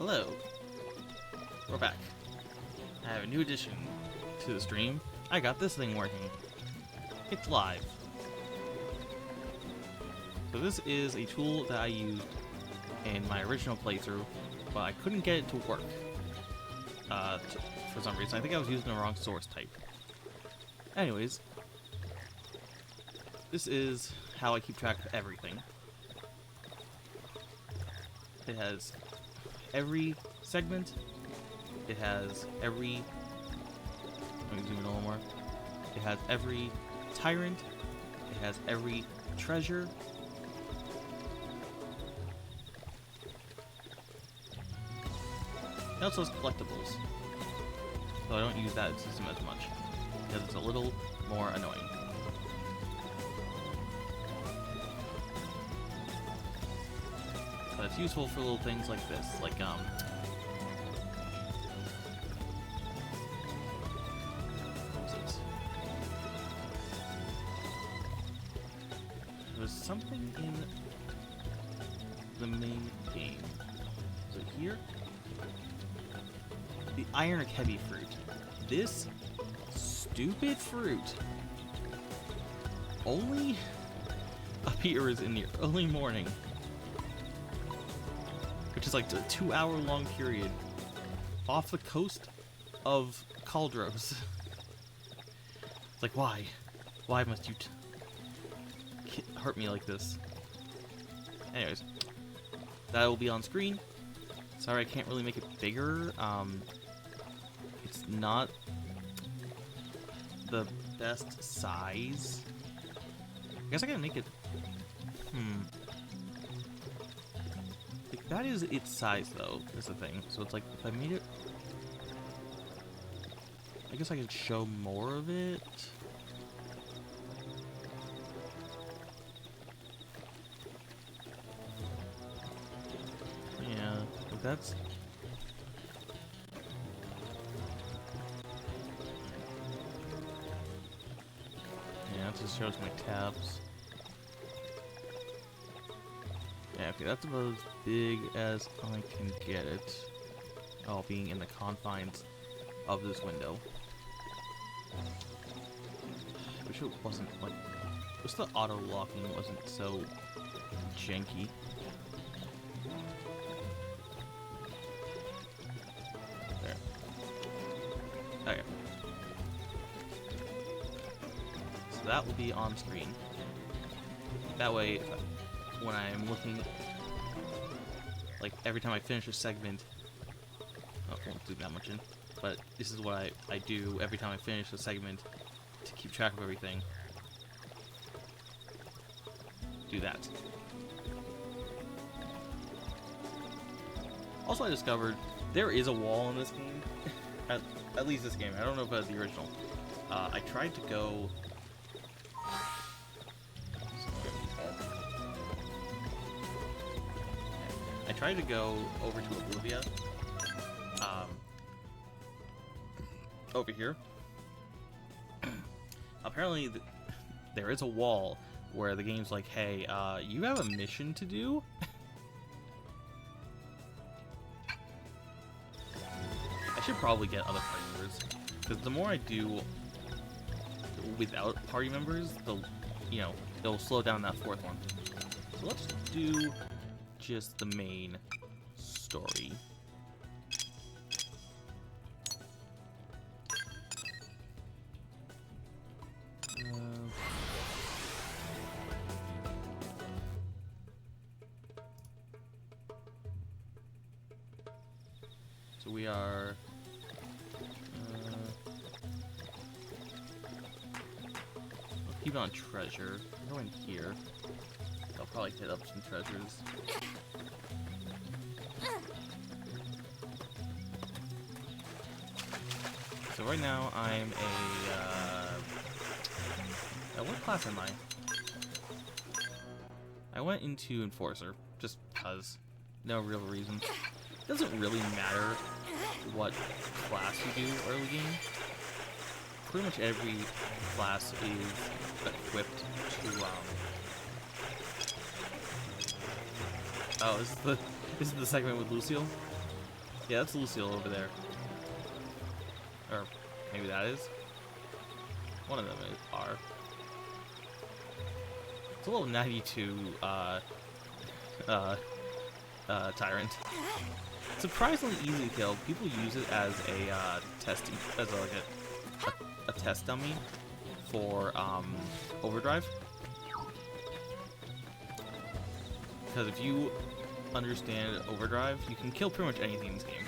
Hello. We're back. I have a new addition to the stream. I got this thing working. It's live. So this is a tool that I used in my original playthrough, but I couldn't get it to work. For some reason. I think I was using the wrong source type. Anyways, this is how I keep track of everything. It has every segment. It has every... Let me zoom in a little more. It has every tyrant. It has every treasure. It also has collectibles. So I don't use that system as much, because it's a little more annoying. But it's useful for little things like this, like, what was it? There was something in the main game. Is it here? The Iron Heavy fruit. This stupid fruit only appears in the early morning, which is like a 2-hour-long period off the coast of Caldros. It's like, why? Why must you hurt me like this? Anyways, that will be on screen. Sorry, I can't really make it bigger. It's not the best size. I guess I gotta make it... Like, that is its size, though, is the thing. So it's like, if I made it... I guess I could show more of it. Yeah, but that's... Just shows my tabs. Yeah, okay, that's about as big as I can get it. All being in the confines of this window. I wish it wasn't like... Wish the auto-locking wasn't so janky. There. Okay. That will be on screen. That way, when I'm looking, like every time I finish a segment, I won't do that much in, but this is what I do every time I finish a segment to keep track of everything. Do that. Also, I discovered there is a wall in this game. at least this game. I don't know if it was the original. I tried to go... I tried to go over to Oblivia, over here. Apparently, there is a wall where the game's like, hey, you have a mission to do? I should probably get other party members, because the more I do without party members, it'll slow down that fourth one. So let's do just the main story. So we are I'll keep on treasure. Go in here. I'll probably hit up some treasures. So right now I'm what class am I? I went into Enforcer, just because. No real reason. It doesn't really matter what class you do early game. Pretty much every class is equipped to oh, this is the segment with Lucille? Yeah, that's Lucille over there. Or maybe that is. One of them are. It's a little 92 Tyrant. Surprisingly easy to kill. People use it as a a test dummy for Overdrive. Because if you understand Overdrive, you can kill pretty much anything in this game.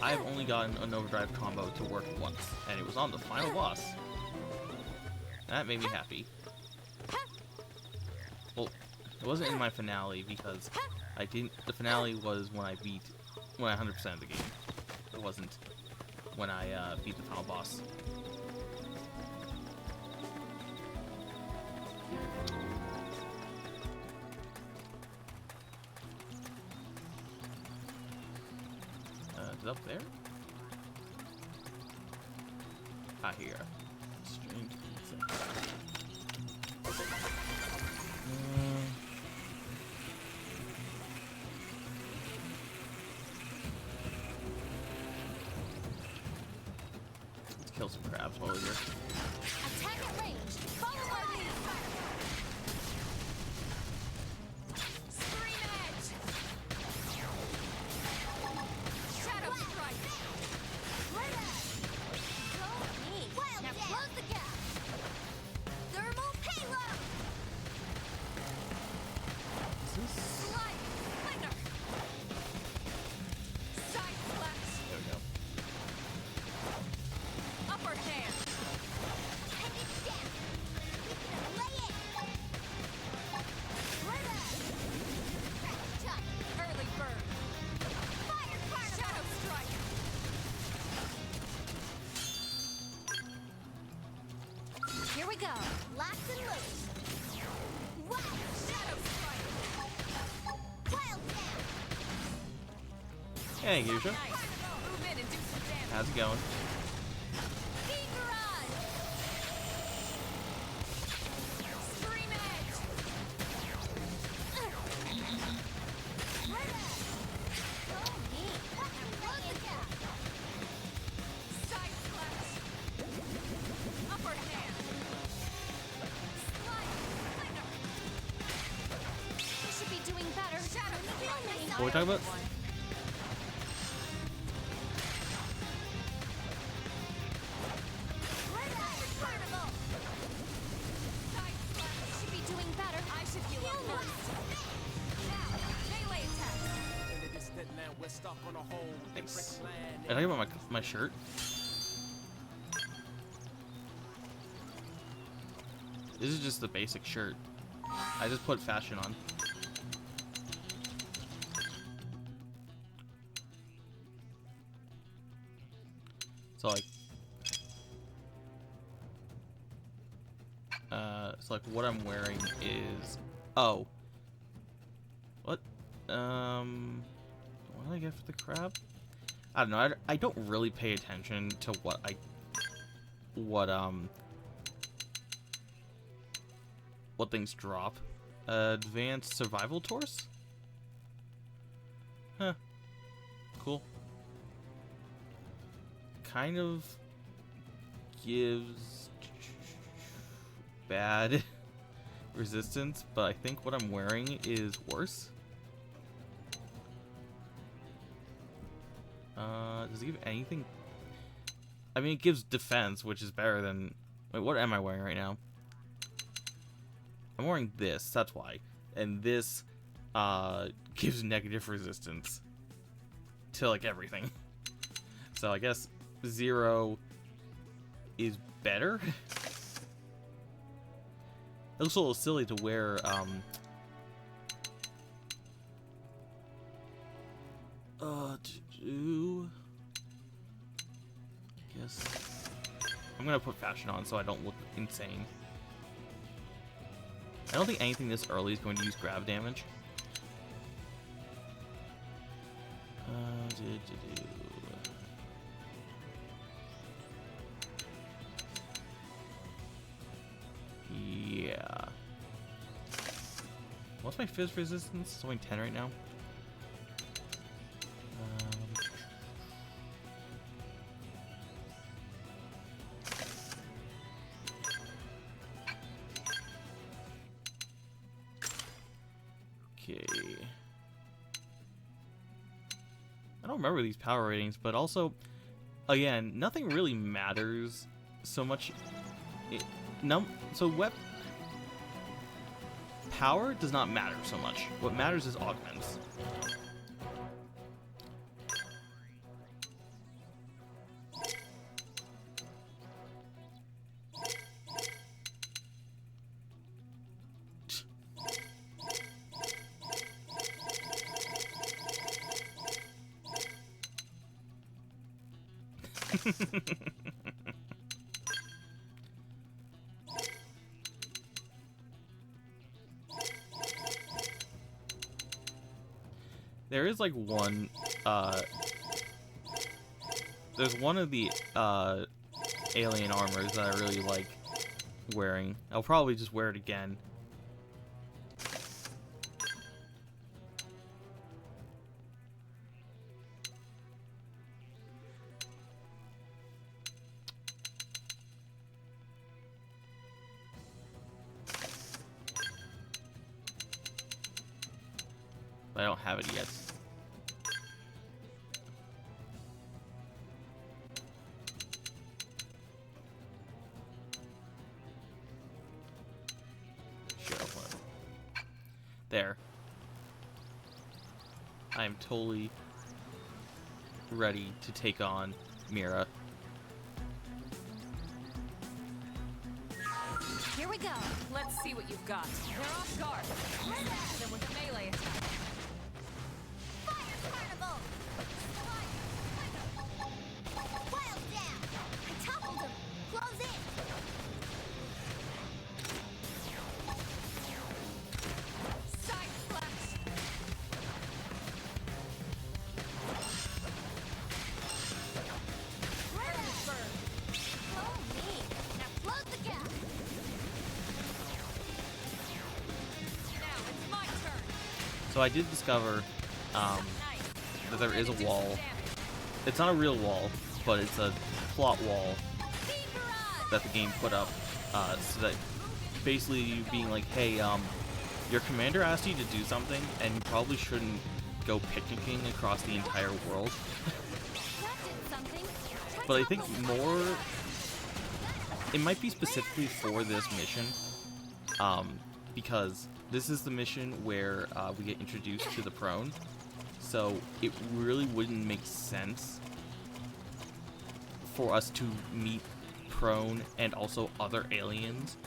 I've only gotten an Overdrive combo to work once, and it was on the final boss. That made me happy. Well, it wasn't in my finale because I didn't. The finale was when I 100%ed the game. It wasn't when I beat the final boss. Is it up there? Ah, here. Strange insect. Let's kill some crabs while we're here. Attack at range. Follow our lead. Scream edge. Shadow strike. Go me. Now close the gap. Thermal payload. Is this? Slide. Flinger. Side slash. There we go. Upper hand. Hand it down. Lay it. Early bird. Fire carnival. Shadow strike. Here we go. Locked and loose. Wow. Shadow strike. Wild down. Hey, Yusha. Nice. Move in and do some damage. How's it going? Speed barrage. Scream edge. Go me. Close the gap. Side slash. Upper hand. Slide. Flinger. We should be doing better. Shadow strike. What are we talking about? Carnival. Side slash. Should be doing better. I should heal up first. Now, melee attack. Thanks. Are you talking about my shirt? This is just the basic shirt. I just put fashion on. So like what I'm wearing is, oh, what did I get for the crab? I don't know. I don't really pay attention to what things drop. Advanced survival torse? Huh. Cool. Kind of gives bad resistance, but I think what I'm wearing is worse. Does it give anything? I mean, it gives defense, which is better than... Wait, what am I wearing right now? I'm wearing this, that's why. And this gives negative resistance to, like, everything. So I guess 0 is better? It looks a little silly to wear, I guess I'm gonna put fashion on so I don't look insane. I don't think anything this early is going to use grab damage. Yeah. What's my fizz resistance? It's only 10 right now. Okay. I don't remember these power ratings, but also, again, nothing really matters so much. So power does not matter so much. What matters is augments. There is like one, there's one of the, alien armors that I really like wearing. I'll probably just wear it again. But I don't have it yet. Sure, there. I am totally ready to take on Mira. Here we go. Let's see what you've got. They're off guard. Hit them with a melee attack. Fire carnival! Wild down! I toppled him! Close in! Side slash. Oh, me! Now close the gap! Now it's my turn. So I did discover, Nice. that there is a Do wall. some damage. It's not a real wall, but it's a plot wall Beat barrage! that the game put up, so that basically you being like, hey, your commander asked you to do something, and you probably shouldn't go picnicking across the entire world. That did something. But I think more, it might be specifically for this mission, because this is the mission where we get introduced to the prone, so it really wouldn't make sense for us to meet prone and also other aliens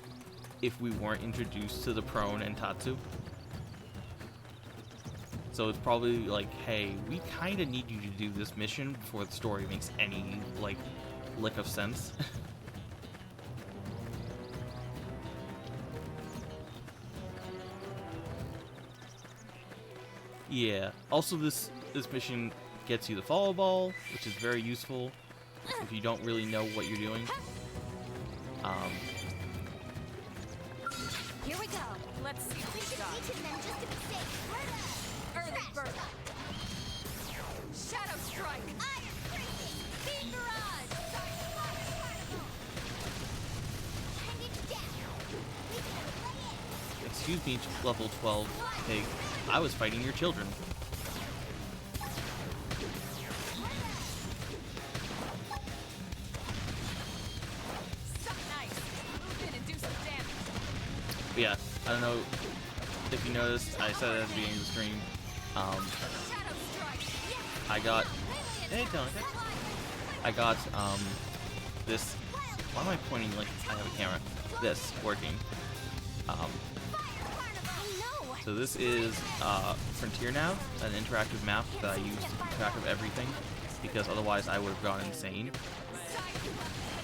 if we weren't introduced to the prone and Tatsu. So it's probably like, hey, we kind of need you to do this mission before the story makes any, like, lick of sense. Yeah. Also, this mission gets you the follow ball, which is very useful if you don't really know what you're doing. Here we go. Let's see what We you've should got. weaken them just to be safe. Early bird. Shadow strike. Iron freezing! Beat barrage! Hang it down! We can lay it! Excuse me, level 12 pig. I was fighting your children. Nice. Move in and do some damage. But yeah, I don't know if you noticed, I said it at the beginning of the stream, Shadow strike. I got, hey, don't, I got, this, why am I pointing like I have a camera? This, working. So this is Frontier now, an interactive map that I use to keep track of everything, because otherwise I would have gone insane.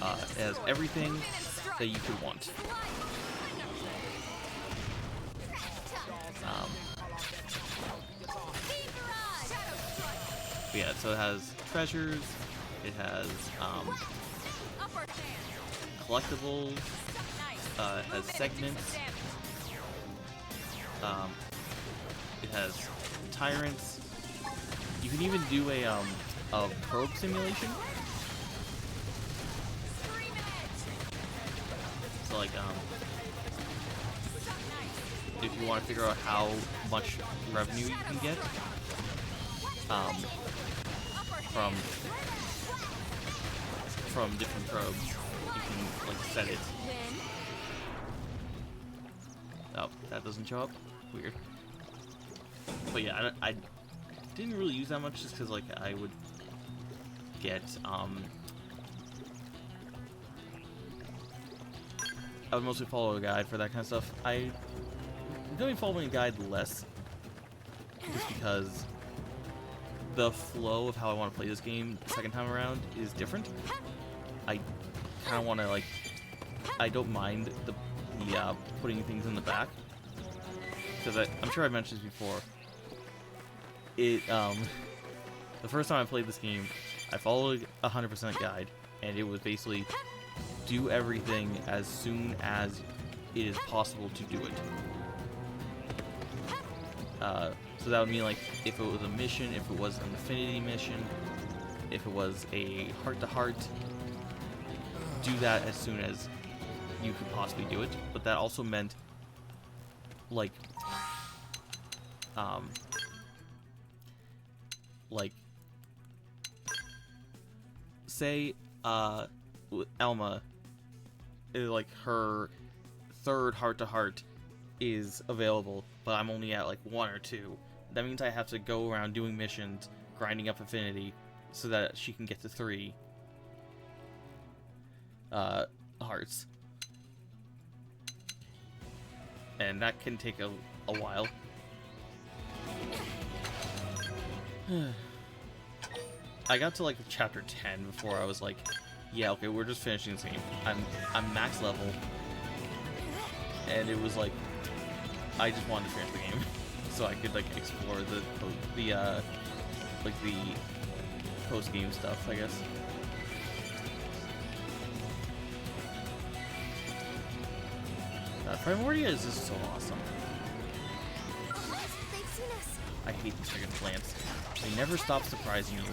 It has everything that you could want. But yeah, so it has treasures, it has Upper hand. collectibles, Nice. it has Move in and do segments, some damage. it has tyrants, You can even do a probe simulation. So like if you want to figure out how much revenue you can get from different probes, you can like set it. Oh, that doesn't show up. Weird. But yeah, I didn't really use that much just because like I would get I would mostly follow a guide for that kind of stuff. I really following a guide less just because the flow of how I want to play this game the second time around is different. I kind of want to like, I don't mind the putting things in the back because I'm sure I mentioned this before. The first time I played this game, I followed a 100% guide, and it was basically do everything as soon as it is possible to do it. So that would mean like if it was a mission, if it was an affinity mission, if it was a heart-to-heart, do that as soon as you could possibly do it. But that also meant like say Elma, like her third heart-to-heart is available, but I'm only at like 1 or 2. That means I have to go around doing missions, grinding up affinity, so that she can get to 3 hearts. And that can take a while. I got to like chapter 10 before I was like, yeah, okay, we're just finishing this game. I'm max level. And it was like, I just wanted to finish the game so I could like explore the post game stuff, I guess. Primordia is just so awesome. They've seen us. I hate these friggin' plants. They never stop surprising you.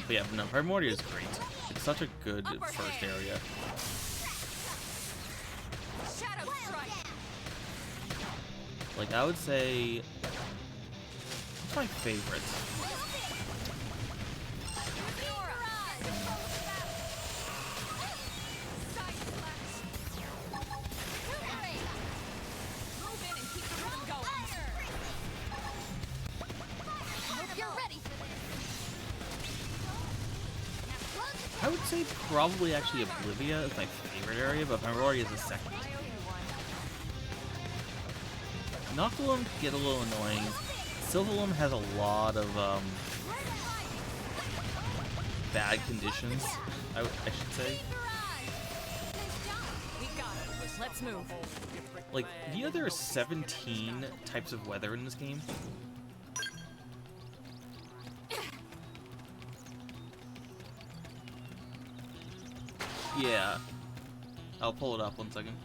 But yeah, no, Primordia is great. It's such a good first area. Like, I would say... What's my favorite? I would say probably actually Oblivia is my favorite area, but Primordia is the second. Noctilum can get a little annoying. Silvalum has a lot of bad conditions, I should say. Let's move. Like, do you know there are 17 types of weather in this game? Yeah. I'll pull it up 1 second.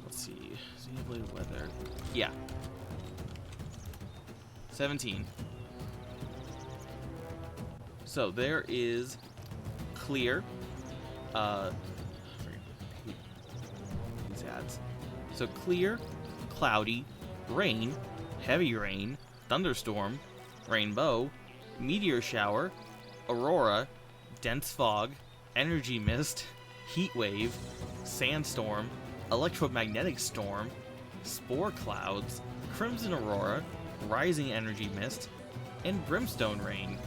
Let's see. Xenoblade weather. Yeah. 17. So there is clear. These ads. So clear, cloudy, rain, heavy rain, thunderstorm, rainbow, meteor shower, aurora, dense fog, energy mist, heat wave, sandstorm, electromagnetic storm, spore clouds, crimson aurora, rising energy mist, and brimstone rain.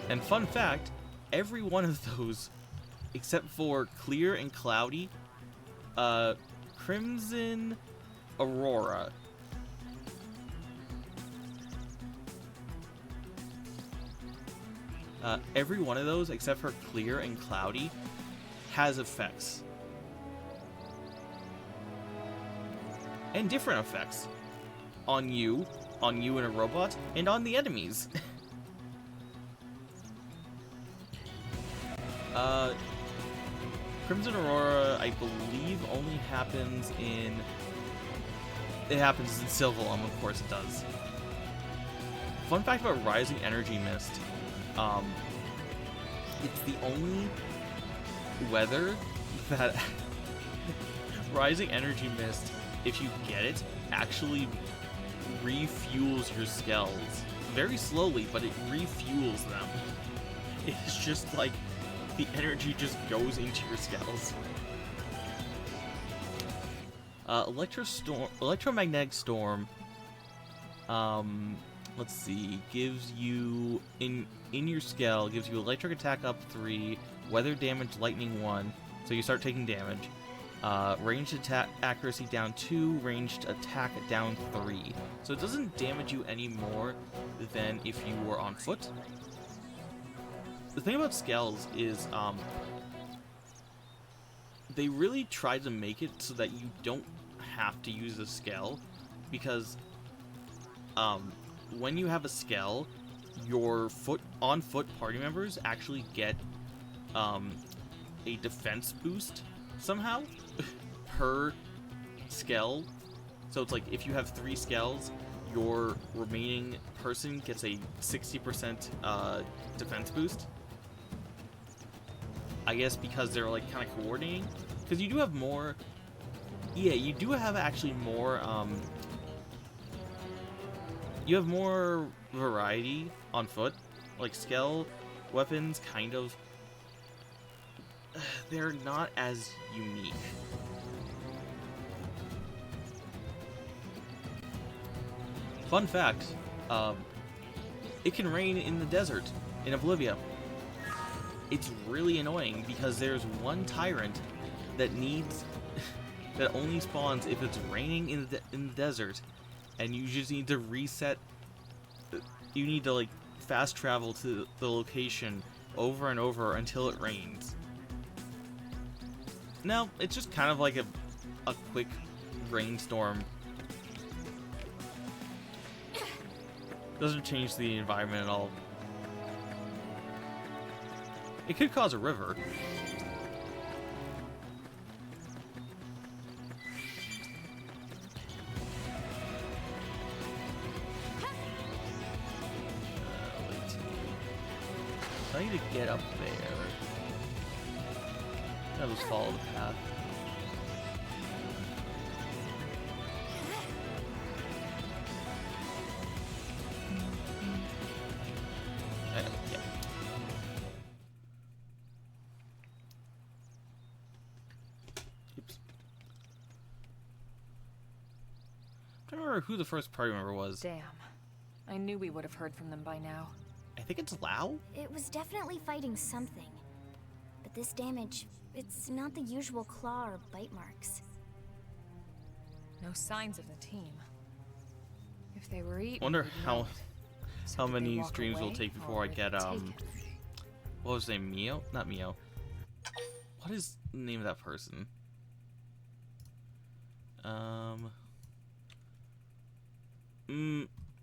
And fun fact, every one of those, except for clear and cloudy, crimson aurora Every one of those, except for clear and cloudy, has effects. And different effects. On you and a robot, and on the enemies. Crimson Aurora, I believe, only happens in... It happens in Sylvalum, of course it does. Fun fact about Rising Energy Mist. It's the only weather that... Rising Energy Mist, if you get it, actually refuels your skells. Very slowly, but it refuels them. It's just like the energy just goes into your skells. Electromagnetic Storm. Let's see. Gives you in your skell gives you electric attack up 3, weather damage lightning 1. So you start taking damage. Ranged attack accuracy down 2, ranged attack down 3. So it doesn't damage you any more than if you were on foot. The thing about skells is, they really tried to make it so that you don't have to use a skell, because, when you have a skell, your on-foot party members actually get, a defense boost somehow per skell. So it's like if you have 3 skells, your remaining person gets a 60% defense boost. I guess because they're like kind of coordinating. Because you do have more... Yeah, you do have actually more... You have more variety on foot. Like skell weapons kind of... They're not as unique. Fun fact, it can rain in the desert in Oblivia. It's really annoying because there's one tyrant that needs that only spawns if it's raining in the desert, and you just need to reset. You need to like fast travel to the location over and over until it rains. No, it's just kind of like a quick rainstorm. Doesn't change the environment at all. It could cause a river. Wait. I need to get up there. I'll just follow the path. Yeah. Oops. I don't remember who the first party member was. Damn. I knew we would have heard from them by now. I think it's Lao? It was definitely fighting something. But this damage, it's not the usual claw or bite marks. No signs of the team. If they were eaten, Wonder we'd how know it. So how did they many walk streams will away, take or before I were get they taken? what was his name? Mio? Not Mio. What is the name of that person?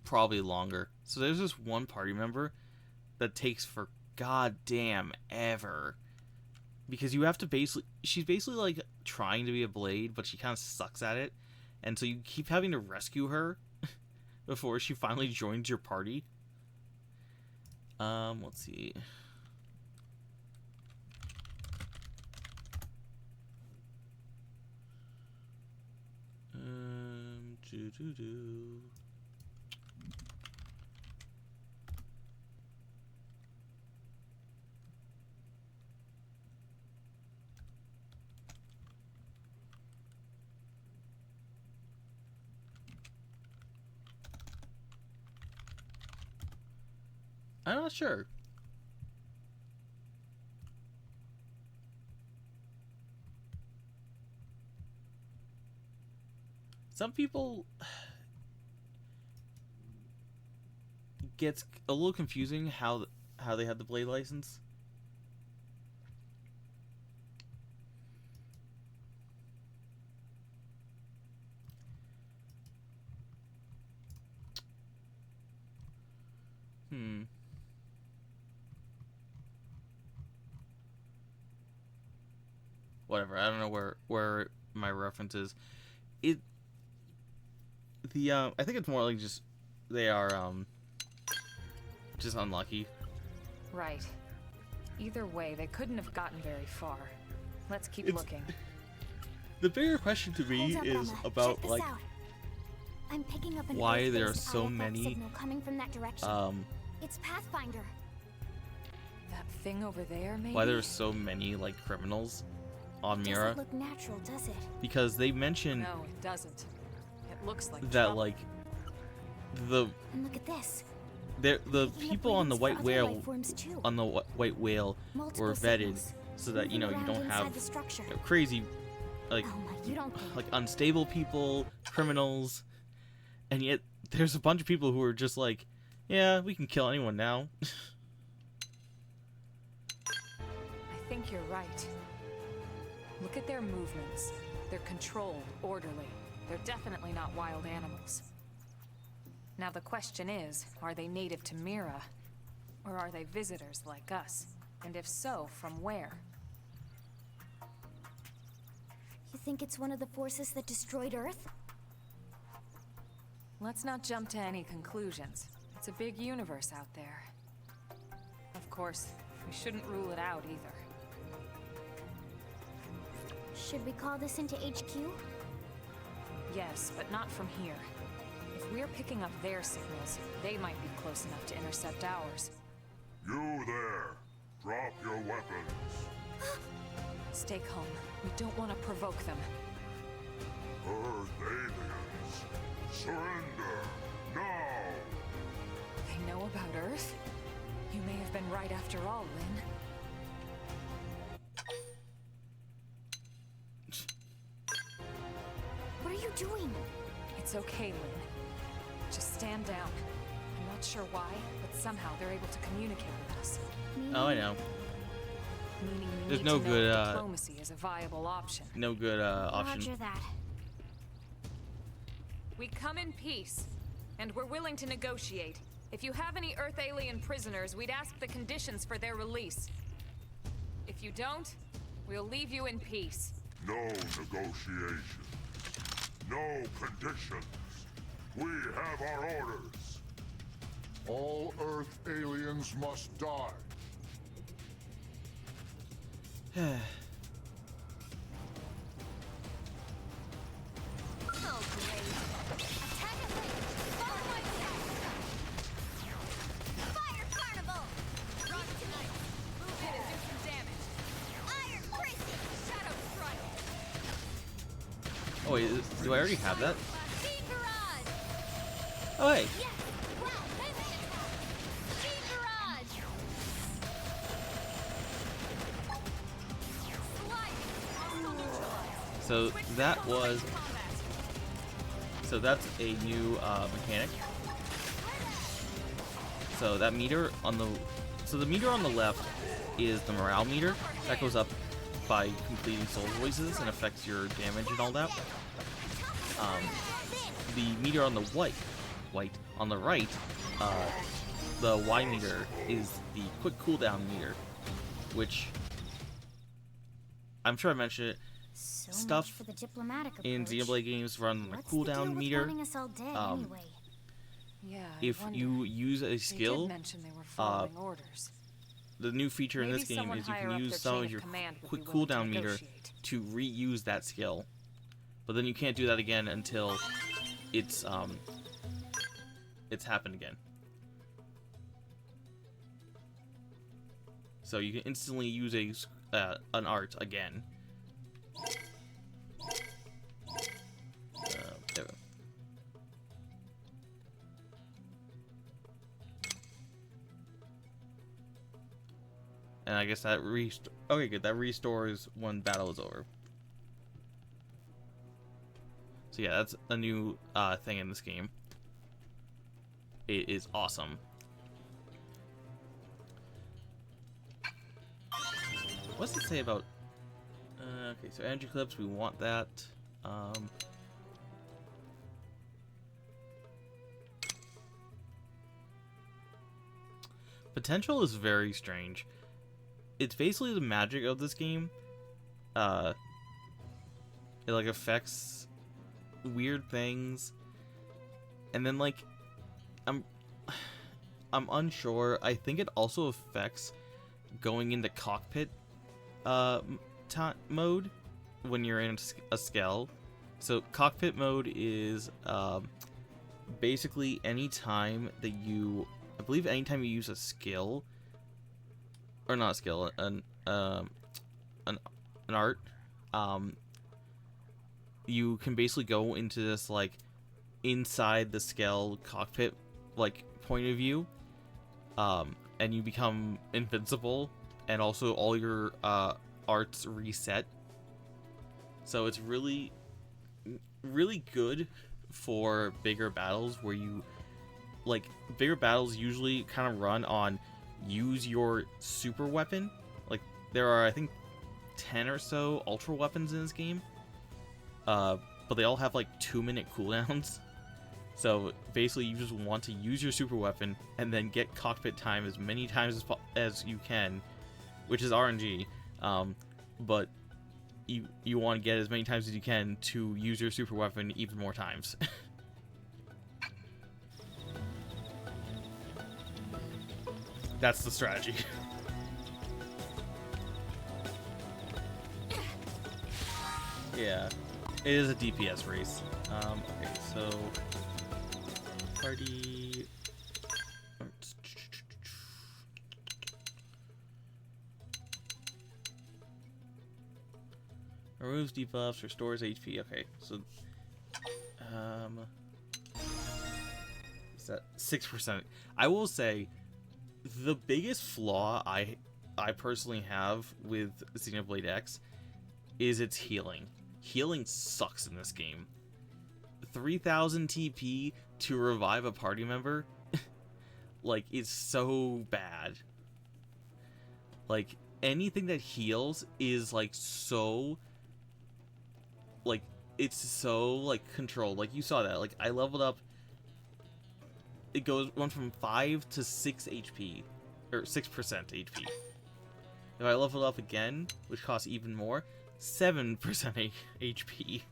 Probably longer. So there's this one party member that takes for goddamn ever. Because you have to she's basically like trying to be a blade, but she kind of sucks at it. And so you keep having to rescue her before she finally joins your party. Let's see. Doo-doo-doo. I'm not sure. Some people gets a little confusing how how they had the blade license. Whatever. I don't know where my reference is. I think it's more like just they are just unlucky. Right. Either way, they couldn't have gotten very far. Let's keep looking. The bigger question to me Hold up, is Emma. about Check this like out. I'm picking up an why there are Earth-based so IFF many signal coming from that direction. It's Pathfinder. That thing over there, maybe? why there are so many like criminals on Mira, Doesn't look natural, does it? because they mention No, it doesn't. It looks like that trouble. like the And look at this. the Picking up people on the readings white for other whale life forms too. white whale Multiple were vetted signals, so that you moving don't around inside have the structure. crazy like Alma, you don't think. like unstable people, criminals, and yet there's a bunch of people who are just like, yeah, we can kill anyone now. I think you're right. Look at their movements. They're controlled, orderly. They're definitely not wild animals. Now the question is, are they native to Mira? Or are they visitors like us? And if so, from where? You think it's one of the forces that destroyed Earth? Let's not jump to any conclusions. It's a big universe out there. Of course, we shouldn't rule it out either. Should we call this into HQ? Yes, but not from here. If we're picking up their signals, they might be close enough to intercept ours. You there! Drop your weapons! Stay calm. We don't want to provoke them. Earth aliens! Surrender! Now! They know about Earth? You may have been right after all, Lynn. What are you doing? It's okay, Lynn. Just stand down. I'm not sure why, but somehow they're able to communicate with us. Oh, I know. Meaning we There's need no to know good, if diplomacy is a viable option. No good option. Roger that. We come in peace, and we're willing to negotiate. If you have any Earth alien prisoners, we'd ask the conditions for their release. If you don't, we'll leave you in peace. No negotiation. No conditions. We have our orders. All Earth aliens must die. Oh, great. Attack at range. Follow my attack. Fire Carnival! Rock tonight. Move in and do some damage. Iron Prison! Shadow Strike! Oh wait, do I already have that? Speed Barrage! Oh hey. Yes! Wow! Heavy attack! Speed Barrage! Sliding! Hostile neutralized. So Switch that to full was range combat. so that's a new mechanic. So that meter on the meter on the left is the morale meter that goes up by completing soul voices and affects your damage and all that. The meter on the on the right, the Y meter is the quick cooldown meter, which I'm sure I mentioned it. So Stuff much for the diplomatic In approach. Xenoblade games run on the What's the deal cooldown with meter. wanting us all dead anyway? Yeah, If I wonder. you use a They skill, did mention they were following orders. the new feature in Maybe this game someone is you higher can up use their some chain of your command would quick be willing to cooldown meter negotiate. to reuse that skill, but then you can't do that again until it's happened again. So you can instantly use an art again. There we go. And I guess that okay, good. That restores when battle is over. So yeah, that's a new thing in this game. It is awesome. What's it say about... okay, so energy clips, we want that. Potential is very strange. It's basically the magic of this game. It like affects weird things. And then like I'm unsure. I think it also affects going into cockpit mode when you're in a scale. So cockpit mode is basically anytime that you, I believe anytime you use a skill, or not a skill, an art, you can basically go into this like inside the scale cockpit like point of view, and you become invincible, and also all your arts reset. So it's really good for bigger battles where you like bigger battles usually kind of run on use your super weapon. Like there are I think 10 or so ultra weapons in this game, but they all have like 2-minute cooldowns. So basically you just want to use your super weapon and then get cockpit time as many times as you can, which is RNG, but you want to get as many times as you can to use your super weapon even more times. That's the strategy. Yeah, it is a DPS race. Okay, so party. Removes debuffs, restores HP. Okay, so is that 6%? I will say the biggest flaw I personally have with Xenoblade X is its healing. Healing sucks in this game. 3000 TP to revive a party member, like, it's so bad. Like, anything that heals is like so, like, it's so like controlled. Like you saw that. Like I leveled up. It went from 5 to 6 HP, or 6% HP. If I level up again, which costs even more, 7% HP.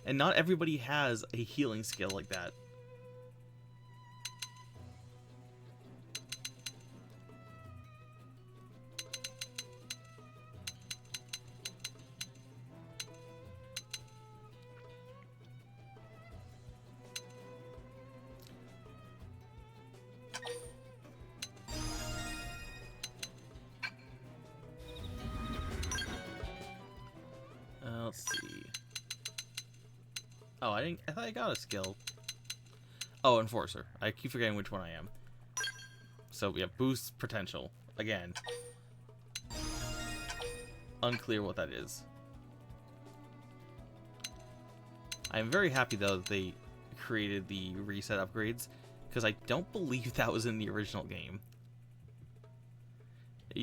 And not everybody has a healing skill like that. Let's see. Oh, I thought I got a skill. Oh, Enforcer. I keep forgetting which one I am. So, yeah, boost potential. Again. Unclear what that is. I'm very happy, though, that they created the reset upgrades, because I don't believe that was in the original game.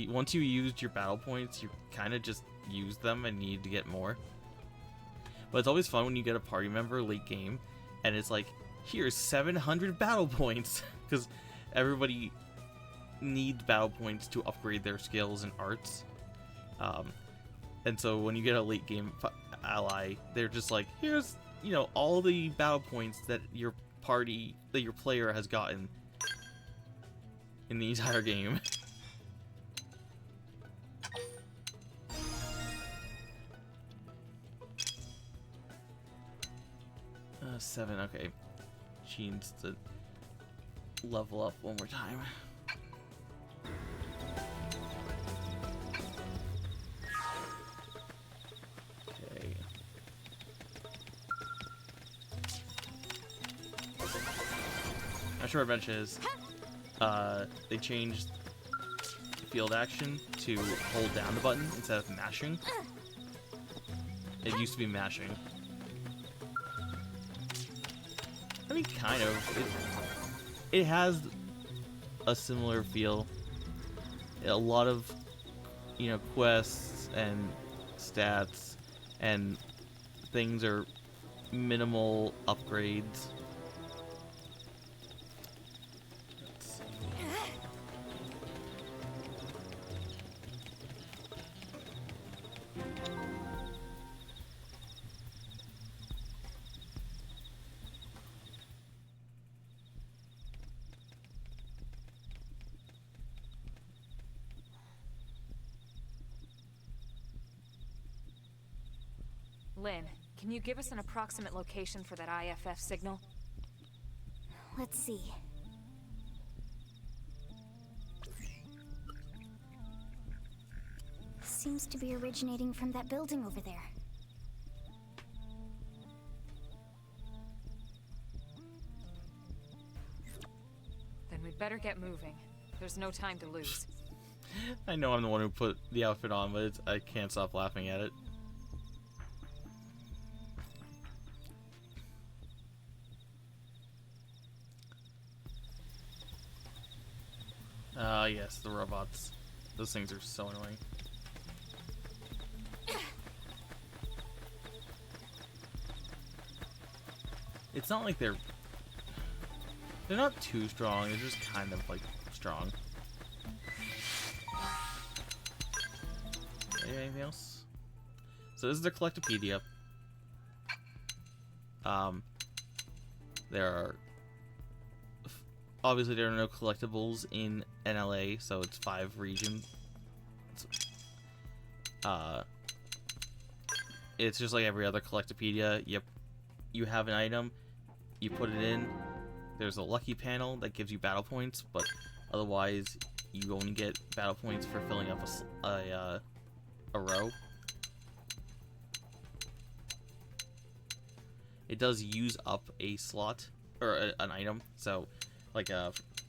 Once you used your battle points, you kind of just used them and need to get more. But it's always fun when you get a party member late game, and it's like, here's 700 battle points, because everybody needs battle points to upgrade their skills and arts. And so when you get a late game ally, they're just like, here's, you know, all the battle points that your player has gotten in the entire game. 7, okay. She needs to level up one more time. Okay. Not sure what bench is. They changed field action to hold down the button instead of mashing. It used to be mashing. I mean, kind of. It has a similar feel. a lot of, quests and stats and things are minimal upgrades. Let's see. Lynn, can you give us an approximate location for that IFF signal? Let's see. Seems to be originating from that building over there. Then we'd better get moving. There's no time to lose. I know I'm the one who put the outfit on, but I can't stop laughing at it. Yes, the robots. Those things are so annoying. It's not like they're not too strong, they're just kind of like strong. Anything else? So this is the Collectopedia. There are obviously there are no collectibles in NLA, so it's 5 regions. It's just like every other Collectopedia. You have an item, you put it in. There's a lucky panel that gives you battle points, but otherwise you only get battle points for filling up a row. It does use up a slot or an item, so like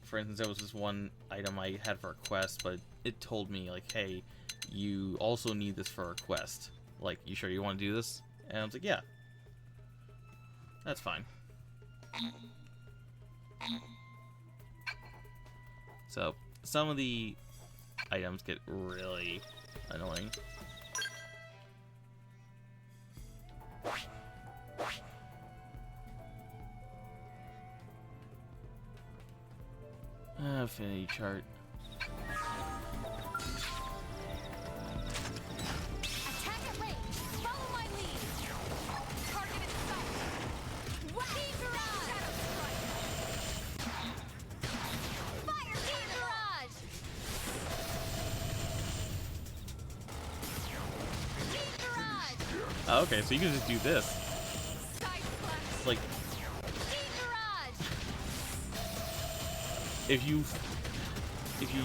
for instance, there was this one item I had for a quest, but it told me like, hey, you also need this for a quest. Like, you sure you want to do this? And I was like, yeah, that's fine. So some of the items get really annoying. Affinity chart. Attack at range. Follow my lead. Target in sight. Beam barrage. Shadow strike. Fire beam barrage. Beam barrage. Oh, okay, so you can just do this. Side slash. Like, Beam barrage. if you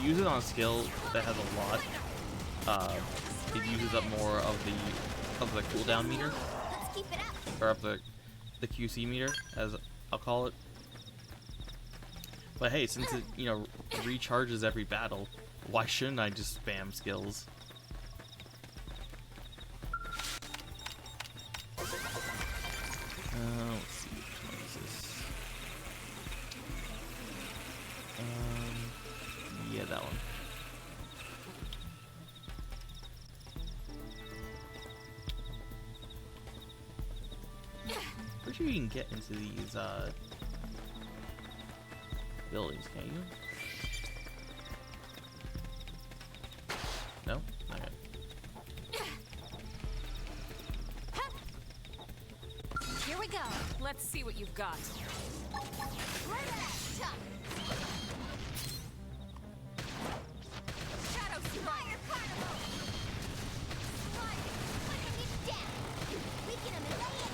use it on a skill that has a lot, it uses up more of the cooldown meter, Let's keep it up. or up the QC meter, as I'll call it. But hey, since it recharges every battle, why shouldn't I just spam skills? Let's see, which one is this? Yeah, that one. Pretty sure you can get into these buildings, can't you? No? Okay. Here we go. Let's see what you've got. Right at Shadow Fire Carnival. Slide. Putting it down. Weaken him and lay it.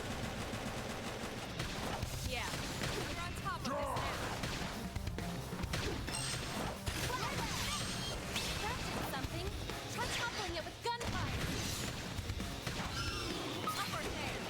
Yeah, you're on top of this now. That did something. Try toppling it with gunfire. Upper there.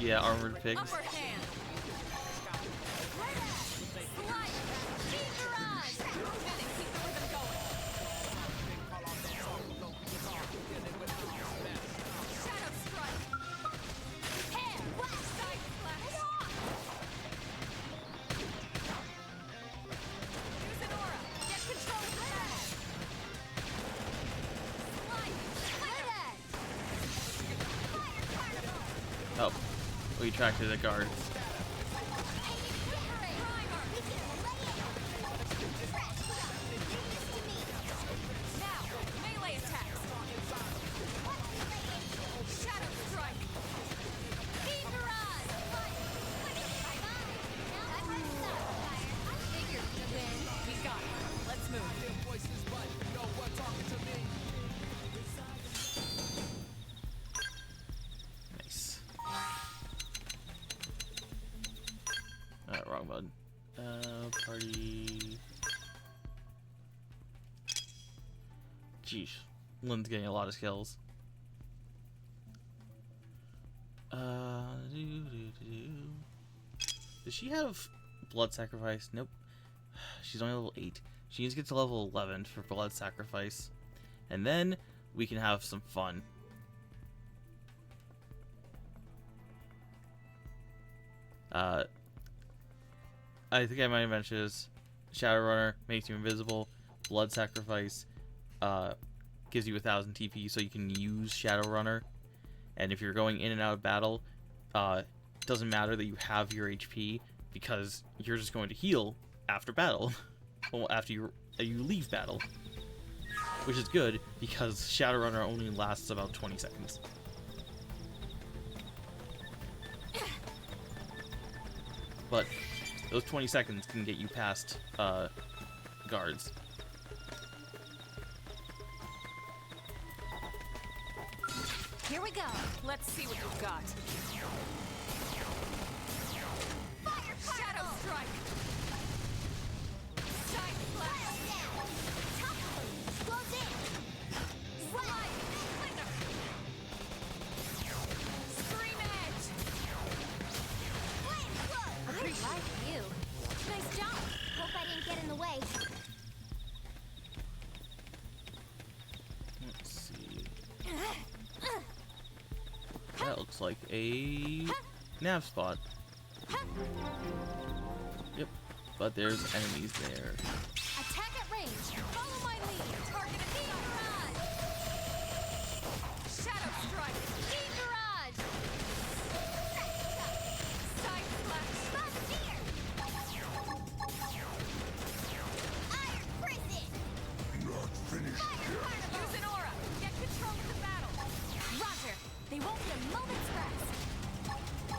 Yeah, armored pigs. Upper hand. Slice. Deep barrage. Fitting. Keep the rhythm going. Shadow strike. Hair. Side slash. Use an aura. Get control of the battle. Oh, we attracted the guards. Now, melee attacks. Shadow strike. Beam barrage. I figured you'd win. We got it. Let's move. Nice. Wrong button. Party. Jeez, Lynn's getting a lot of skills. Does she have blood sacrifice? Nope. She's only level 8. She needs to get to level 11 for blood sacrifice. And then we can have some fun. I think I might have mentioned this. Shadowrunner makes you invisible. Blood sacrifice gives you 1,000 TP, so you can use Shadowrunner. And if you're going in and out of battle, it doesn't matter that you have your HP, because you're just going to heal after battle. Well, after you leave battle, which is good because Shadowrunner only lasts about 20 seconds. But those 20 seconds can get you past guards. Here we go. Let's see what you've got. Shadow strike. Side slash. Close in. Slide. Scream edge. I like you. Nice job. Hope I didn't get in the way. Let's see. That looks like a nav spot. Yep, but there's enemies there. Attack at range. Follow my lead. Target a beam barrage. Shadow strike. Beam barrage. Side slash. Iron prison. Not finished yet. Use an aura. Get control of the battle. Roger. They won't be a moment's rest.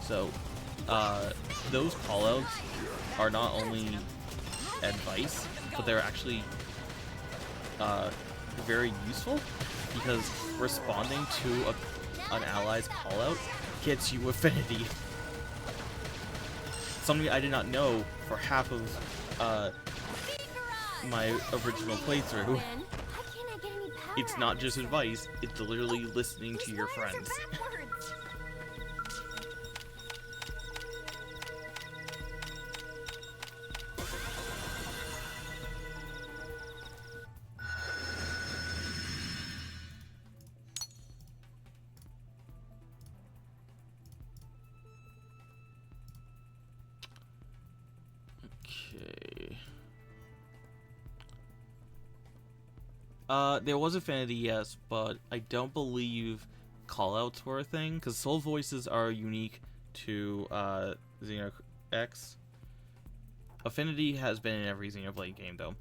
So, those callouts are not only advice, but they're actually very useful, because responding to an ally's callout gets you affinity. Something I did not know for half of my original playthrough. Why can't I get any power It's not just advice, it's literally listening to your friends. Okay. There was affinity, yes, but I don't believe callouts were a thing, because soul voices are unique to Xeno X. Affinity has been in every Xenoblade game, though.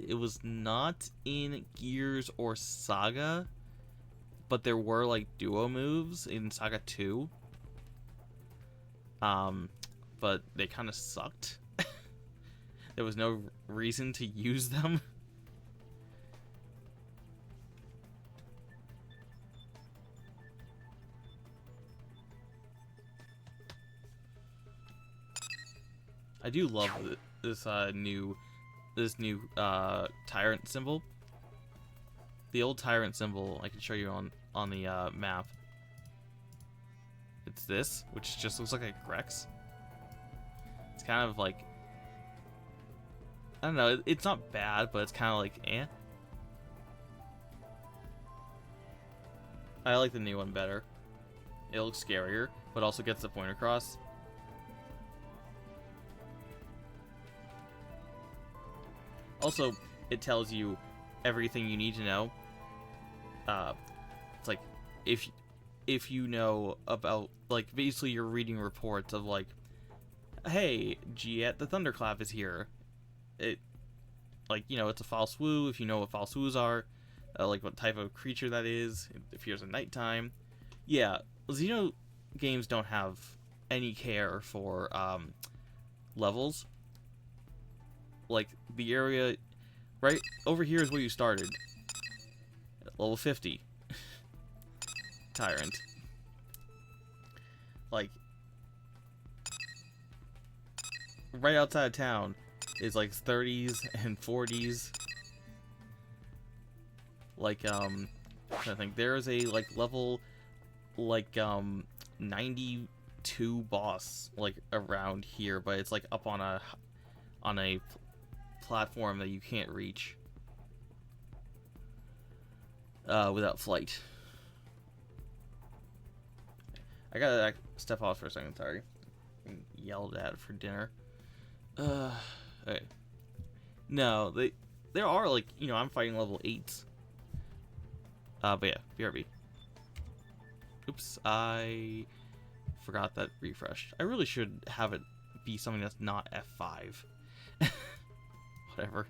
It was not in Gears or Saga, but there were like duo moves in Saga 2. But they kind of sucked. There was no reason to use them. I do love this new tyrant symbol. The old tyrant symbol I can show you on the map. it's this, which just looks like a Grex. It's kind of like, I don't know, it's not bad, but it's kind of like, eh. I like the new one better. It looks scarier, but also gets the point across. Also, it tells you everything you need to know. It's like, if you know about, like, basically you're reading reports of, like, hey, Giet the Thunderclap is here. It, like, you know, it's a false woo, if you know what false woos are, like what type of creature that is, it appears at nighttime. Yeah, Xeno games don't have any care for, levels. Like, the area right over here is where you started. At level 50. Tyrant. Like, right outside of town is like 30s and 40s. Like, I think there's a, like, level, like, 92 boss, like, around here, but it's, like, up on a platform that you can't reach without flight. I gotta step off for a second, sorry. I'm yelled at for dinner. Okay. No, there are, like, you know, I'm fighting level 8s. But yeah, BRB. Oops, I forgot that refreshed. I really should have it be something that's not F5. Whatever.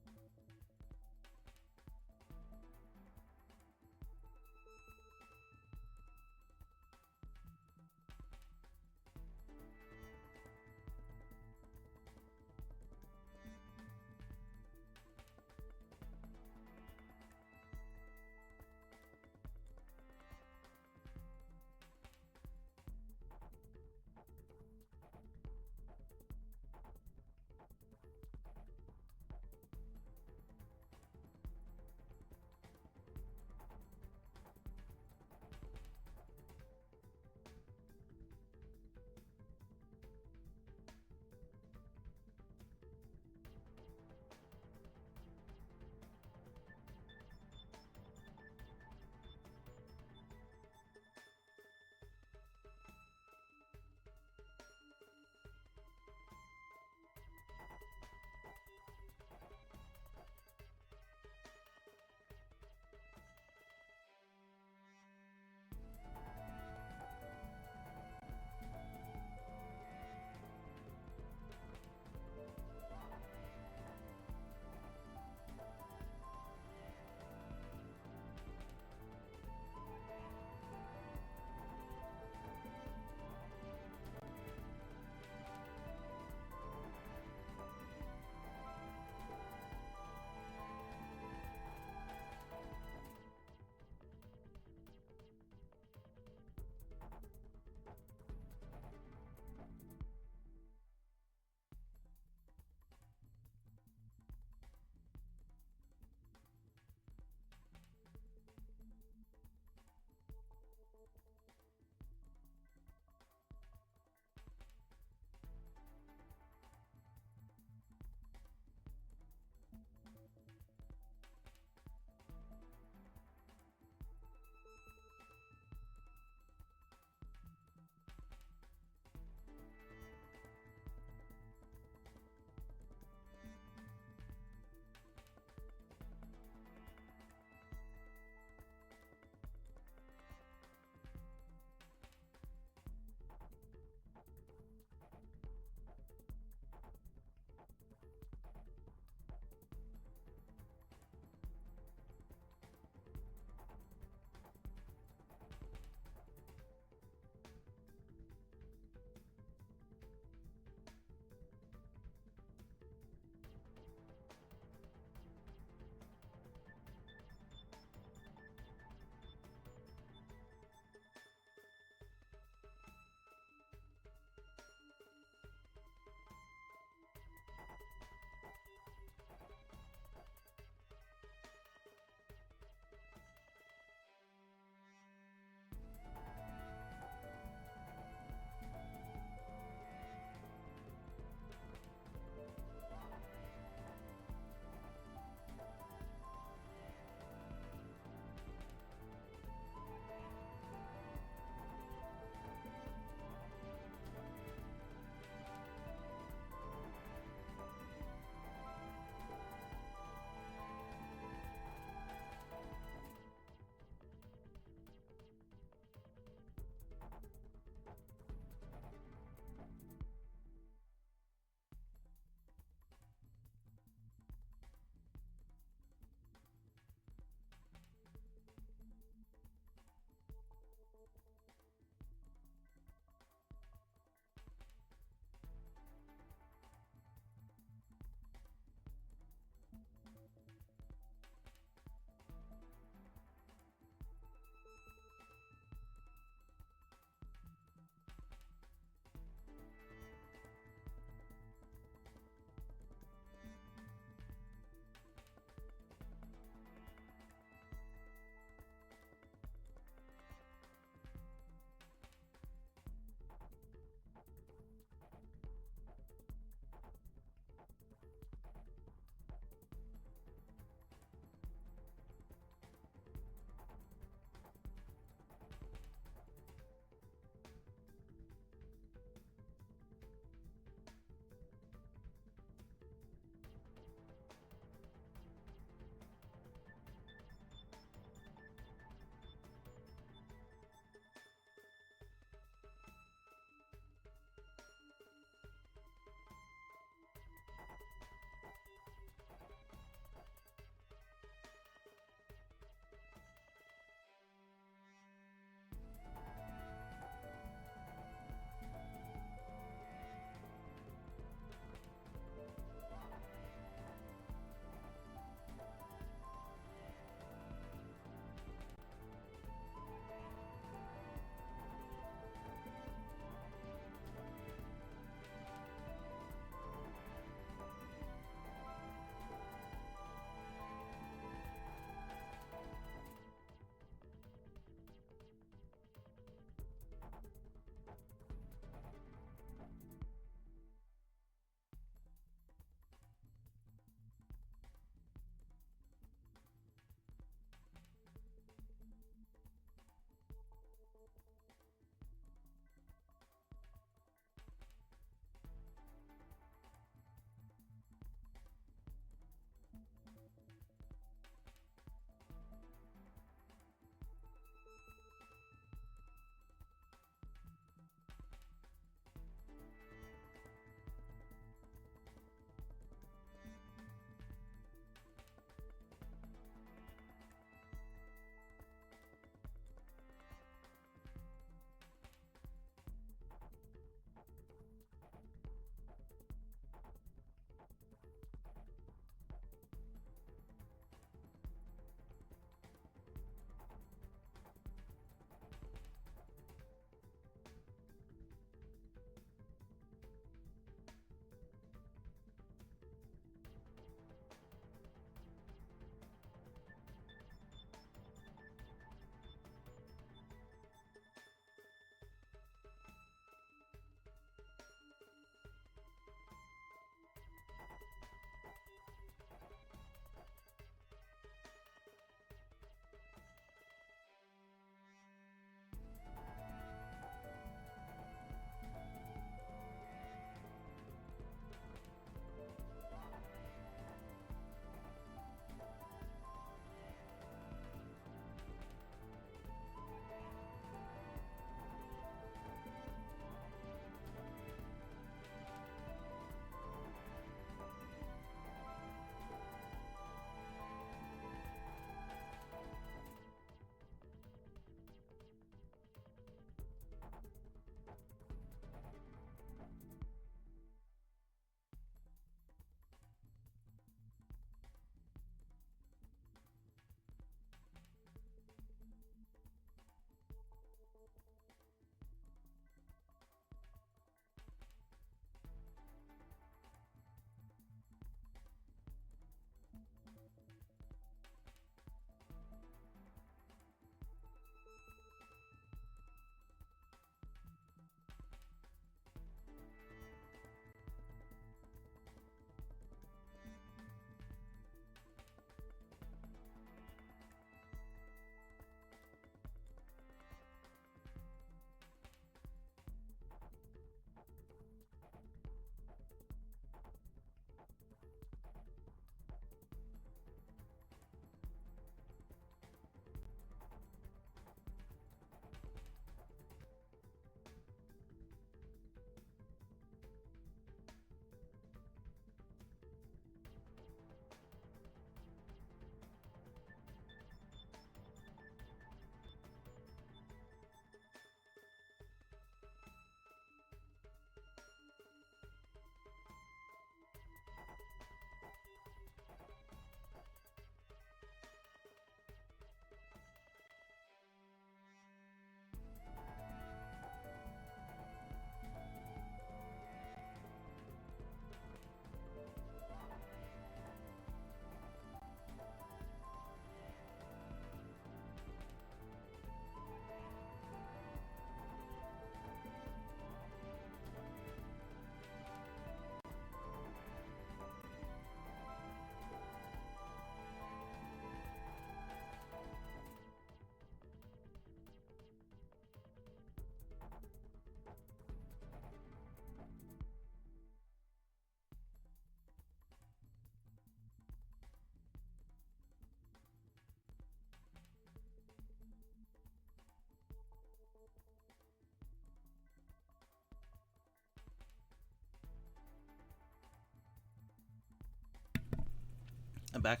back.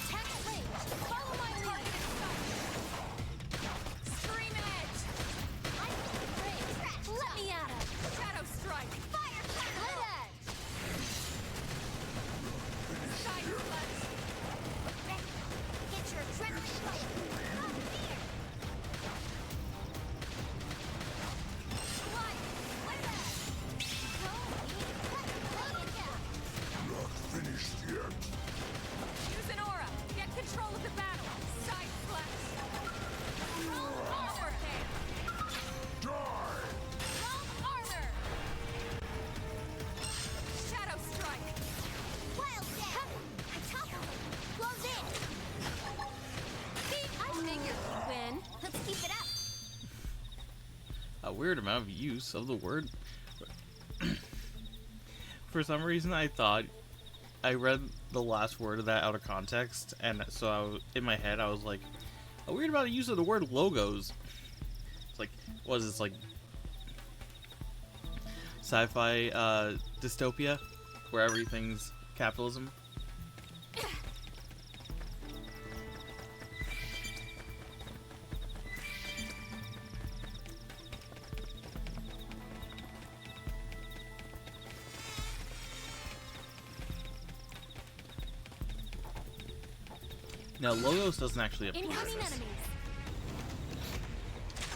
Attack at range. Follow my lead. Scream edge! I'm in range. Let me at him. Shadow strike! Fire split edge. Side flash! Get your adrenaline pumping. Up here. Slide. Split edge. Go me. Lay it down. Not finished yet. Use an aura! Get control of the battle! Side flash! Armor hand! Die! Wrong armor. Shadow strike! Wild dab. Top of him. Close in. See, I figured we'd win. Let's keep it up. A weird amount of use of the word. For some reason, I thought I read the last word of that out of context, and so in my head I was like, a weird amount of use of the word logos. It's like, what is this, like sci-fi dystopia where everything's capitalism? Now, logos doesn't actually appear in Incoming this. enemies.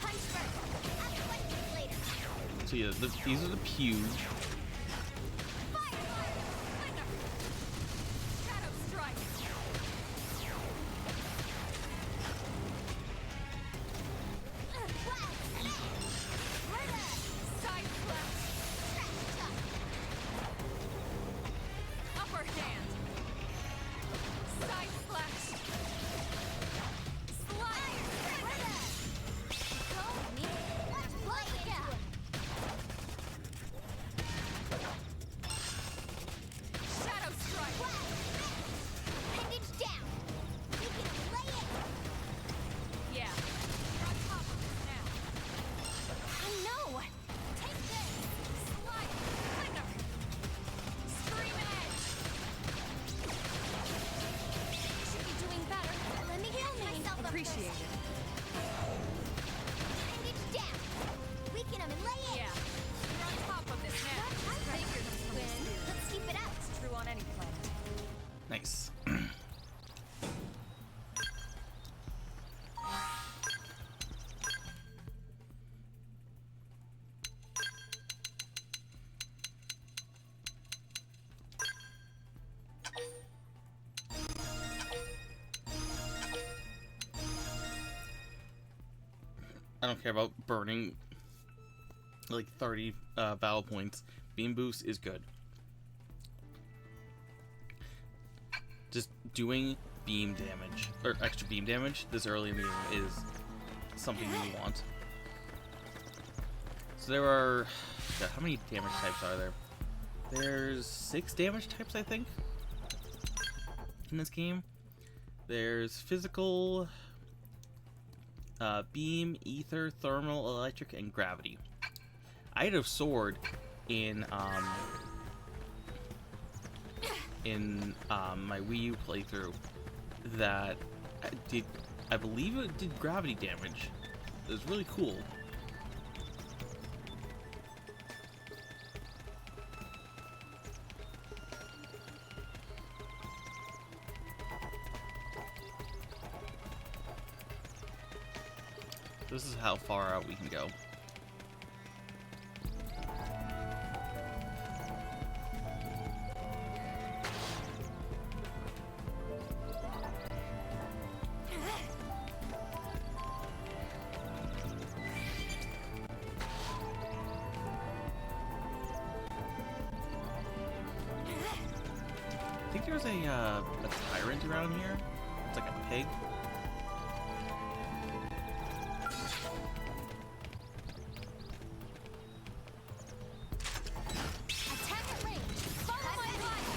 Punch first. Ask questions later. So yeah, these are the pews. Fire. Thunder! Shadow strike! Wild smash. Murder. Side flash! Trash talk. Upper hand! Side flash! Slide! Murder. Go me. Let's play it out. Shadow strike! Wild smash. Appendage down. We can lay it. Yeah. You're on top of this now. I know. Take this. Slide! Thunder! Scream edge! Should be doing better. Let me heal myself up Appreciate first. it. Appendage down. Weaken him and lay it. Yeah. You're on top of this now. I figured we'd win. Let's keep it up. It's true on any planet. Nice. I don't care about burning like 30 battle points. Beam boost is good. Just doing beam damage, or extra beam damage this early in the game is something you want. So there are, God, how many damage types are there? There's 6 damage types, I think, in this game. There's physical, beam, ether, thermal, electric, and gravity. I had a sword in my Wii U playthrough that I believe it did gravity damage. It was really cool. This is how far out we can go. I think there's a tyrant around here. It's like a pig. Attack at range. Follow my line.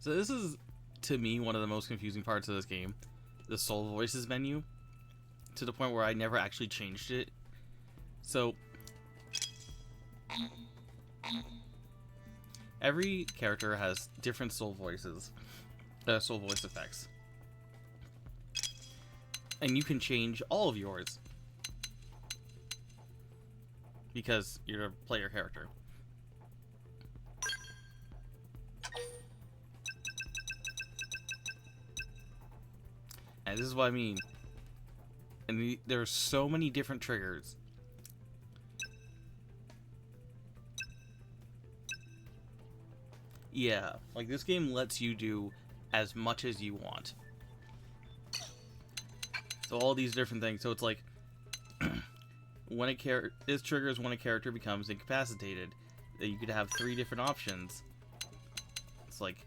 So this is, to me, one of the most confusing parts of this game. The Soul Voices menu. To the point where I never actually changed it. So, every character has different soul voices. Soul voice effects. And you can change all of yours. Because you're a player character. And this is what I mean. And there are so many different triggers. Yeah, like this game lets you do as much as you want. So all these different things. So it's like when this triggers when a character becomes incapacitated. That you could have 3 different options. It's like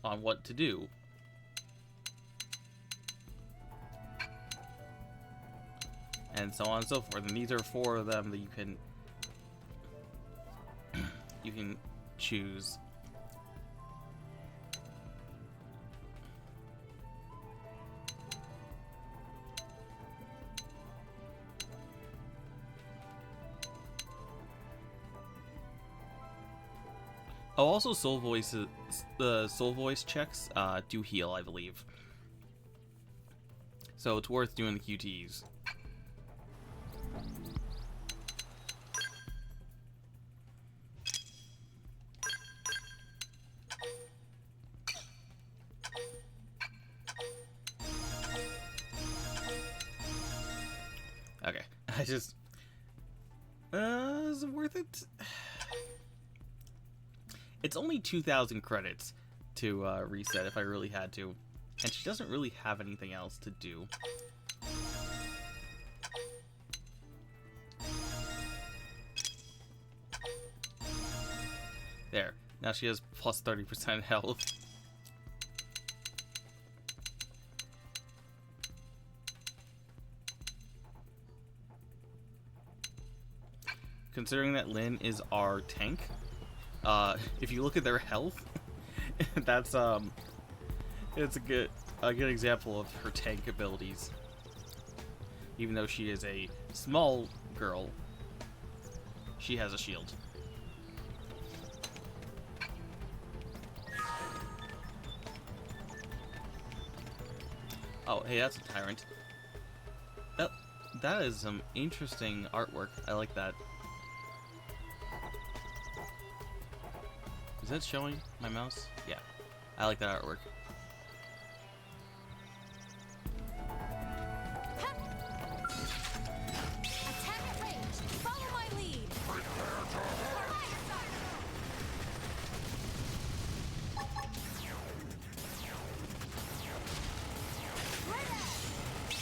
on what to do. And so on and so forth. And these are 4 of them that you can choose. Oh, also soul voices. The soul voice checks do heal, I believe. So it's worth doing the QTEs. Okay, I just... is it worth it? It's only 2,000 credits to reset if I really had to. And she doesn't really have anything else to do. There. Now she has plus 30% health. Considering that Lynn is our tank, if you look at their health, that's it's a good example of her tank abilities. Even though she is a small girl, she has a shield. Oh, hey, that's a tyrant. That is some interesting artwork. I like that. Is that showing my mouse? Yeah. I like that artwork. Attack at range. Follow my lead.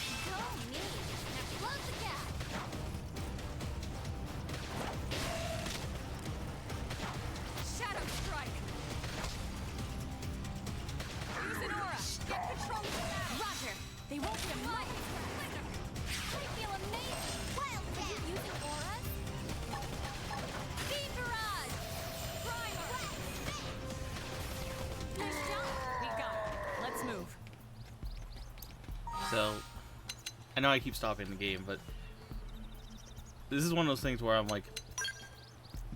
Go me. Now close the gap. Shadow strike. Use an aura. Get control of that. Roger. They won't be a mite. I feel amazing. Wildcat. Are you using auras? Speed barrage. Primer. Push down. We got it. Let's move. So, I know I keep stopping the game, but this is one of those things where I'm like,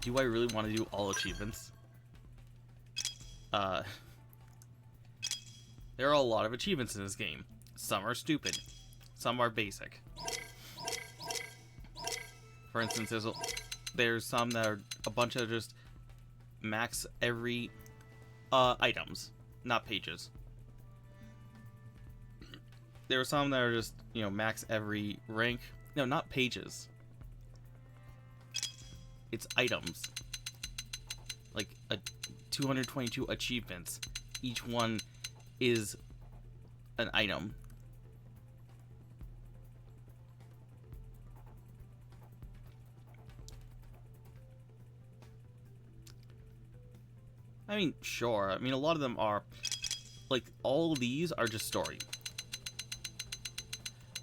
do I really want to do all achievements? There are a lot of achievements in this game. Some are stupid. Some are basic. For instance, there's some that are a bunch of just max every items, not pages. There are some that are just, you know, max every rank. No, not pages. It's items. Like 222 achievements. Each one is an item. I mean, sure. I mean, a lot of them are, like, all of these are just story.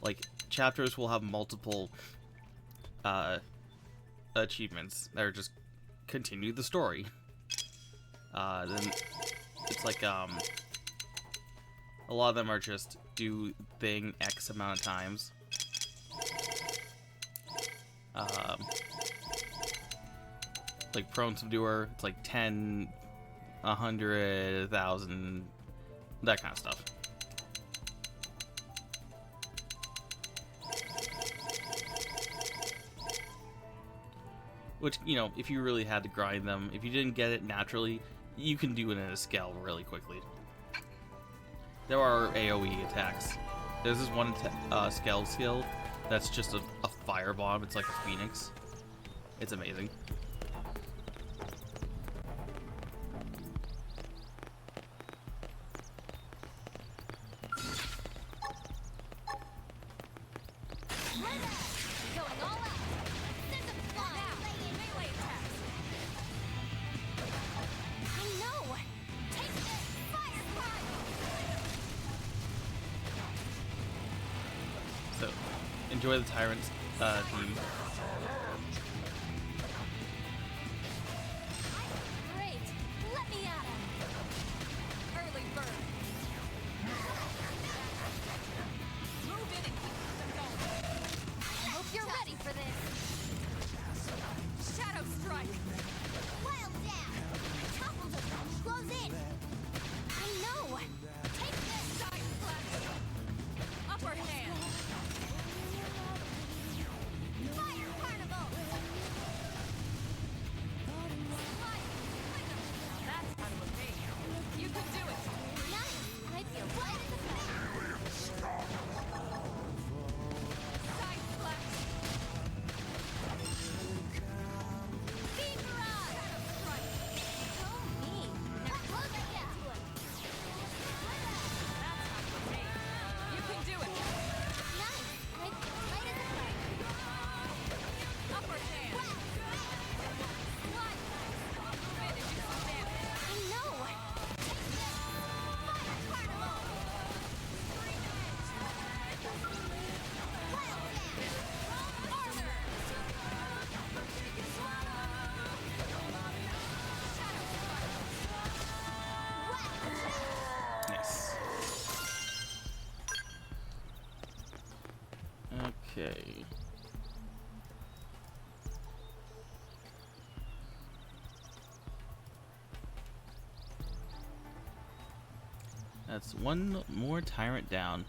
Like, chapters will have multiple achievements that are just continue the story. Then it's like a lot of them are just do thing X amount of times. Like prone subduer, it's like 10, 100, 1,000, that kind of stuff. Which, you know, if you really had to grind them, if you didn't get it naturally, you can do it in a scale really quickly. There are AoE attacks. There's this one scale skill that's just a firebomb. It's like a phoenix. It's amazing. Going all out. There's a fly. Melee attacks. I know. Take this. Fire. So, enjoy the Tyrant's theme. Great. Let me at him. Early bird. Move in and keep them going. I hope you're ready for this. Shadow strike. Wild down. Topple them. Close in. I know. Take this. Side flash. Upper hand. Fire carnival. Slide. Now that's how to evade. You can do it. Nice. I feel light as a feather. Side flash. Beam barrage. Shadow strike. So mean. Now close it down. That's how to evade. You can do it. Nice. I feel light as a feather. Upper hand. Slide. Move in and do some damage. I know. Take this. Fire carnival. Scream edge. Wild down. Armor. Shadow strike. Nice. Okay. That's one more tyrant down.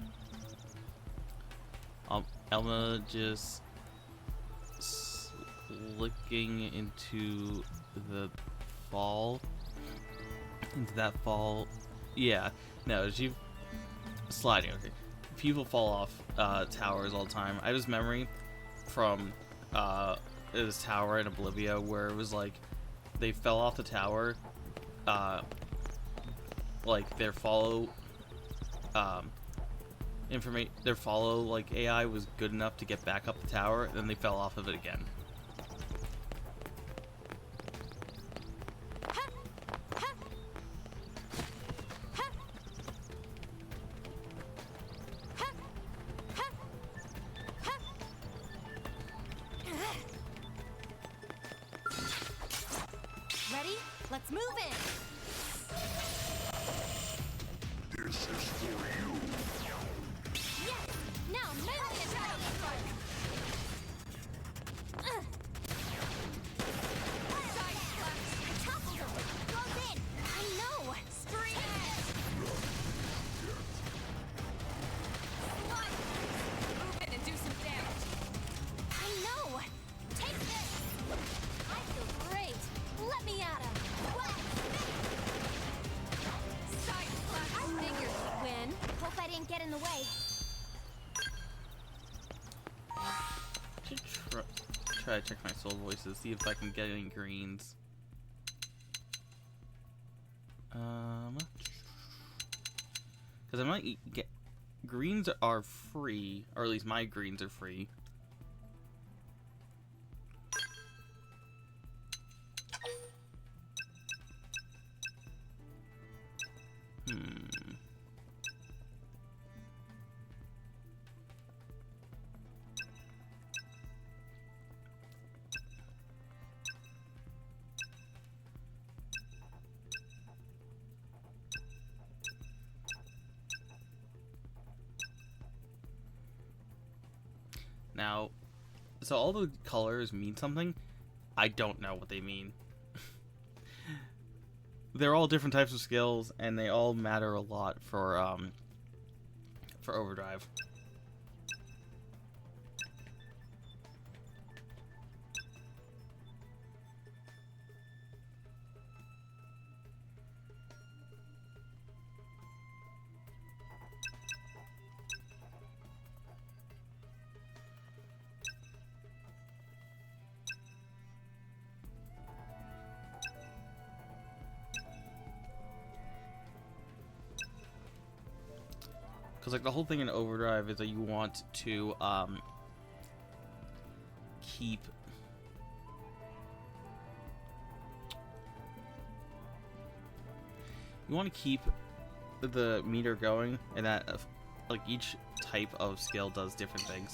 Elma just slicking into the fall. Into that fall. Yeah. No, she sliding. Okay. People fall off towers all the time. I have this memory from this tower in Oblivia where it was like they fell off the tower. Like their follow their follow like AI was good enough to get back up the tower, and then they fell off of it again. Ready? Let's move in. This is for you. Yes. Now melee attack. Side flash. Topple them. Close in. I know. Scream edge. Slide. Move in and do some damage. I know. Take this. I feel great. Let me at him. Side flash. I figured we'd win. Hope I didn't get in the way. Should try to check my soul voices, see if I can get any greens. Because I might get greens are free, or at least my greens are free. Now, so all the colors mean something. I don't know what they mean. They're all different types of skills, and they all matter a lot for Overdrive. Because, like, the whole thing in Overdrive is that you want to, keep... You want to keep the meter going, and that, like, each type of skill does different things.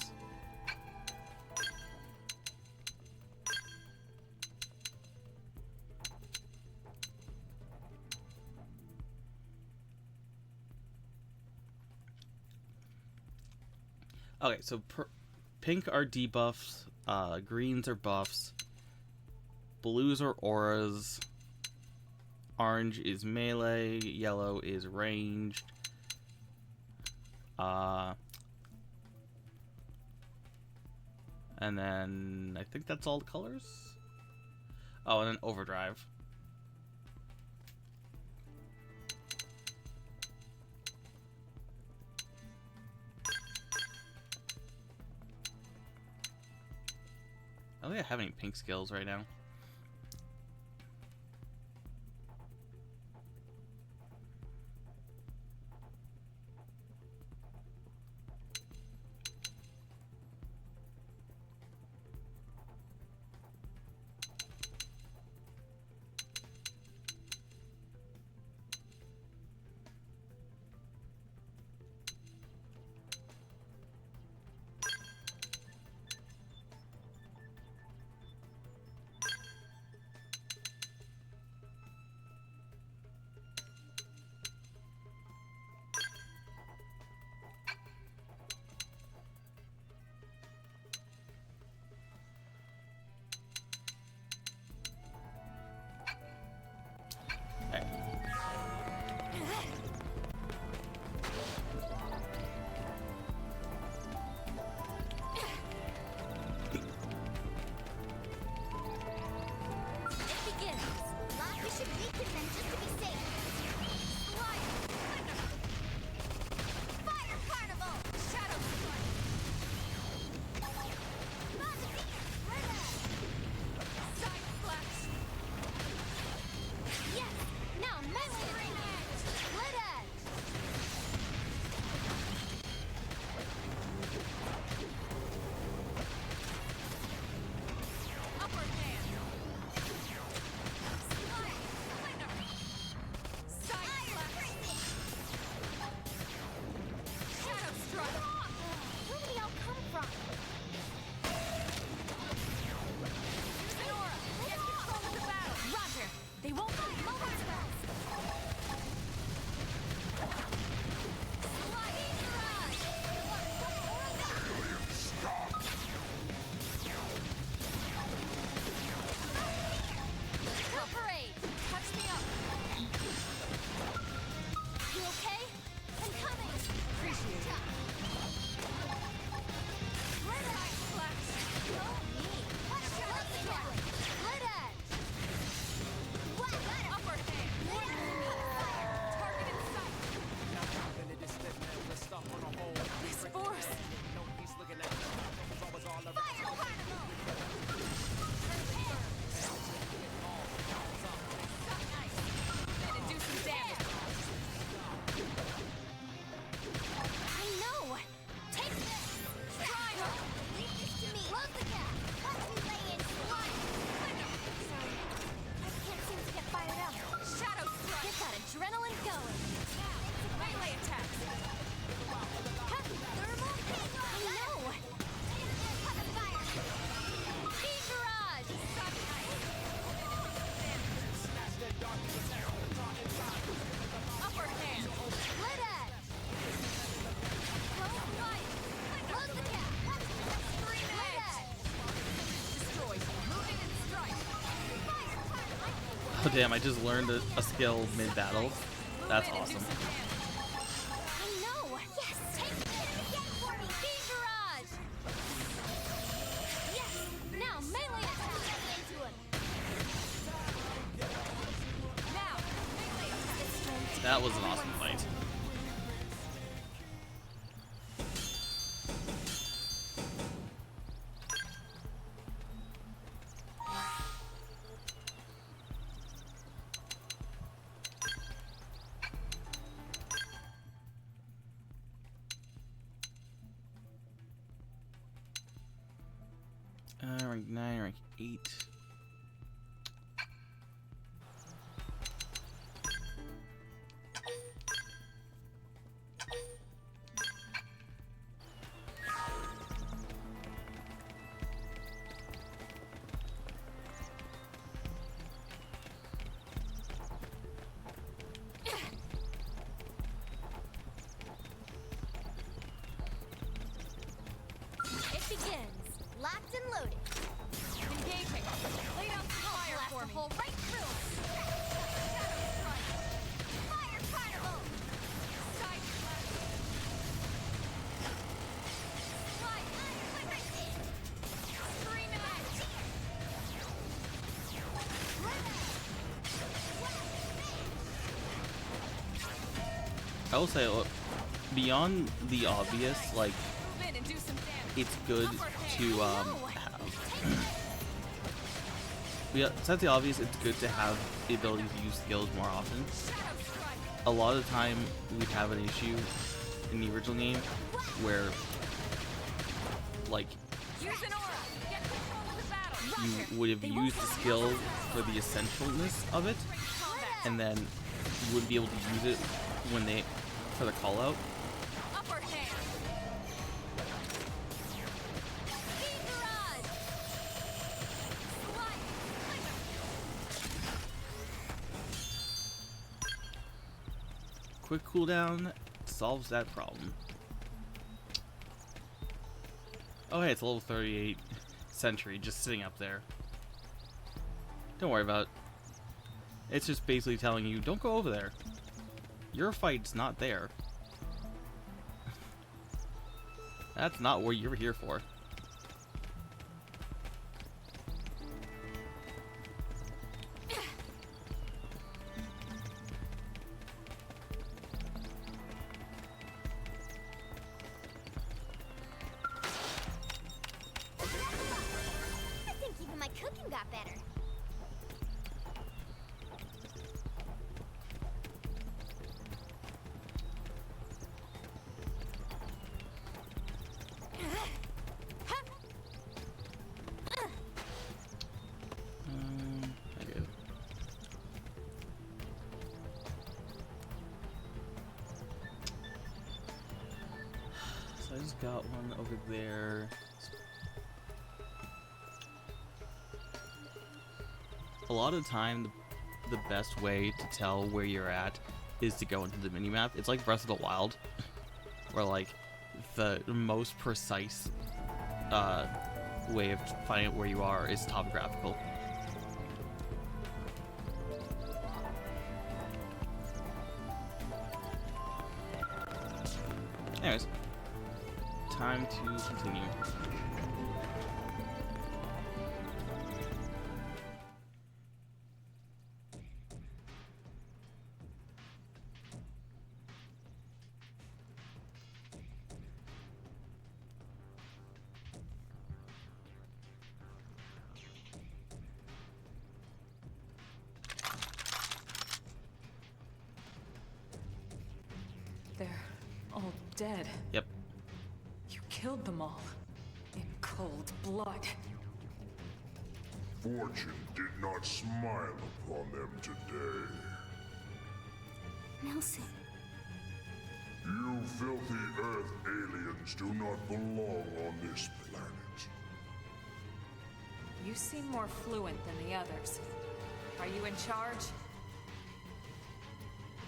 Okay, so pink are debuffs, greens are buffs, blues are auras, orange is melee, yellow is ranged, and then I think that's all the colors? Oh, and then Overdrive. I don't think I have any pink skills right now. Oh damn, I just learned a skill mid-battle. That's awesome. I know. Yes. Take it again for me. Beam barrage. Yes. Now melee attack into him. Now melee attack. That was an awesome fight. Rank 9, rank 8. It begins. Locked and loaded. Engaging. Lay down fire for me. Hole right through. Shadow strike. Fire carnival. Side slash. Slide. Scream it out. I will say, look, beyond the obvious, like, Move in and do some damage. it's good to have. Besides the obvious, it's good to have the ability to use skills more often. Shadow strike. A lot of the time, we'd have an issue in the original game where, like, Use an aura. Get control of the battle. you would have used the skill for the essentialness of it, and then you wouldn't be able to use it when for the call out. Upper hand. Beam barrage. Slide. Quick cooldown solves that problem. Oh hey, it's level 38 Sentry just sitting up there. Don't worry about it. It's just basically telling you, don't go over there. Your fight's not there. That's not what you're here for. I think even my cooking got better. I do. So I just got one over there. A lot of the time, the best way to tell where you're at is to go into the minimap. It's like Breath of the Wild, where like the most precise way of finding out where you are is topographical. Anyways, time to continue. They're all dead. Yep. You killed them all. In cold blood. Fortune did not smile upon them today. Nelson. You filthy Earth aliens do not belong on this planet. You seem more fluent than the others. Are you in charge?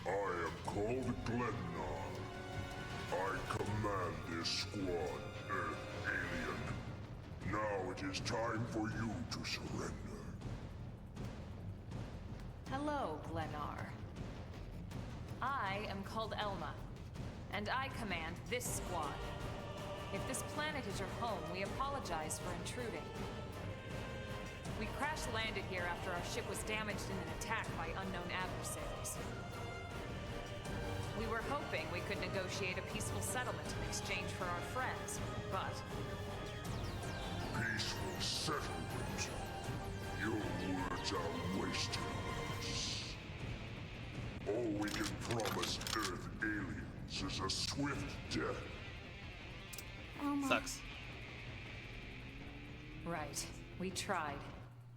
I am called Glennar. I command this squad, Earth alien. Now it is time for you to surrender. Hello, Glenar. I am called Elma, and I command this squad. If this planet is your home, we apologize for intruding. We crash-landed here after our ship was damaged in an attack by unknown adversaries. We were hoping we could negotiate a peaceful settlement in exchange for our friends, but... Peaceful settlement? Your words are wasted on us. All we can promise Earth aliens is a swift death. Sucks. Right. We tried.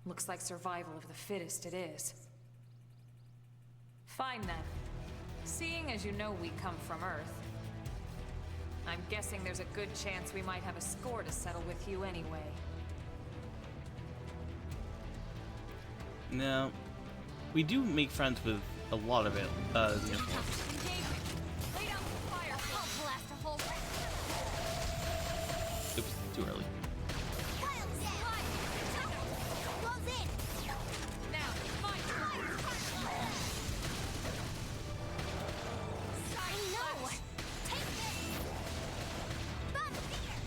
Looks like survival of the fittest it is. Fine then. Seeing as you know we come from Earth, I'm guessing there's a good chance we might have a score to settle with you anyway. Now, we do make friends with a lot of it, the uniforms. Engagement. Lay down the fire. I'll blast a hole. Oops, too early. Close in. Now, fight! I know. Take this. Bug here.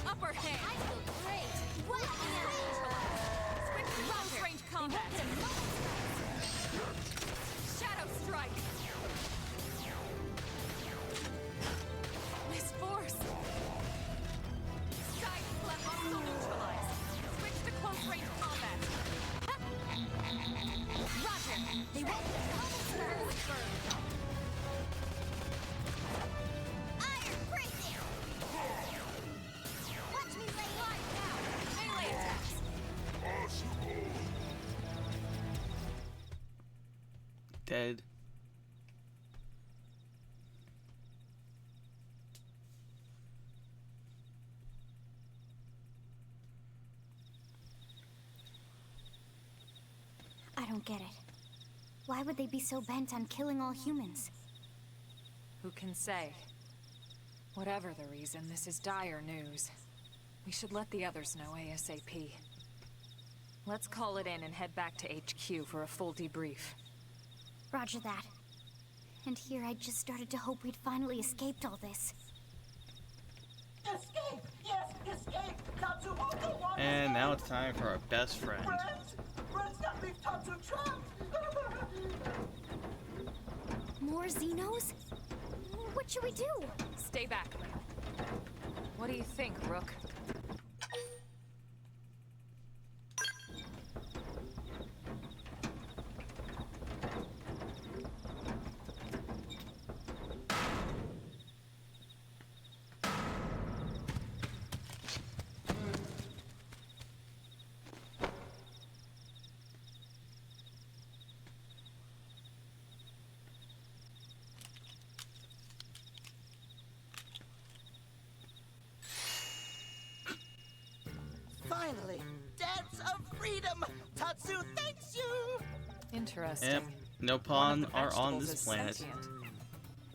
Upper hand! I feel great. Well, Swift long-range combat! Shadow strike! Miss Force! Side slap hostile neutralized! Switch to close-range combat! Roger. They won't Iron prison. Watch me lay live now. Melee attacks! Dead. I don't get it. Why would they be so bent on killing all humans? Who can say? Whatever the reason, this is dire news. We should let the others know ASAP. Let's call it in and head back to HQ for a full debrief. Roger that. And here I just started to hope we'd finally escaped all this. Escape! Yes, escape! Tatsu won't go on. And now it's time for our best friend. Friends! Friends that leave Tatsu trapped! More Xenos? What should we do? Stay back, Lynn. What do you think, Rook? Finally! Dance of freedom! Tatsu thanks you! Interesting. Yep, no One pawn of the are on vegetables this is planet. sentient.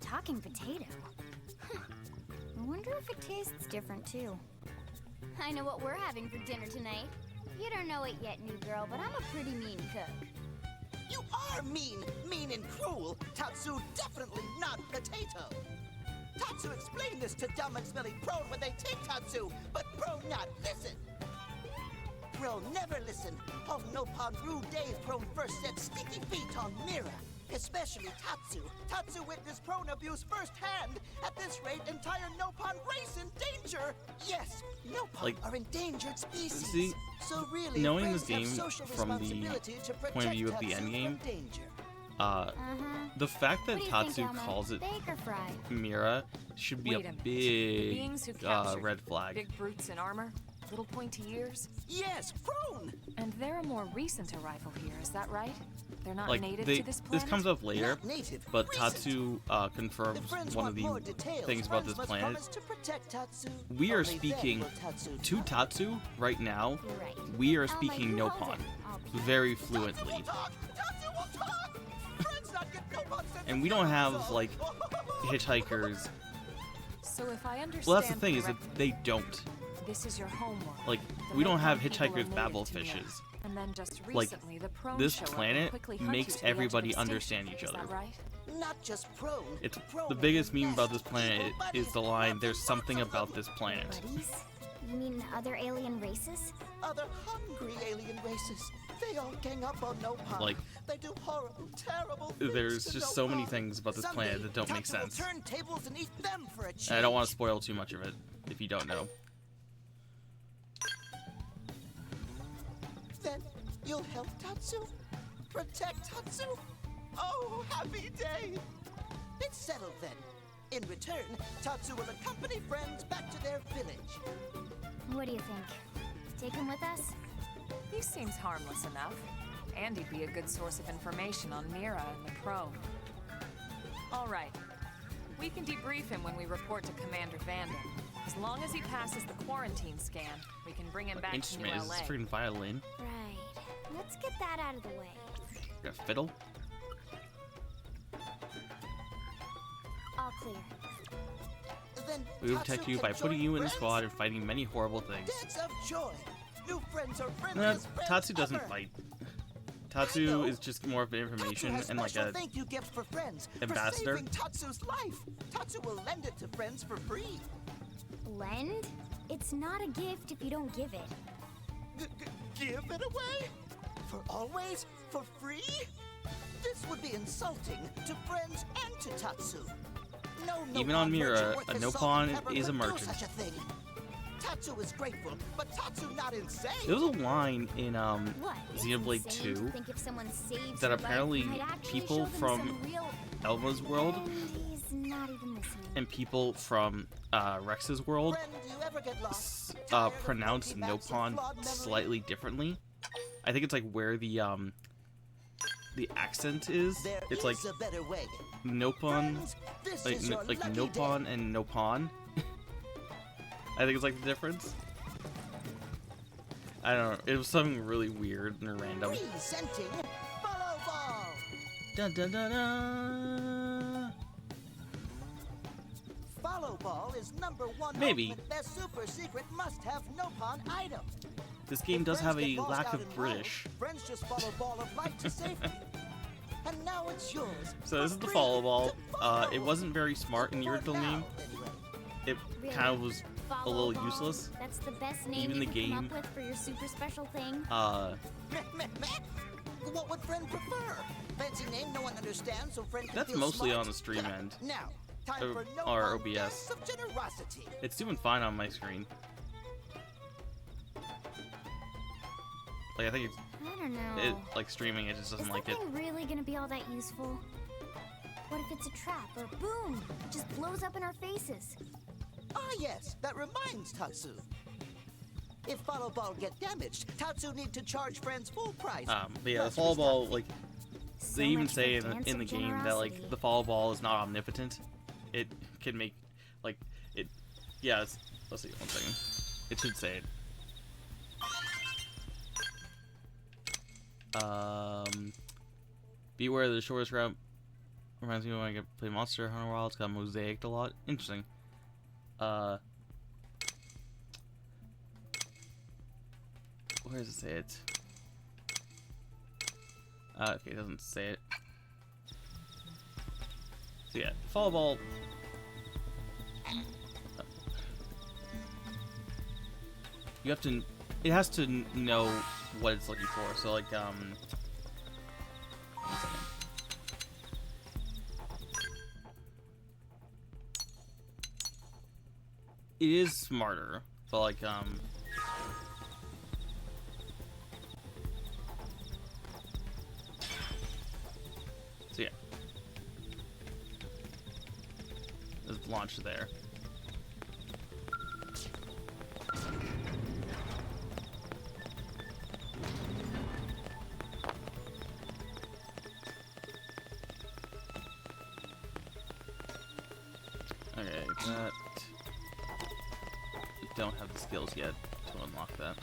Talking potato. Huh. I wonder if it tastes different too. I know what we're having for dinner tonight. You don't know it yet, new girl, but I'm a pretty mean cook. You are mean! Mean and cruel! Tatsu definitely not potato! Tatsu explained this to dumb and smelly Prone when they take Tatsu, but Prone not listen! Prone never listen! On Nopon rude days, Prone first set sticky feet on Mira. Especially Tatsu. Tatsu witnessed Prone abuse firsthand. At this rate, entire Nopon race in danger! Yes, Nopon Like, are endangered species. see, so really, knowing this friends have game social from the responsibility to point of view of protect the Tatsu endgame, from danger. the fact that What do you think, Tatsu Elmo? calls it Steak or fried? Mira should be Wait a a minute. The beings who big captured red flag. Big brutes in armor, little pointy ears, Yes, Prone! and they're a more recent arrival here. Is that right? They're not Like, native they, to this planet. this comes up later, Not native, but recent. Tatsu The confirms friends one of want more the details. things about Friends this must planet. promise to protect Tatsu. We are Only then speaking will Tatsu to talk. Tatsu right now. You're right. We are Elmo, speaking you hold Nopon it. I'll peek. very Tatsu will fluently. talk! Tatsu will talk! Friends not get no nonsense And we don't have, so- like, hitchhikers. So if I understand Well, that's the thing, is that correctly, they don't. This is your homeworld. Like, The we don't Nopon have people are hitchhikers native babble to Mira. fishes. And then just Like, recently, the prone this show up and planet quickly hunt makes you to the edge of everybody extinction. understand each Is other. that right? Not just prone. It's Prone the is biggest a meme about nest this planet of evil is the buddies. line, "There's Lots something of about them. this planet." Buddies? You mean other alien races? Other hungry alien races. They all gang up on Nopon. Like, they do horrible, terrible things there's to just so many Nopon. things about this Someday, planet that don't make Tatsu will sense. turn tables and eat them for a change. And I don't want to spoil too much of it if you don't know. Then you'll help Tatsu? Protect Tatsu? Oh, happy day! It's settled then. In return, Tatsu will accompany friends back to their village. What do you think? Take him with us? He seems harmless enough. And he'd be a good source of information on Mira and the Prone. All right. We can debrief him when we report to Commander Vanda. As long as he passes the quarantine scan, we can bring him back to New Instrument is LA. this freaking violin. Right. Let's get that out of the way. Got a fiddle. All clear. Then We will protect Tatsu you can by putting join you in the friends? squad and fighting many horrible things. Dance of joy. New friends are Nah, friendliest friends Tatsu doesn't ever. fight. I Tatsu know. is just more of an Tatsu information has and like special a thank you gift for friends ambassador. for saving Tatsu's life. Tatsu will lend it to friends for free. Lend? It's not a gift if you don't give it. Give it away? For always? For free? This would be insulting to friends and to Tatsu. No Even Nopon on Mira, merchant worth a his salt Nopon and pepper is a could do merchant. Such a thing. Tatsu is grateful, but Tatsu not insane. There was a line in What? It's Xenoblade insane to 2 think if someone saves that your life, apparently you might actually people show them from some real... Elva's world And he's not even listening. and people from Rex's world Friend, you ever get lost? pronounce Tired of flunky Nopon flawed memory? slightly differently. I think it's like where the accent is. There It's is like a better way. Nopon, Friends, this like is your lucky Nopon day. and Nopon. I think it's like the difference. I don't know. It was something really weird and random. Presenting Follow Ball. Dun dun dun dun. Follow Ball is #1 Maybe. ultimate best super secret must-have Nopon item. This game If does have friends a get lost lack out of in British. Wild, friends just follow Ball of Light to safety. And now it's yours. So this is for the free follow ball. to follow. It wasn't very smart in the For original now, game. anyway. It Really? kind of was a Follow little ball? useless. That's the best name Even you the could come game- up with for your super special thing? Meh, meh, meh. What would friend prefer? Fancy name no one understands, so friend can That's feel mostly smart? on the stream end. Now, time Or- for or Nopon OBS. dance of generosity. It's doing fine on my screen. Like I think it's I don't know. like streaming. It just doesn't Is like that it. thing really gonna be all that useful? What if it's a trap, or boom, it just blows up in our faces? Ah yes, that reminds Tatsu. If follow ball get damaged, Tatsu need to charge friends full price. But yeah, the Plus, follow we stop ball, thinking. like So they even much for say dance in the of game that like generosity. the follow ball is not omnipotent. It can make like it. Yeah, let's see. 1 second. It should say it. Beware the shortest route. Reminds me when I play Monster Hunter Wild. It's got mosaicked a lot. Interesting. Where does it say it? Okay, it doesn't say it. So yeah, follow ball. You have to. It has to know what it's looking for. So like 1 second. It is smarter, but like so yeah. Let's launch there. Okay, that. Don't have the skills yet to unlock that.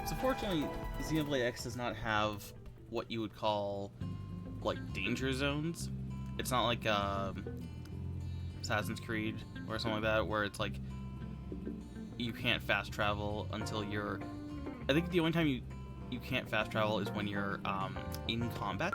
So fortunately, Xenoblade X does not have what you would call like danger zones. It's not like Assassin's Creed or something like that, where it's like you can't fast travel until you're. I think the only time you can't fast travel is when you're in combat.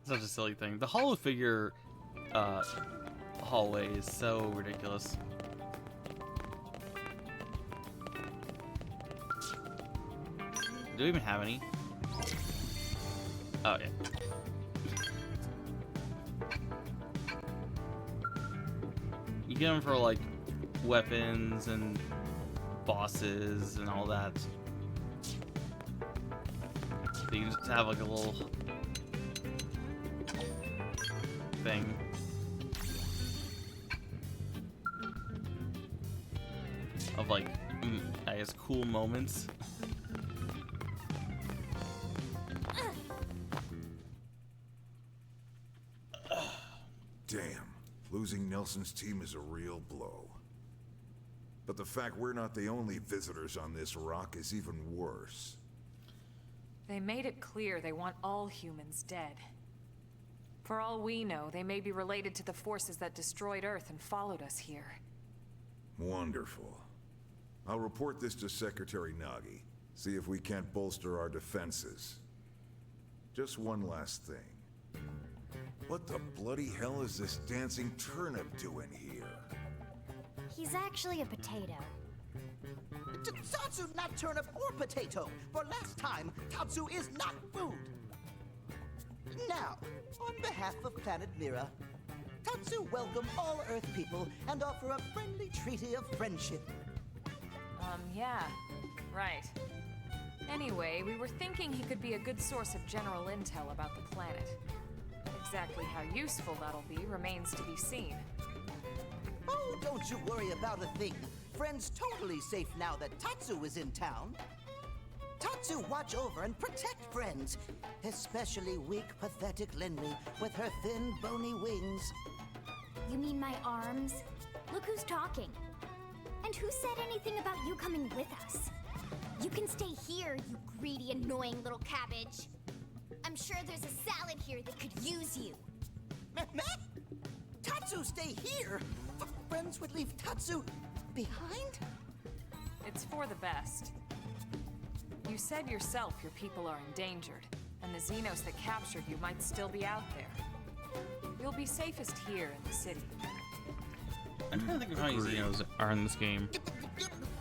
Such a silly thing. The hollow figure hallway is so ridiculous. Do we even have any? Oh, yeah. You get them for, like, weapons and bosses and all that. So you just have, like, a little thing. Of, like, I guess, cool moments. Damn, losing Nelson's team is a real blow. But the fact we're not the only visitors on this rock is even worse. They made it clear they want all humans dead. For all we know, they may be related to the forces that destroyed Earth and followed us here. Wonderful. I'll report this to Secretary Nagi. See if we can't bolster our defenses. Just one last thing. What the bloody hell is this dancing turnip doing here? He's actually a potato. Tatsu, not turnip or potato. For last time, Tatsu is not food. Now, on behalf of Planet Mira, Tatsu welcome all Earth people and offer a friendly treaty of friendship. Yeah, right. Anyway, we were thinking he could be a good source of general intel about the planet. Exactly how useful that'll be remains to be seen. Oh, don't you worry about a thing. Friend's totally safe now that Tatsu is in town. Tatsu watch over and protect friends, especially weak, pathetic Linley with her thin, bony wings. You mean my arms? Look who's talking. And who said anything about you coming with us? You can stay here, you greedy, annoying little cabbage. I'm sure there's a salad here that could use you. Meh? Tatsu stay here? Friends would leave Tatsu behind? It's for the best. You said yourself your people are endangered, and the Xenos that captured you might still be out there. You'll be safest here in the city. I'm trying to think of how many Xenos are in this game.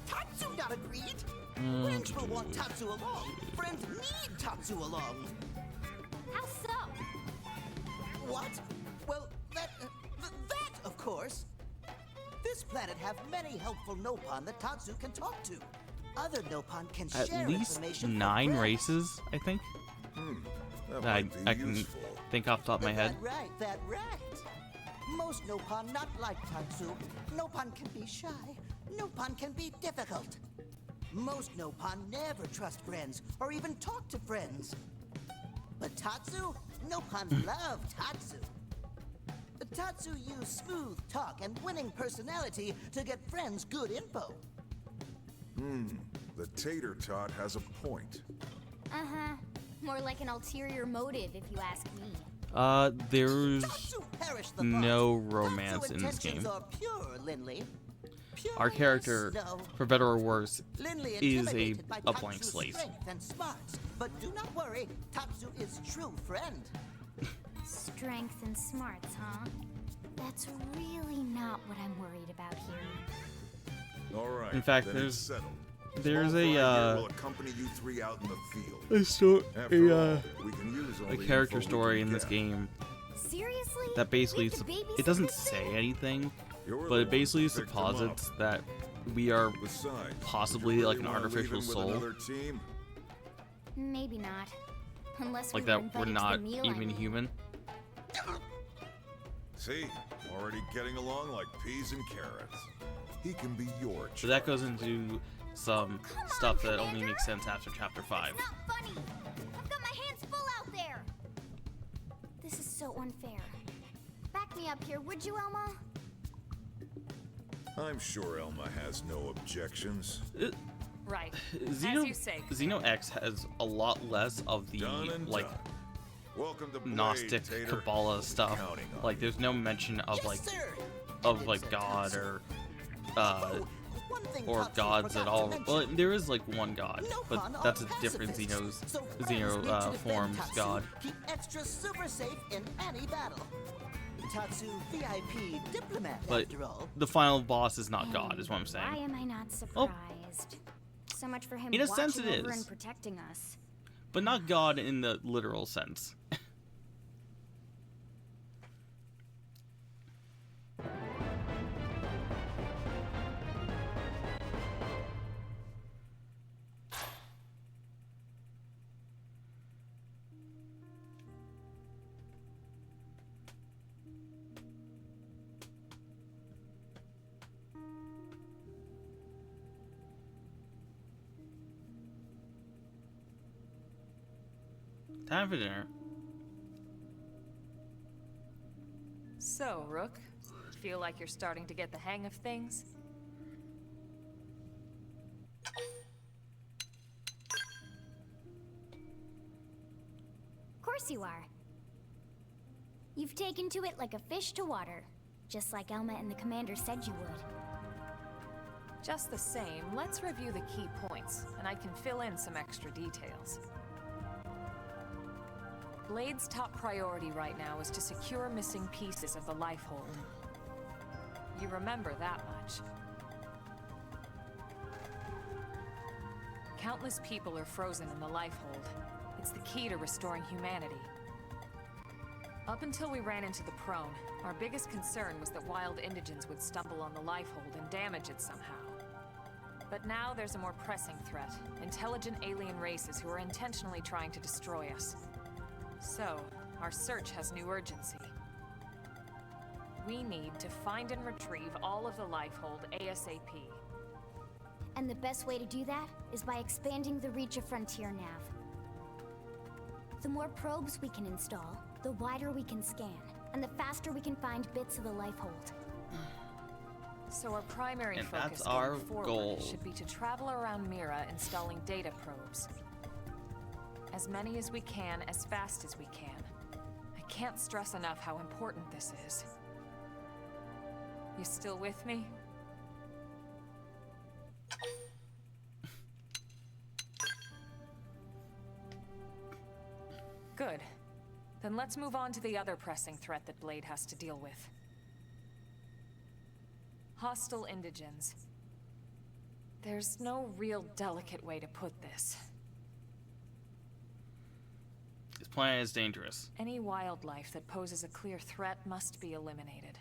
Tatsu not agreed. Friends will want Tatsu along. Friends need Tatsu along. How so? What? Well, that, of course. This planet have many helpful Nopon that Tatsu can talk to. Other Nopon can At share least information 9 for friends. races, I think. That I might be can useful. think off the top of my head. That right. Most Nopon not like Tatsu. Nopon can be shy. Nopon can be difficult. Most Nopon never trust friends or even talk to friends. But Tatsu? Nopon love Tatsu. Tatsu use smooth talk and winning personality to get friends good info. The tater tot has a point. Uh-huh. More like an ulterior motive, if you ask me. There's Tatsu perish the no thought. romance Tatsu in this intentions game. are pure, Linley. Pure Our character, as snow. for better or worse, Linley is intimidated by a blank Tatsu's slate. strength and smarts, but do not worry, Tatsu is true friend. Strength and smarts, huh? That's really not what I'm worried about here. All right. In fact, then there's- it's settled. there's Small a, Fry here will accompany you three out in the field. After all, we can use all a the character info we story can in this get. game Seriously? that basically We have to babysit it doesn't this say thing? anything, You're but the it one basically who picked him up. supposits that we are Besides, possibly you really like an wanna leave artificial him with soul, another team? Maybe not. Unless like we were that we're invited to not the meal, I even mean. human. See, already getting along like peas and carrots. He can be your So that goes into some Come on, stuff that only Commander. makes sense after chapter 5. It's not funny. I've got my hands full out there. This is so unfair. Back me up here, would you, Elma? I'm sure Elma has no objections. Right. As Xeno, you say. Xeno X has a lot less of the Done and like done. Welcome to Blade, Gnostic Tater. Kabbalah stuff. Counting on Like you. there's no mention of Yes, like sir. of like God or One thing or Tatsu gods forgot at to all. mention. Well, there is like one God, No but pun on that's a different pacifists. Xeno's So friends need to defend forms Tatsu. God. Keep extra super safe in any battle. Tatsu VIP diplomat, But after all. the final boss is not God, is what I'm Why saying. am I not surprised? So much for him In a watching sense it over is. and protecting us. But not God in the literal sense. Time for dinner. So, Rook, feel like you're starting to get the hang of things? Of course you are. You've taken to it like a fish to water, just like Elma and the commander said you would. Just the same, let's review the key points, and I can fill in some extra details. Blade's top priority right now is to secure missing pieces of the Lifehold. You remember that much. Countless people are frozen in the Lifehold. It's the key to restoring humanity. Up until we ran into the Prone, our biggest concern was that wild indigents would stumble on the Lifehold and damage it somehow. But now there's a more pressing threat. Intelligent alien races who are intentionally trying to destroy us. So, our search has new urgency. We need to find and retrieve all of the Lifehold ASAP. And the best way to do that is by expanding the reach of Frontier Nav. The more probes we can install, the wider we can scan, and the faster we can find bits of the Lifehold. So our primary And focus that's our going forward goal. should be to travel around Mira installing data probes. As many as we can, as fast as we can. I can't stress enough how important this is. You still with me? Good. Then let's move on to the other pressing threat that Blade has to deal with. Hostile indigens. There's no real delicate way to put this. This planet is dangerous. Any wildlife that poses a clear threat must be eliminated.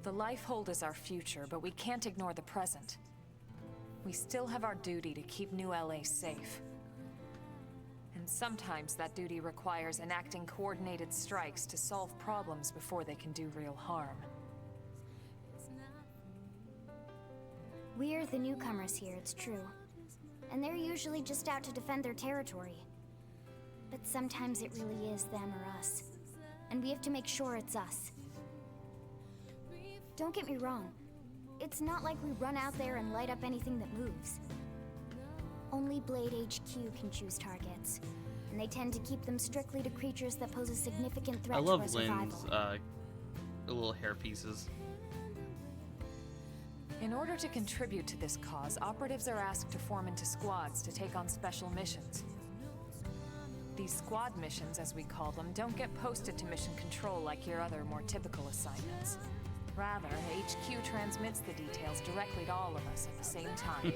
The Lifehold is our future, but we can't ignore the present. We still have our duty to keep New LA safe. And sometimes that duty requires enacting coordinated strikes to solve problems before they can do real harm. We're the newcomers here, it's true. And they're usually just out to defend their territory. But sometimes it really is them or us. And we have to make sure it's us. Don't get me wrong. It's not like we run out there and light up anything that moves. Only Blade HQ can choose targets. And they tend to keep them strictly to creatures that pose a significant threat I to our love survival. Lynn's little hair pieces. In order to contribute to this cause, operatives are asked to form into squads to take on special missions. These squad missions, as we call them, don't get posted to mission control like your other, more typical assignments. Rather, HQ transmits the details directly to all of us at the same time.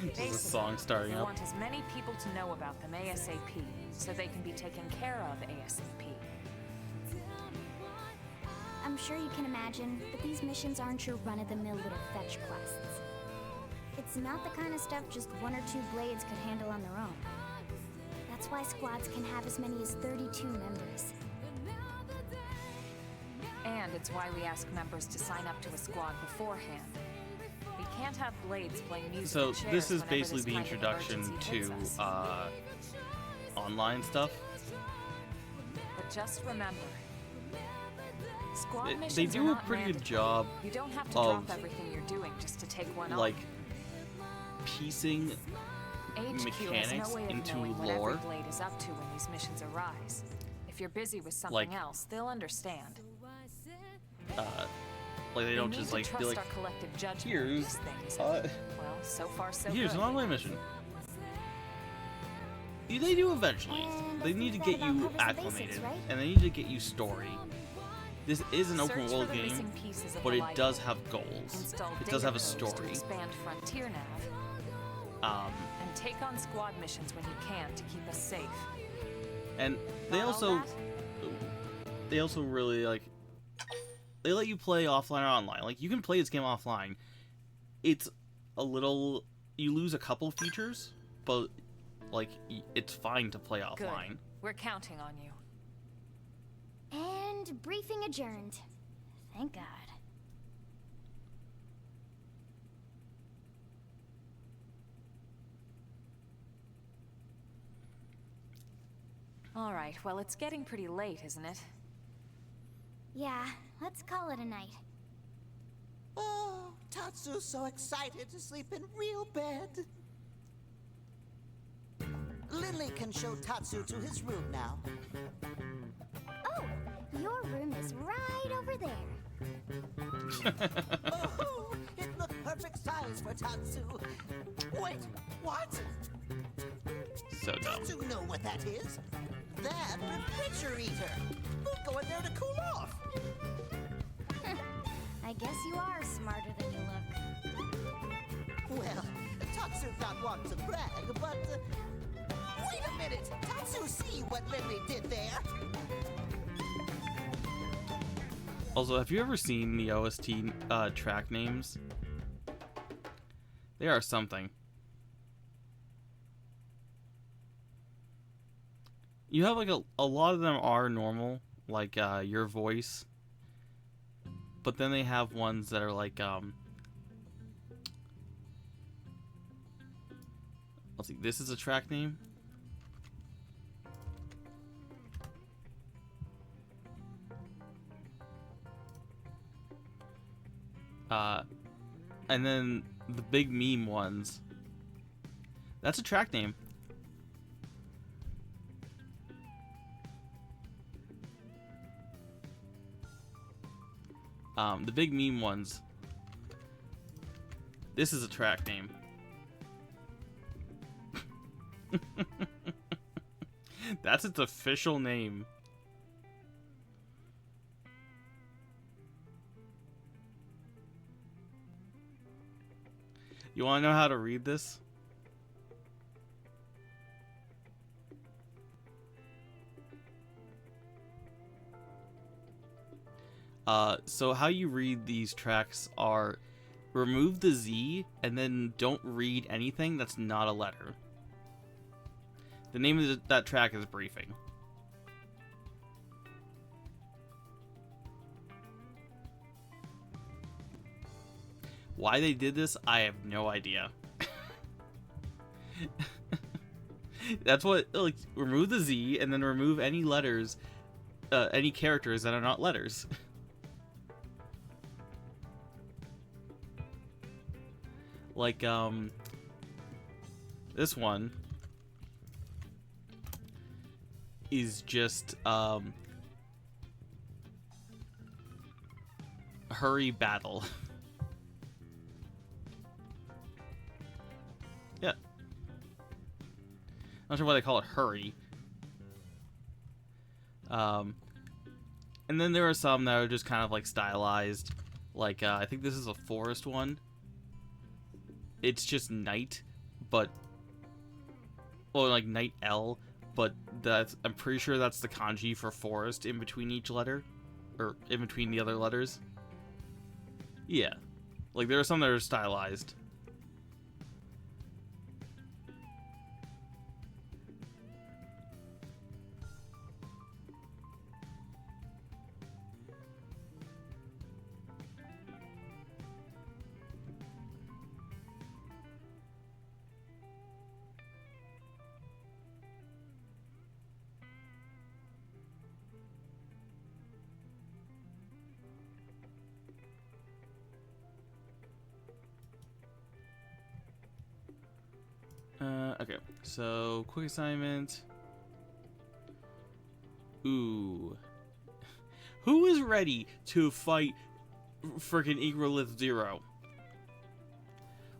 This is a song starting we up. want as many people to know about them ASAP, so they can be taken care of ASAP. I'm sure you can imagine, but these missions aren't your run-of-the-mill little fetch quests. It's not the kind of stuff just one or two blades could handle on their own. That's why squads can have as many as 32 members. And it's why we ask members to sign up to a squad beforehand. We can't have blades playing music So in chairs this is whenever basically this the kind of introduction emergency to hits us. online stuff. But just remember, squad missions They are do a not pretty good mandatory. job You don't have to of, drop everything you're doing just to take one like, on. piecing HQ mechanics has no way of into knowing what lore. every blade is up to when these missions arise. If you're busy with something Like- else, they'll understand. Like they don't need just to like trust be like, our collective judgment of here's these things. uh, Well, so far so here's good. an online mission. They do eventually. And They I need to think get that you about covers the acclimated, basics, right? and they need to get you story. This is an open Search world for the game, missing pieces of but the it library. does have goals. Install It does have a data codes to story. expand Frontier Nav, and take on squad missions when you can to keep us safe. And they Got all also that? they also really like they let you play offline or online. Like you can play this game offline. It's a little you lose a couple features, but like it's fine to play Good. offline. We're counting on you. And briefing adjourned. Thank God. All right, well, it's getting pretty late, isn't it? Yeah, let's call it a night. Oh, Tatsu's so excited to sleep in real bed. Lily can show Tatsu to his room now. Oh, your room is right over there. Oh, it looked perfect size for Tatsu. Wait, what? So dumb. Tatsu know what that is? That refrigerator. We'll go in there to cool off. I guess you are smarter than you look. Well, Tatsu not want to brag, but wait a minute. Tatsu see what Lily did there. Also, have you ever seen the OST track names? They are something. You have like a lot of them are normal, like your voice. But then they have ones that are like let's see, this is a track name. And then the big meme ones. That's a track name. The big meme ones. This is a track name. That's its official name. You want to know how to read this? So how you read these tracks are remove the Z and then don't read anything that's not a letter. The name of that track is Briefing. Why they did this, I have no idea. That's what, like, remove the Z and then remove any letters, any characters that are not letters. Like, this one is just, hurry battle. Yeah. Not sure why they call it hurry. And then there are some that are just kind of like stylized. Like, I think this is a forest one. It's just night, but... Well, like night L, but that's, I'm pretty sure that's the kanji for forest in between each letter. Or in between the other letters. Yeah. Like, there are some that are stylized. Okay, so quick assignment. Ooh. Who is ready to fight freaking Egrolith Zero?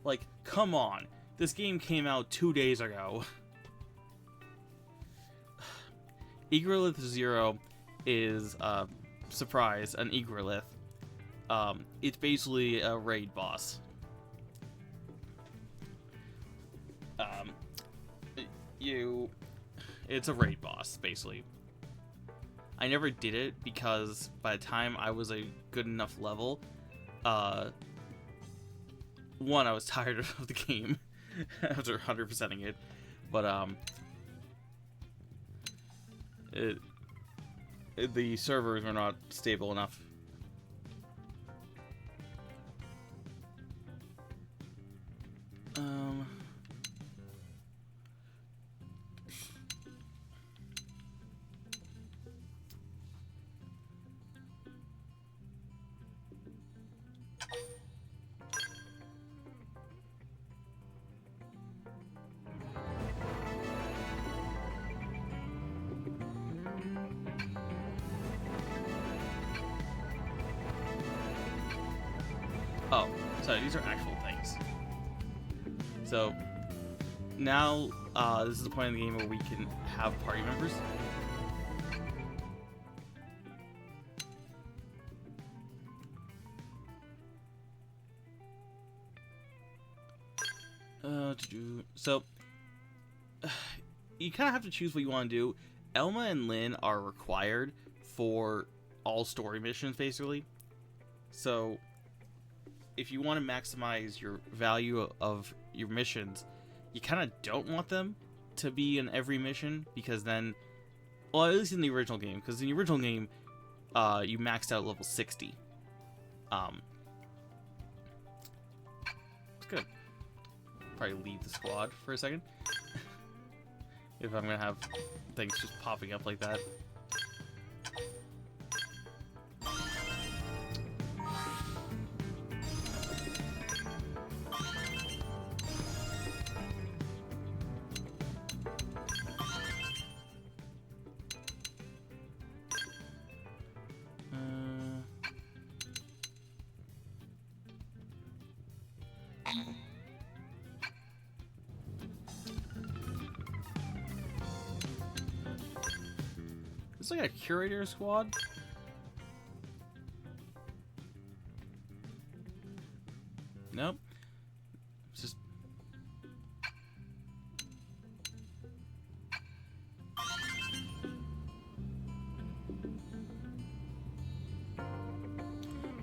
Like, come on. This game came out 2 days ago. Egrolith Zero is, surprise, an Egrolith. It's basically a raid boss. It's a raid boss, basically. I never did it because by the time I was a good enough level, one, I was tired of the game after 100%ing it, but the servers were not stable enough. Oh, so these are actual things. So, now, this is the point in the game where we can have party members. So, you kind of have to choose what you want to do. Elma and Lynn are required for all story missions, basically. So, if you want to maximize your value of your missions, you kind of don't want them to be in every mission, because then, well, at least in the original game, because in the original game, you maxed out level 60. It's good. Probably leave the squad for a second. If I'm gonna have things just popping up like that. It's like a curator squad. Nope. It's just...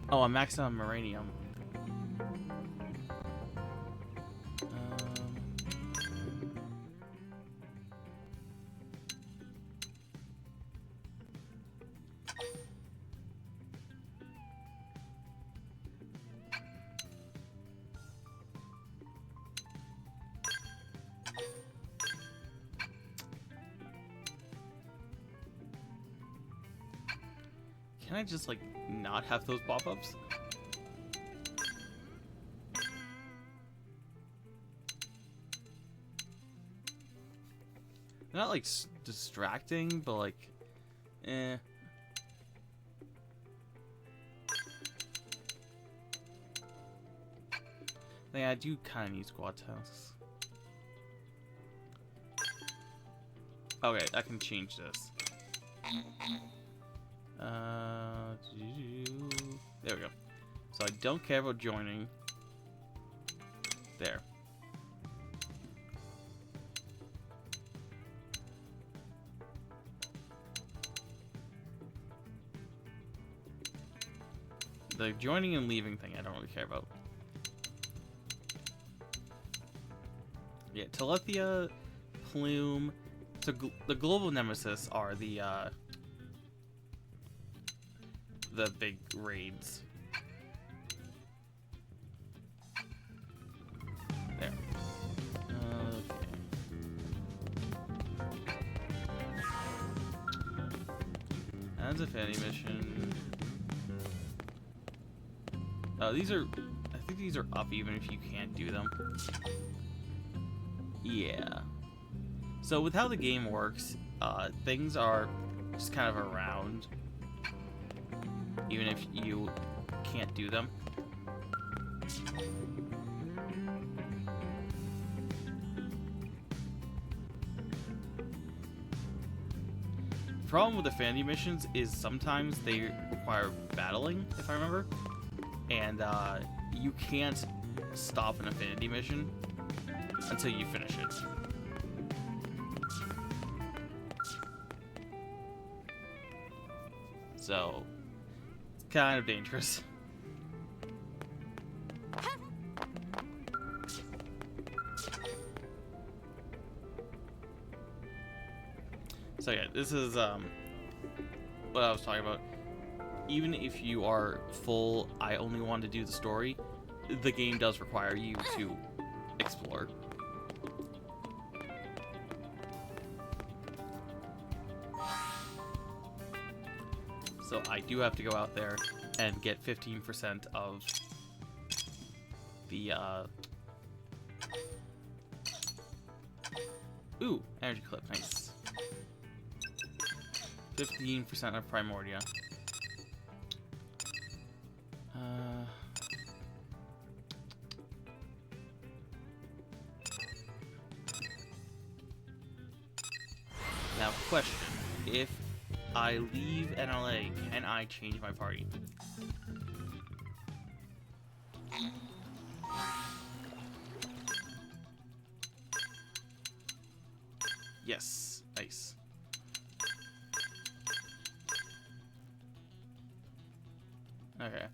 Oh, I'm maxed out on Moranium. Can I just, like, not have those pop-ups? They're not, like, distracting, but, like, eh. I think I do kind of need squad tasks. Okay, I can change this. There we go. So I don't care about joining. There. The joining and leaving thing I don't really care about. Yeah, Telethia, Plume. So the global nemesis are the big raids. There. Okay. That's a fanny mission. These are, I think these are up even if you can't do them. Yeah. So with how the game works, things are just kind of around, even if you can't do them. The problem with the Fandy missions is sometimes they require battling, if I remember, and you can't stop an affinity mission until you finish it. So, it's kind of dangerous. So yeah, this is what I was talking about. Even if you are full, I only want to do the story, the game does require you to explore. So I do have to go out there and get 15% of the, Ooh, energy clip, nice. 15% of Primordia. Now, question. If I leave NLA, can I change my party? Yes. Nice. Okay.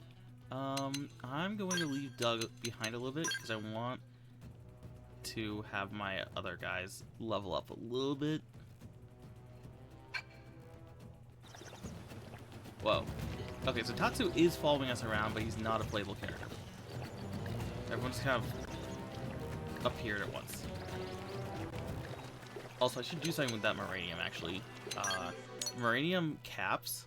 I'm going to leave Doug behind a little bit because I want to have my other guys level up a little bit. Whoa. Okay, so Tatsu is following us around, but he's not a playable character. Everyone's kind of appeared at once. Also, I should do something with that Moranium, actually. Moranium caps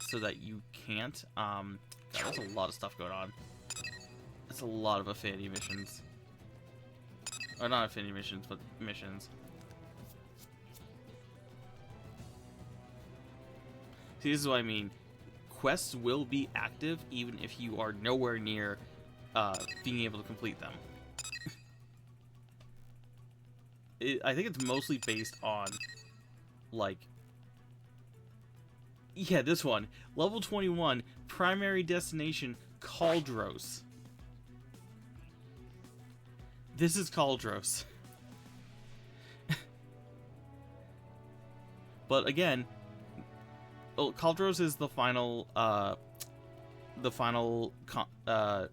so that you can't, God, there's a lot of stuff going on. That's a lot of affinity missions. Or not affinity missions, but missions. See, this is what I mean. Quests will be active even if you are nowhere near being able to complete them. I think it's mostly based on, like... Yeah, this one. Level 21, primary destination, Caldros. This is Caldros. But again... Well, Caldros is the final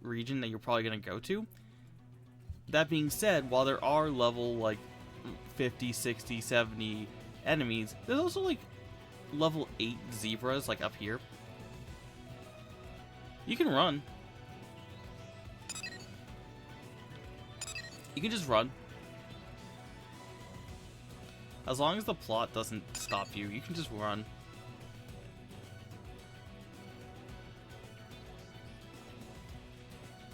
region that you're probably going to go to. That being said, while there are level, like, 50, 60, 70 enemies, there's also, like, level 8 zebras, like, up here. You can run. You can just run. As long as the plot doesn't stop you, you can just run.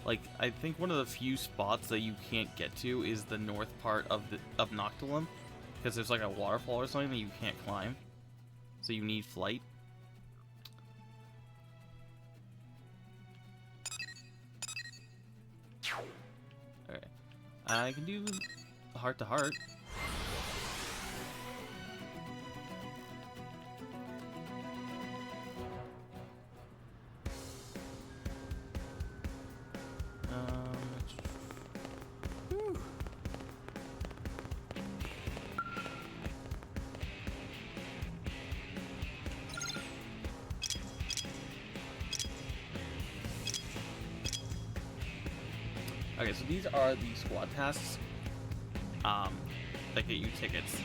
Like, I think one of the few spots that you can't get to is the north part of Noctilum, because there's like a waterfall or something that you can't climb, so you need flight. Okay, I can do heart to heart. Okay, so these are the squad tasks that get you tickets.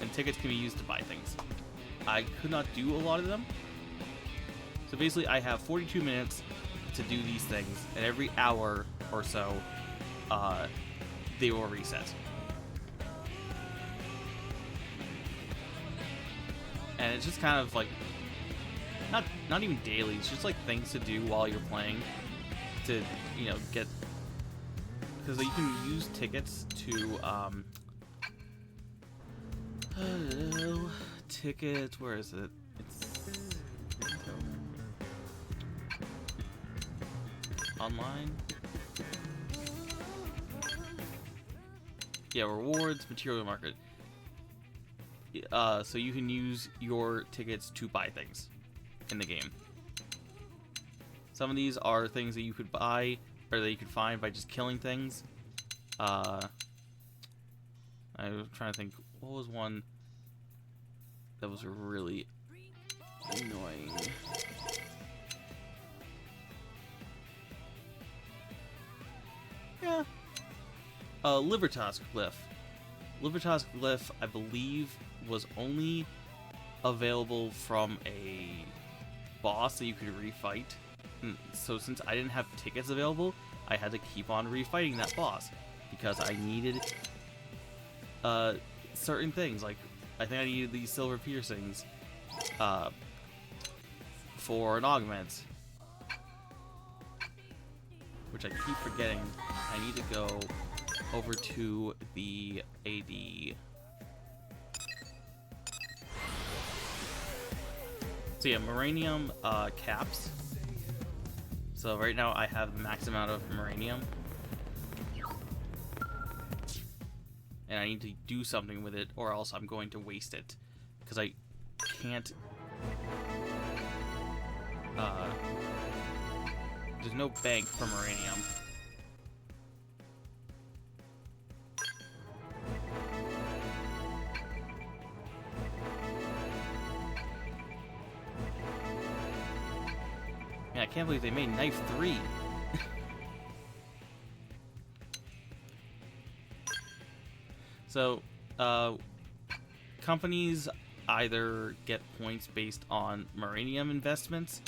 And tickets can be used to buy things. I could not do a lot of them. So basically I have 42 minutes to do these things, and every hour or so, they will reset. And it's just kind of like, not even daily, it's just like things to do while you're playing to, you know, get, because you can use tickets to, tickets, where is it? It's online. Yeah, rewards, material market. So you can use your tickets to buy things in the game. Some of these are things that you could buy or that you could find by just killing things. I was trying to think, what was one that was really annoying? Yeah. Libertas Glyph. Libertas Glyph, I believe, was only available from a boss that you could refight. So since I didn't have tickets available, I had to keep on refighting that boss because I needed certain things. Like, I think I needed these silver piercings for an augment, which I keep forgetting. I need to go over to the AD. So yeah, Moranium caps. So right now I have the max amount of Moranium. And I need to do something with it, or else I'm going to waste it. Because I can't... there's no bank for Moranium. Man, I can't believe they made Knife 3. So, companies either get points based on Moranium investments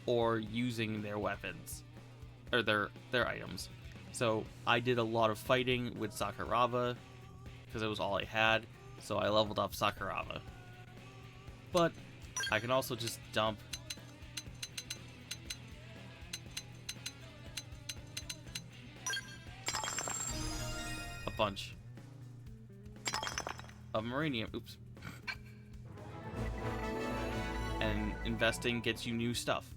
or using their weapons or their items. So I did a lot of fighting with Sakuraba because it was all I had, so I leveled up Sakuraba. But I can also just dump a bunch of Moranium. Oops. And investing gets you new stuff.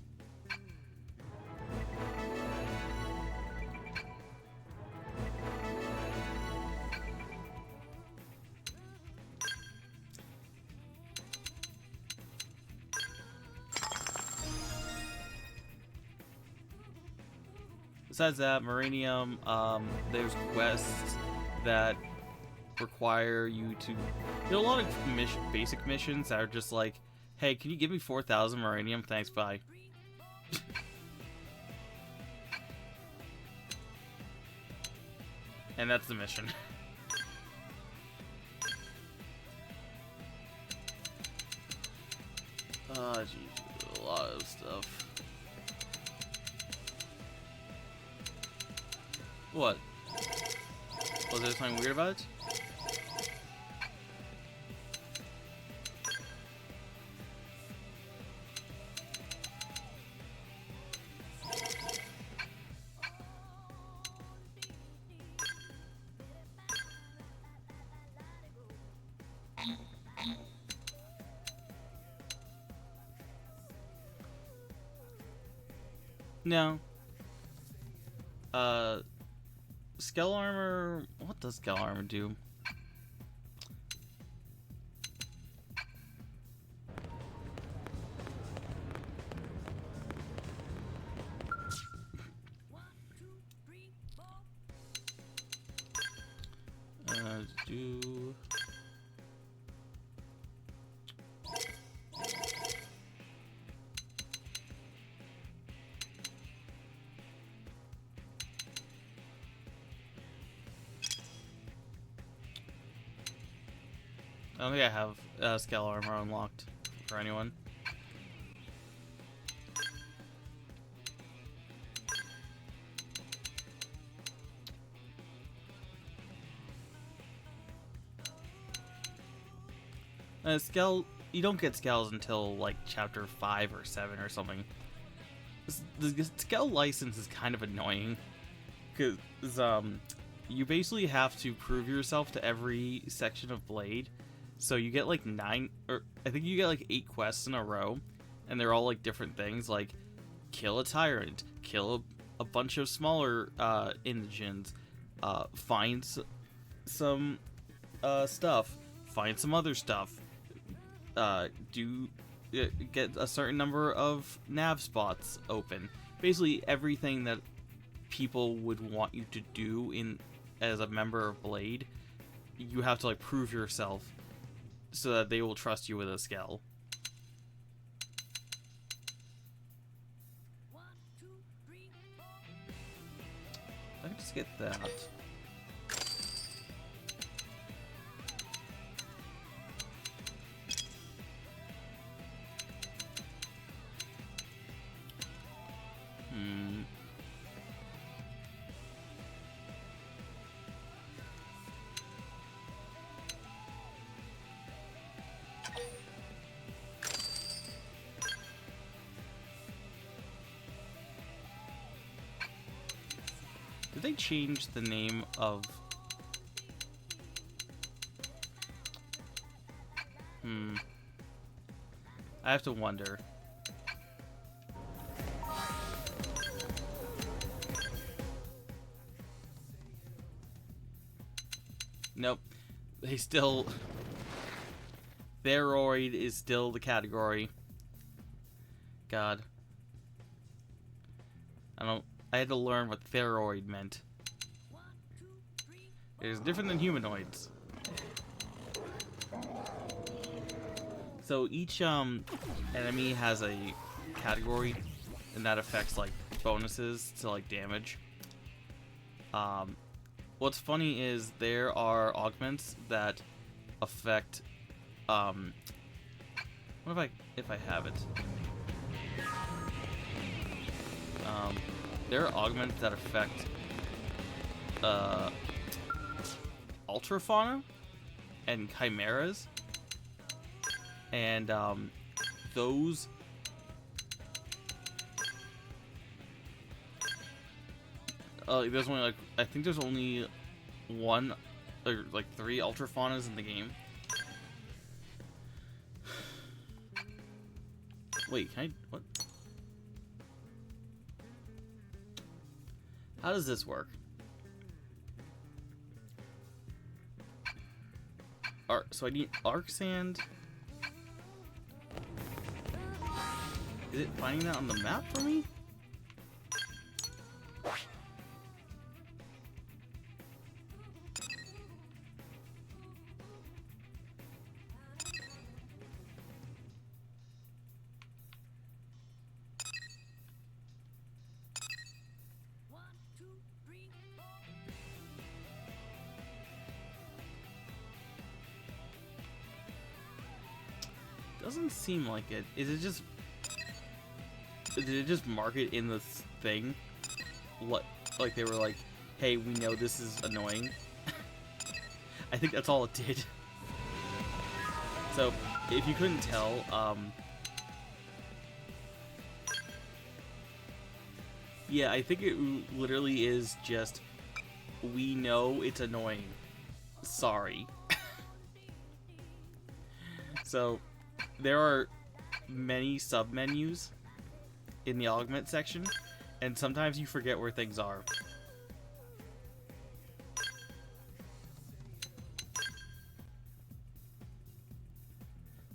Besides that, Moranium, there's quests that require you to... There are a lot of basic missions that are just like, hey, can you give me 4,000 Moranium? Thanks, bye. And that's the mission. Oh, geez, a lot of stuff. What? Was there something weird about it? No. Scale armor... What does scale armor do? Do... don't think I have scale armor unlocked for anyone. Scale, you don't get scales until like chapter 5 or 7 or something. The scale license is kind of annoying because you basically have to prove yourself to every section of Blade. So you get like 9, or I think you get like 8 quests in a row, and they're all like different things, like kill a tyrant, kill a bunch of smaller indigents, find some stuff, find some other stuff. Get a certain number of nav spots open. Basically everything that people would want you to do as a member of Blade, you have to like prove yourself so that they will trust you with a skill. I can just get that. Did they change the name of... I have to wonder. Nope. They still... Theroid is still the category. God. I had to learn what theroid meant. It is different than humanoids. So each enemy has a category, and that affects like bonuses to like damage. What's funny is there are augments that affect what if I have it? There are augments that affect ultrafauna and chimeras, and those there's only like I think there's only one or like 3 ultrafaunas in the game. Wait, can I what? How does this work? So I need arc sand. Is it finding that on the map for me? Doesn't seem like it. Is it just... Did it just mark it in the thing? What? Like they were like, hey, we know this is annoying. I think that's all it did. So, if you couldn't tell, yeah, I think it literally is just, we know it's annoying. Sorry. So, there are many sub-menus in the augment section, and sometimes you forget where things are.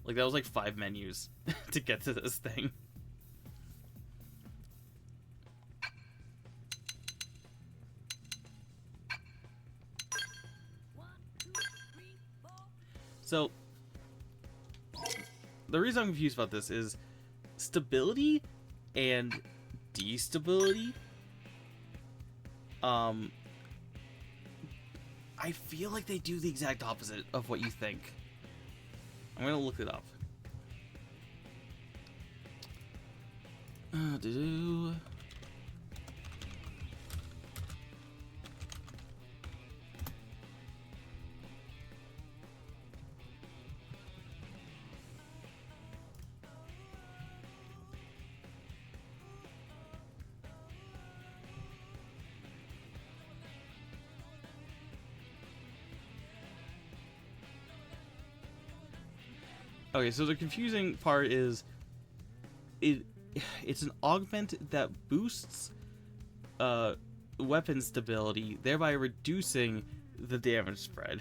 Like, that was like 5 menus to get to this thing. So, the reason I'm confused about this is stability and destability. I feel like they do the exact opposite of what you think. I'm gonna look it up. Do-do. Okay, so the confusing part is it's an augment that boosts weapon stability, thereby reducing the damage spread.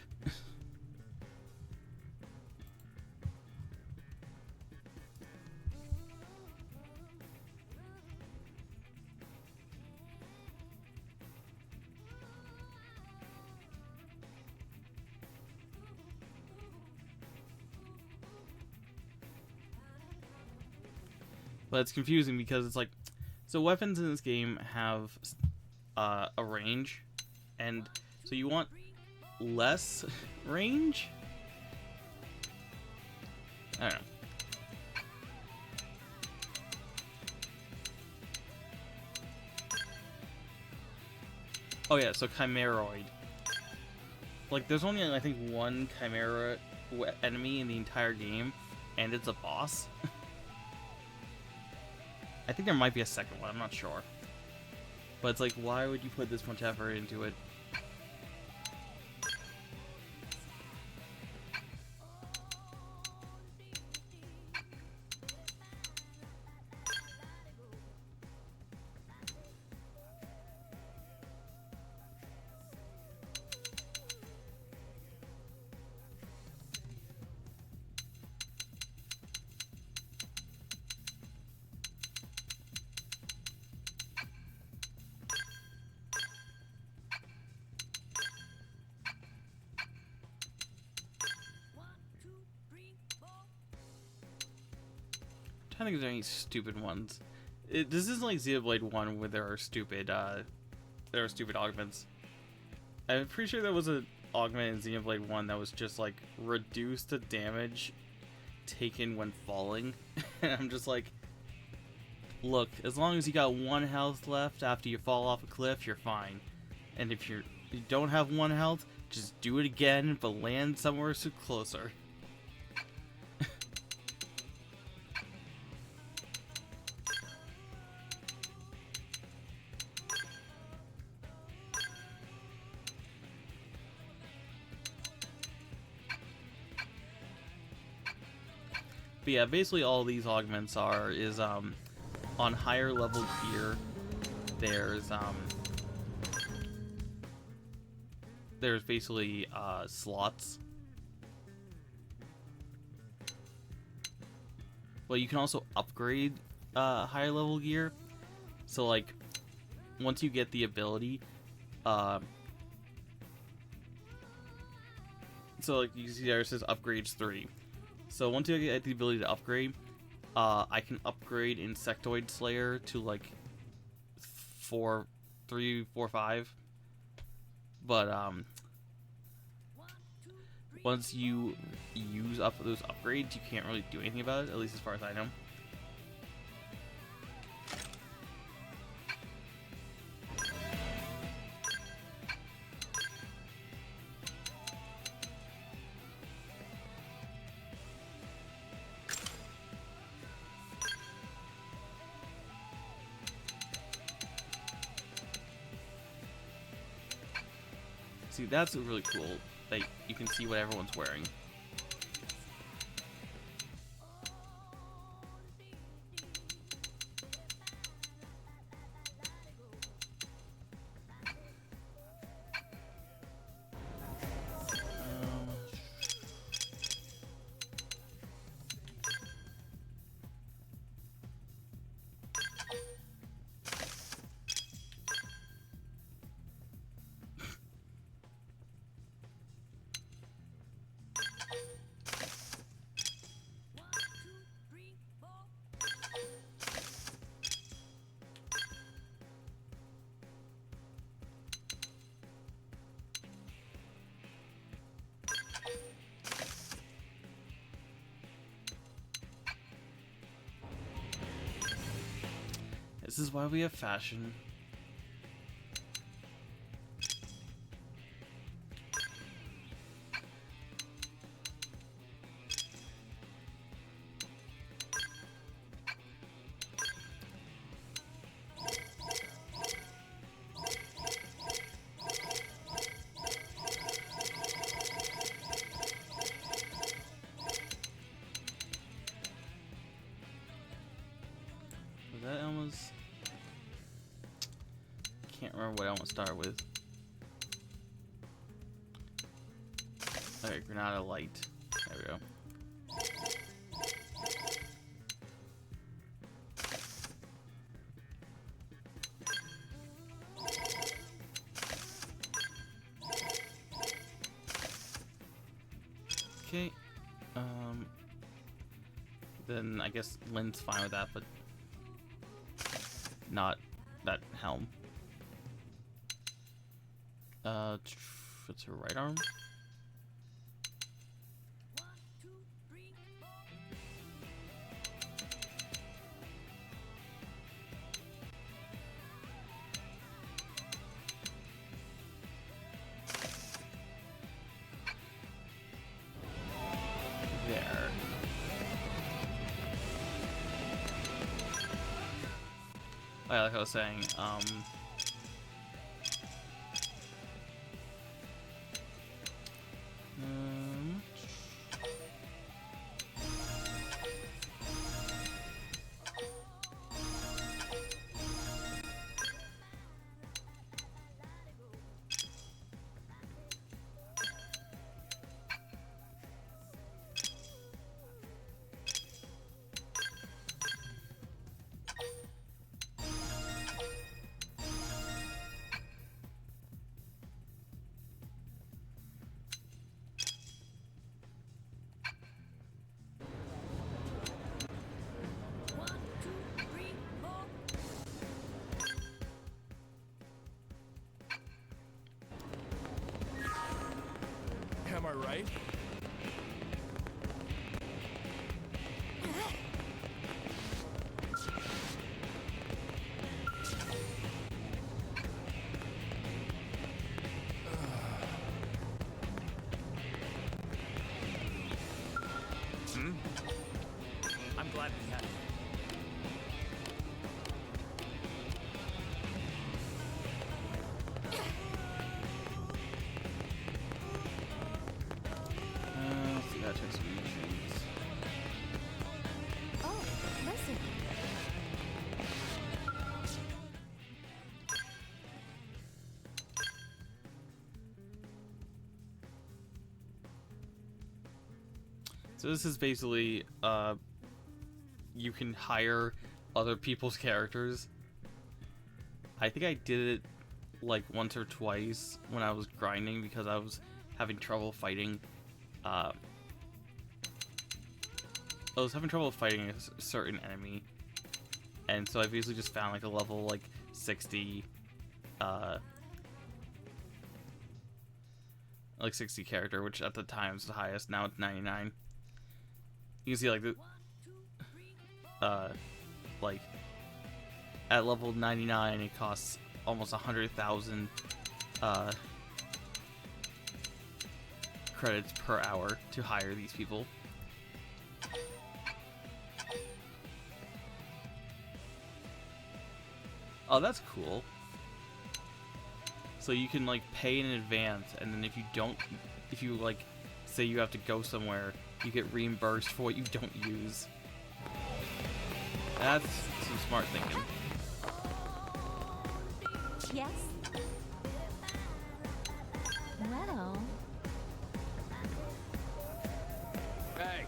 But it's confusing because it's like, so weapons in this game have a range, and so you want less range? I don't know. Oh yeah, so Chimeroid. Like, there's only, I think, one Chimera enemy in the entire game, and it's a boss. I think there might be a second one, I'm not sure. But it's like, why would you put this much effort into it? I think there's any stupid ones. This isn't like Xenoblade 1 where there are stupid augments. I'm pretty sure there was an augment in Xenoblade 1 that was just like reduce the damage taken when falling. And I'm just like, look, as long as you got 1 health left after you fall off a cliff, you're fine. And if you don't have 1 health, just do it again, but land somewhere closer. But yeah, basically all these augments is on higher level gear. There's basically slots. Well, you can also upgrade higher level gear. So like, once you get the ability, so like you see there it says upgrades 3. So once you get the ability to upgrade, I can upgrade Insectoid Slayer to like 3, 4, 5. But once you use up those upgrades, you can't really do anything about it, at least as far as I know. See, that's really cool, that you can see what everyone's wearing. This is why we have fashion. That almost can't remember what I want to start with. Okay, Granada Light. There we go. Okay. Then I guess Lynn's fine with that, but not that helm. It's her right arm. There. Oh, yeah, like I was saying, Am I right? I'm glad we had it. let's see, gotta check some missions. Oh, listen. So this is basically, you can hire other people's characters. I think I did it like once or twice when I was grinding because I was having trouble fighting. I was having trouble fighting a certain enemy, and so I basically just found like a level like 60, like 60 character, which at the time was the highest. Now it's 99. You can see like the like at level 99 it costs almost 100,000 credits per hour to hire these people. Oh, that's cool. So you can like pay in advance, and then if you like say you have to go somewhere, you get reimbursed for what you don't use. That's some smart thinking. Yes? Well... Hey!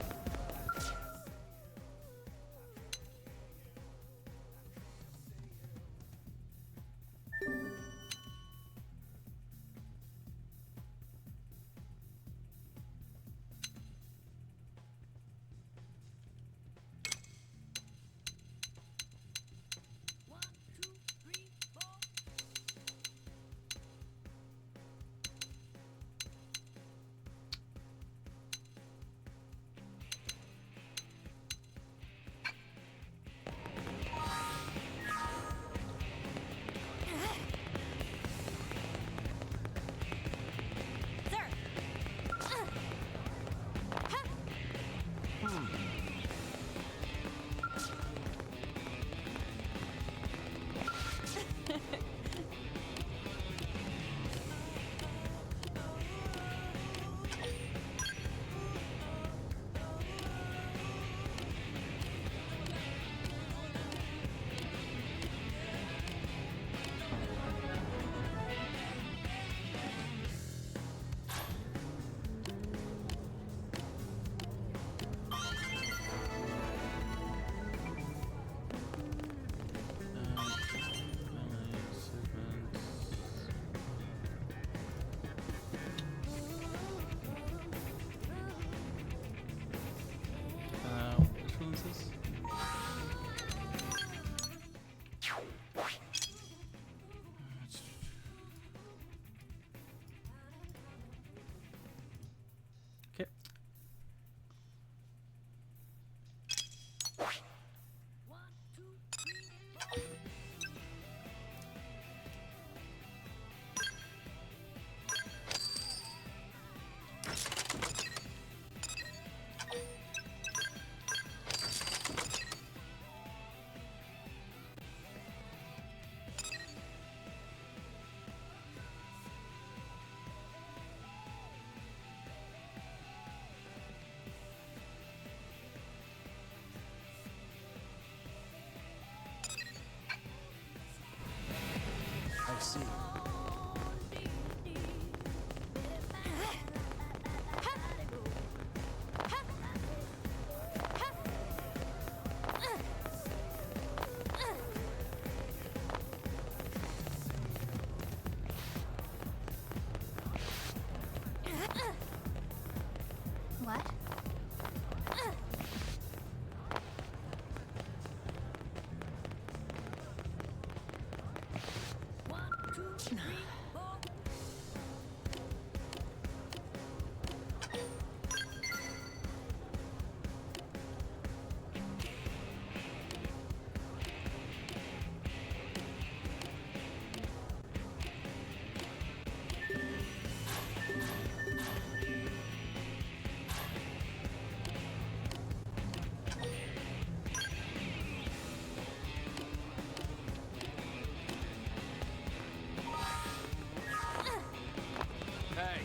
Hey.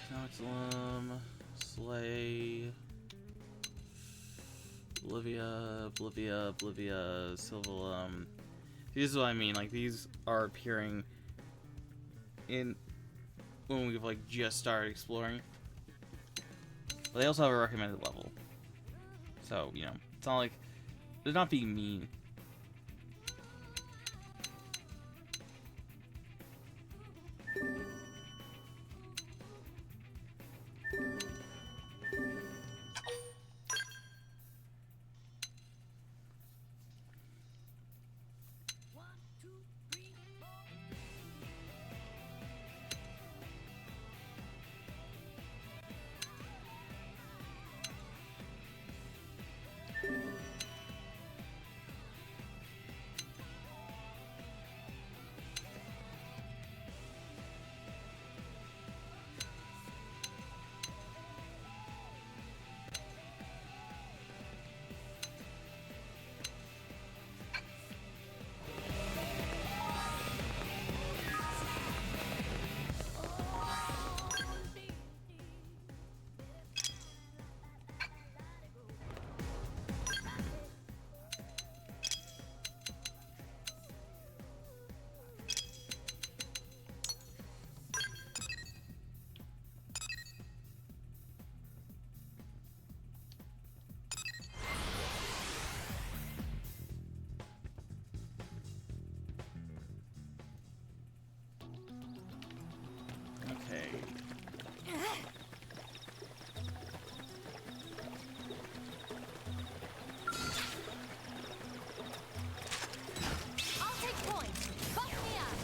Noxalum, Slay, Oblivia, Sylvalum. This is what I mean. Like, these are appearing in when we've like just started exploring. But they also have a recommended level, so you know it's not like they're not being mean. Okay. I'll take point. Buck me up.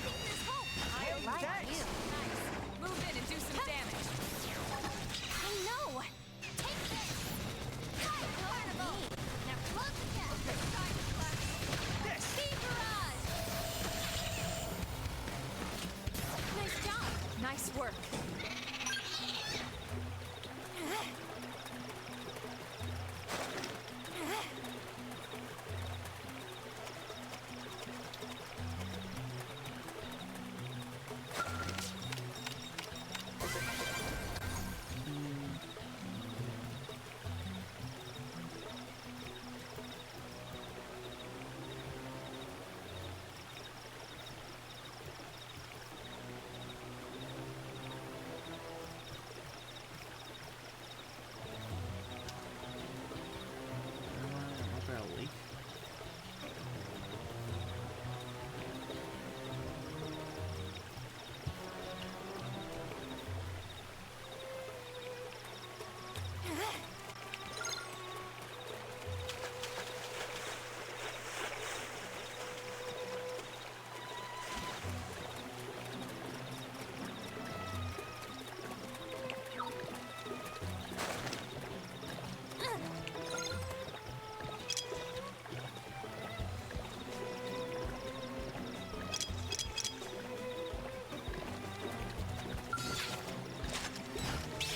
Think there's hope. I like thanks. you. Nice. Move in and do some damage. I know. Take this. Hi, Carnival. Now close the gap. Time to flash. This! Speed barrage. Nice job. Nice work.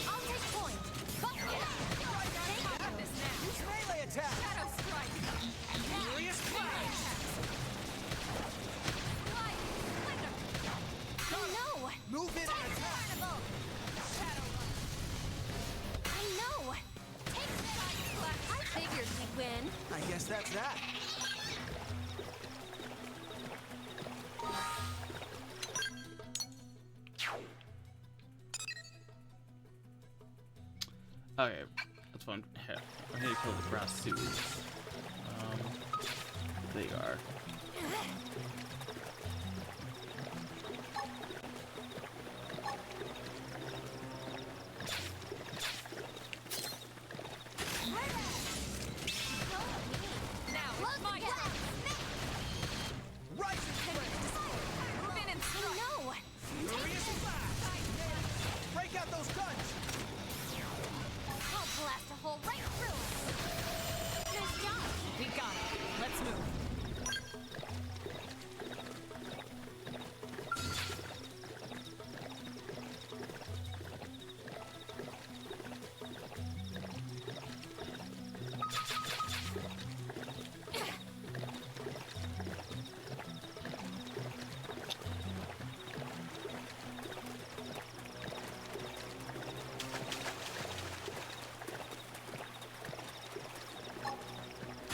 I'll take point. Buck me up. Take on this now. Use melee attack! Shadow strike. Furious flash! Light. Flicker. I know. Move in and Take attack! Carnival. Shadow Run. I know. Take this. I figured we'd win. I guess that's that. Okay, that's fun. I need to kill the brass sewers. They are. Let's move.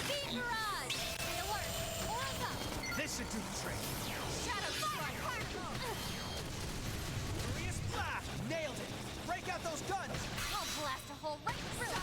Beam barrage! Stay alert! Aura's up! This should do the trick. Shadow strike! Furious blast! Nailed it! Break out those guns! I'll blast a hole right through it!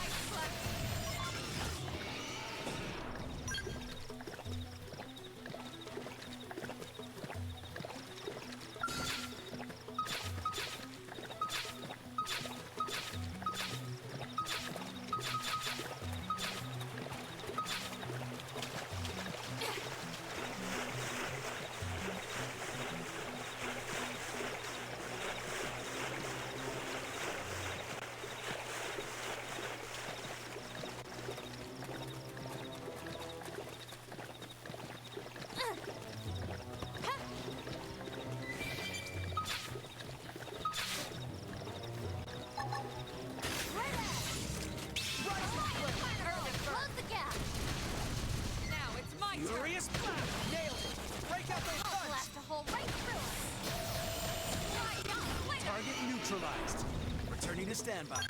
Close the gap! Now it's my turn. Furious blast! Nailed it! Break out those I'll guns! blast a hole right through it! Target neutralized. Returning to standby.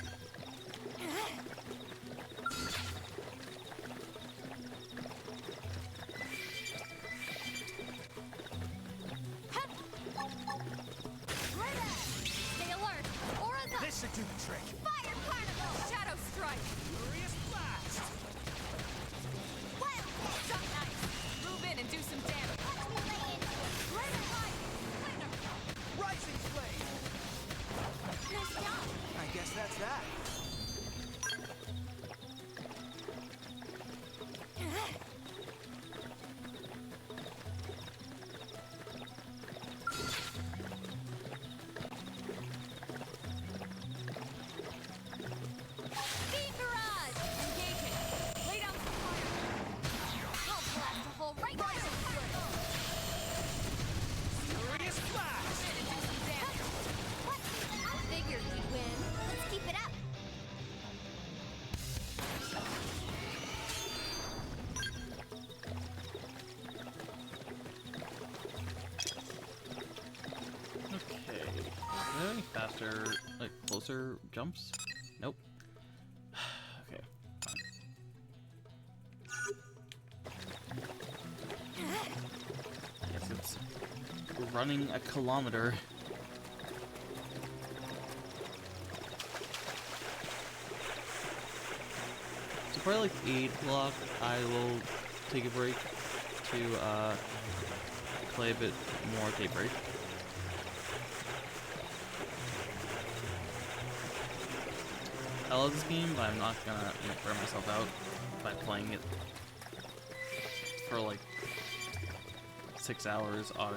Stay alert! Aura's up! This should do the trick. Fire carnival! Shadow strike. Furious blast! Wildcat! Duck knife. Move in and do some damage. Watch me lay into it! Rising flame! Nice job! I guess that's that. Beam barrage! Engaging. Lay down some fire. I'll blast a hole right through it! Furious blast! Move in and do some damage. What? I figured we'd win. Let's keep it up! Okay. Are there any faster, like, closer jumps? Nope. Okay. I guess it's running a kilometer. So probably like 8 o'clock, I will take a break to play a bit more Daybreak. I love this game, but I'm not gonna wear myself out by playing it for like 6 hours on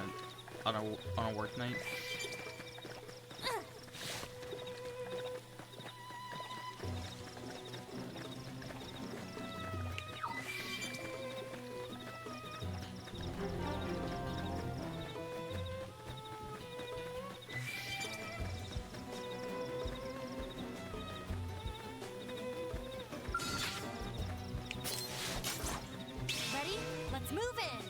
a work night. Ready? Let's move in!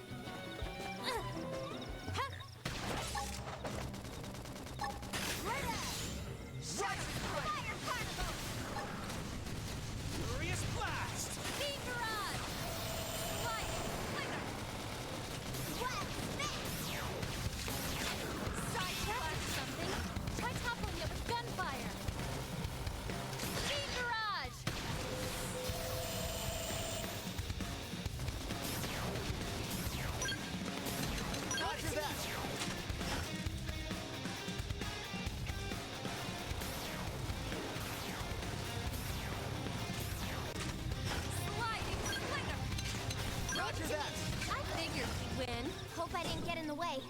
Fire carnival! Furious blast! Beam barrage! Sliding flicker! What? This! Side flash something! Try toppling it with gunfire! Beam barrage! Roger that! Sliding flicker! Roger that! I figured we'd win. Hope I didn't get in the way.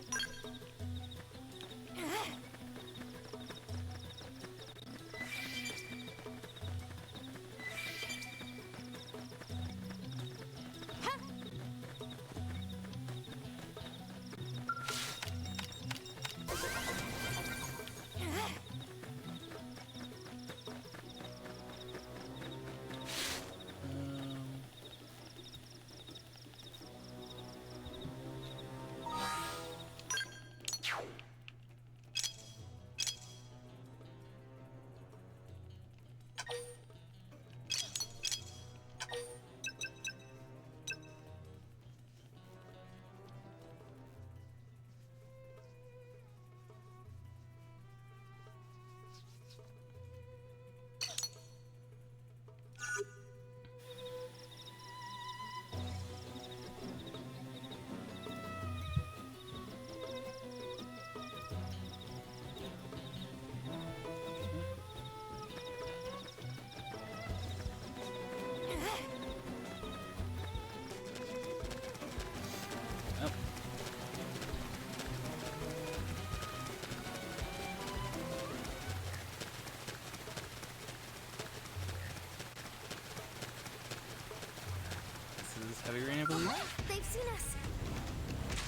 They've seen us.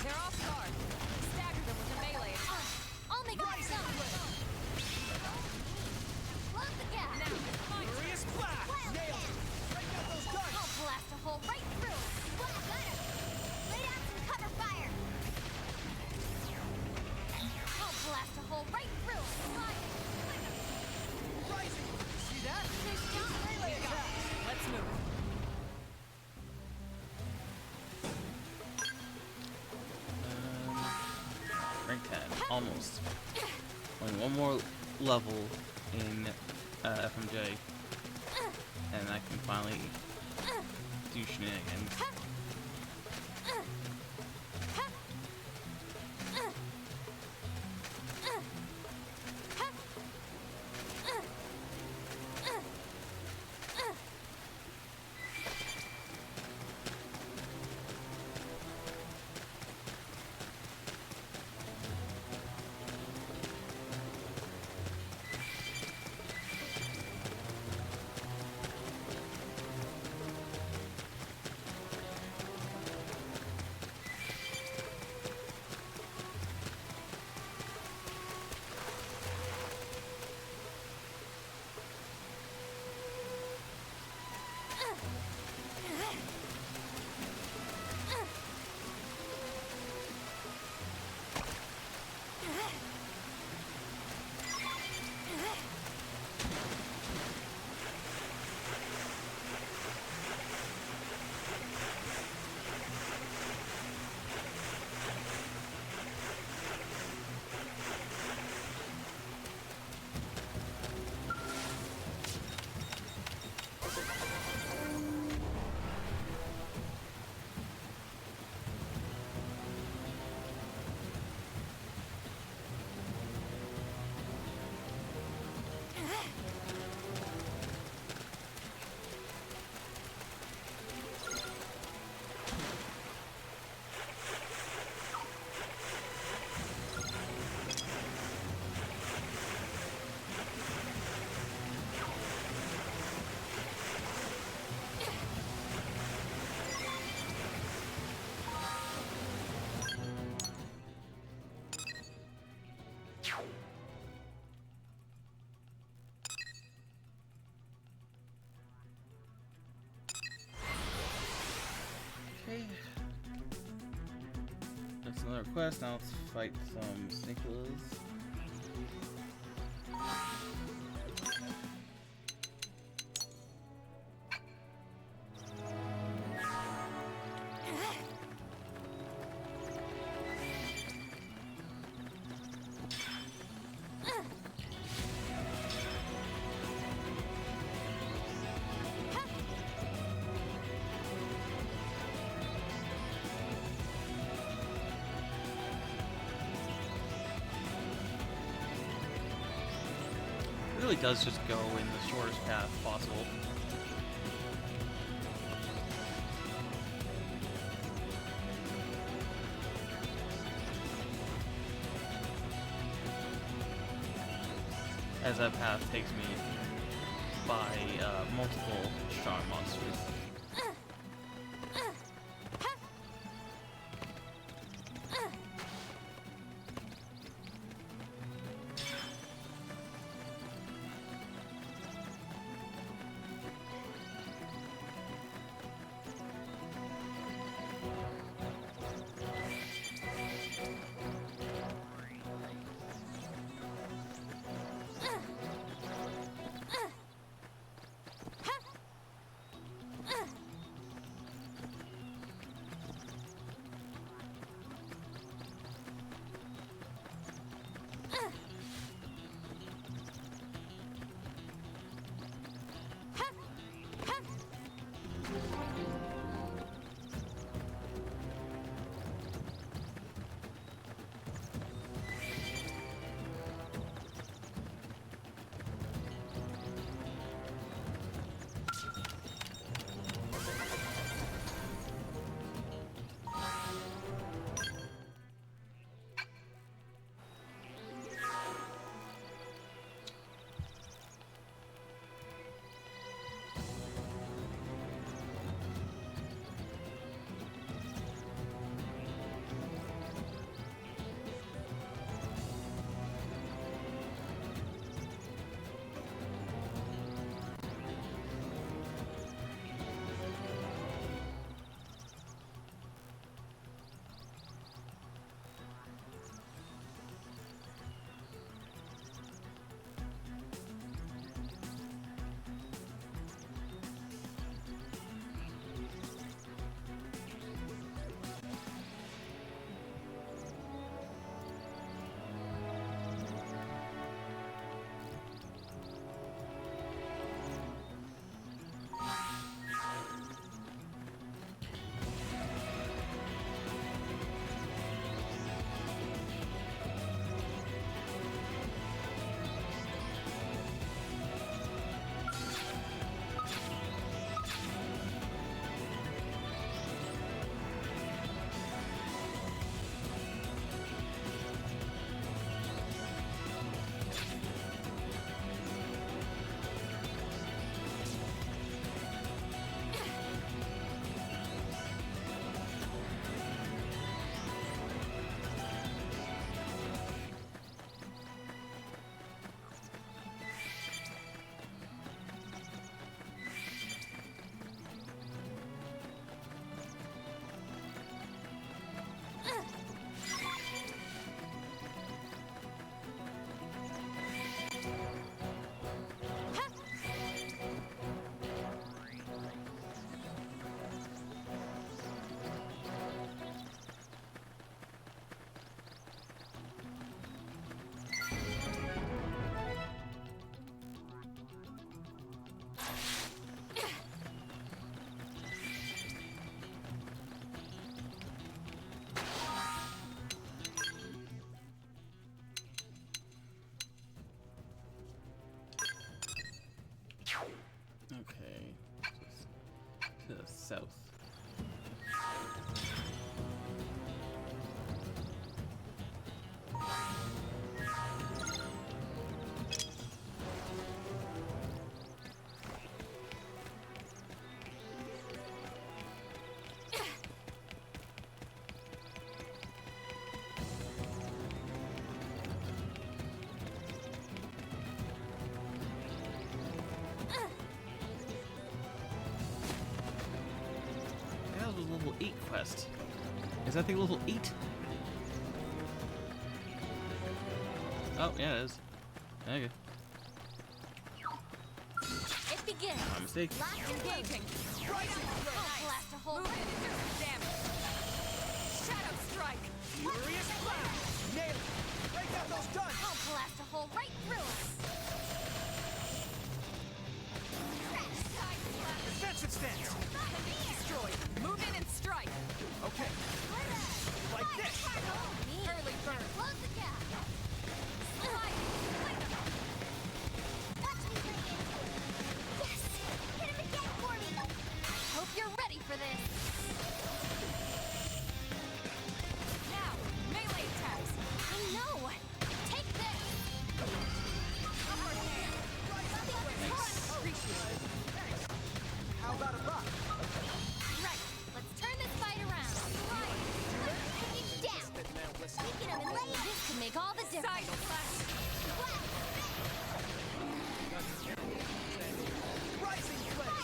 They're off guard. Stagger them with a melee attack. I'll make it stop. Close the gap. Now, it's my turn. Furious blast! Nailed it! Break out those guns! I'll blast a hole right through it. Well, got him. Lay down some cover fire. I'll blast a hole right through it. Slide it. Rising! See that? There's not Melee attack! Let's move. Rank 10, almost. Only one more level in FMJ, and I can finally do shenanigans. Okay. That's another quest. Now let's fight some Snicklas. It really does just go in the shortest path possible. As that path takes me by multiple strong monsters. south. That was a level 8 quest. Is that thing level 8? Oh, yeah, it is. Okay. It begins. My mistake. Lock engaging. Right on. Blast a hole. Move in and do some damage. Shadow strike. Furious blast! Nailed it! Break out those guns! I'll blast a hole right through us. Side blast. Defensive stance! Destroy. Move in and strike. Okay, like this! Early burn. Close the gap. Slide. Watch me bring it. Yes! Hit him again for me! Hope you're ready for this. Now, melee attacks. I know. Take this. Upper hand. Appreciate it. How about a buck? Right. Let's turn this fight around. Right. He's down. Taking him and laying. This could make all the Side difference. blast. Rising flame!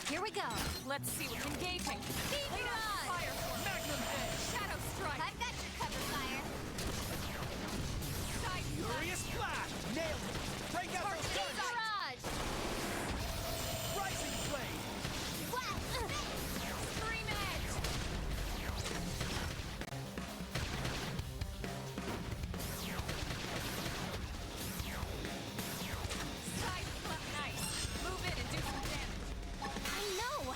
Here we go. Let's see what's engaging. Lead on. Fire force. Magnum edge! Shadow strike. I've got your cover fire. Side blast. Furious blast! Nailed it! Break out those guns! Barrage. Rising flame! Scream edge. Side blast. Nice. Move in and do some damage. I know.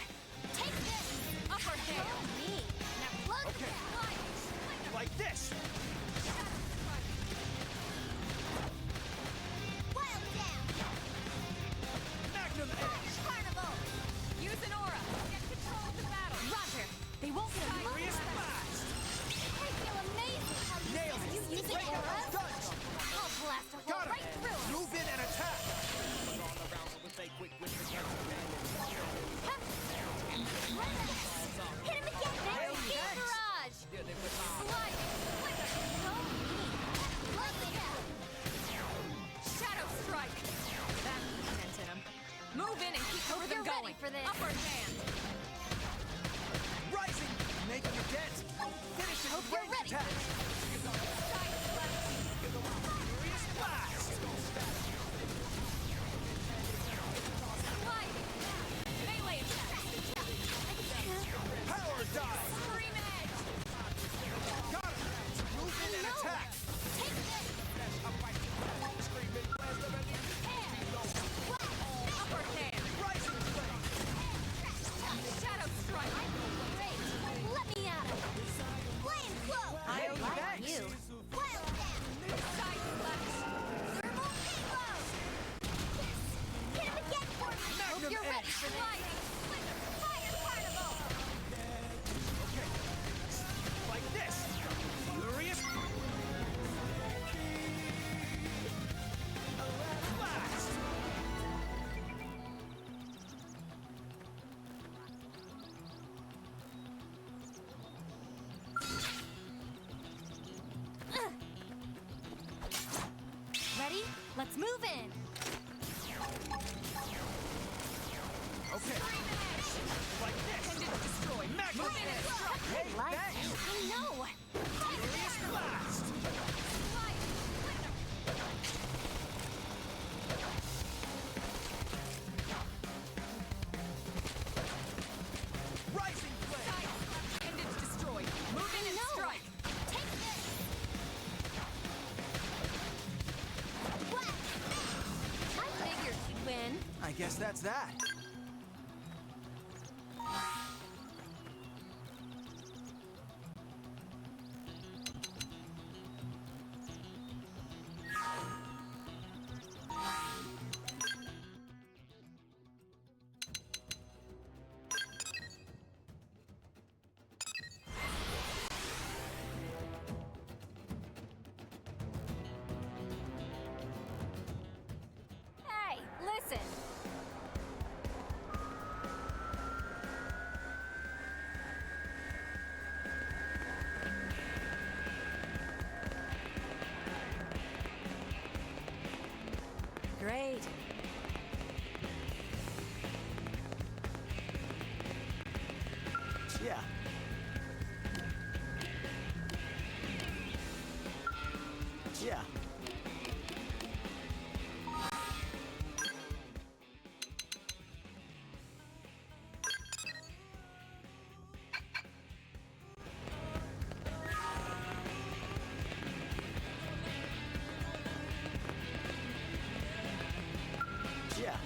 Let's move in. Okay. Like this. Appendage destroyed. Magnet edge. Hey, Like, thanks. I know. Furious blast. Rising flame. Appendage destroyed. Move in and No. strike. Take this. What? I figured he'd win. I guess that's that. Hey, listen. Great. Yeah. Yeah. Yeah.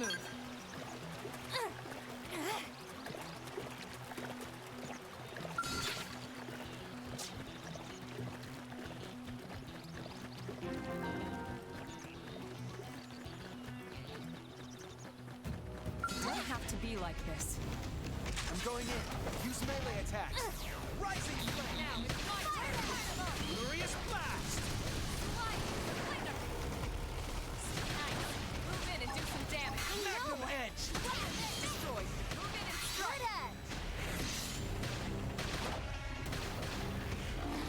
move. Don't have to be like this. I'm going in. Use melee attacks. Rising flame. Now it's my turn! Furious blast. Nice. Move in and do some damage. Magnum edge. Destroyed. Move in and strike.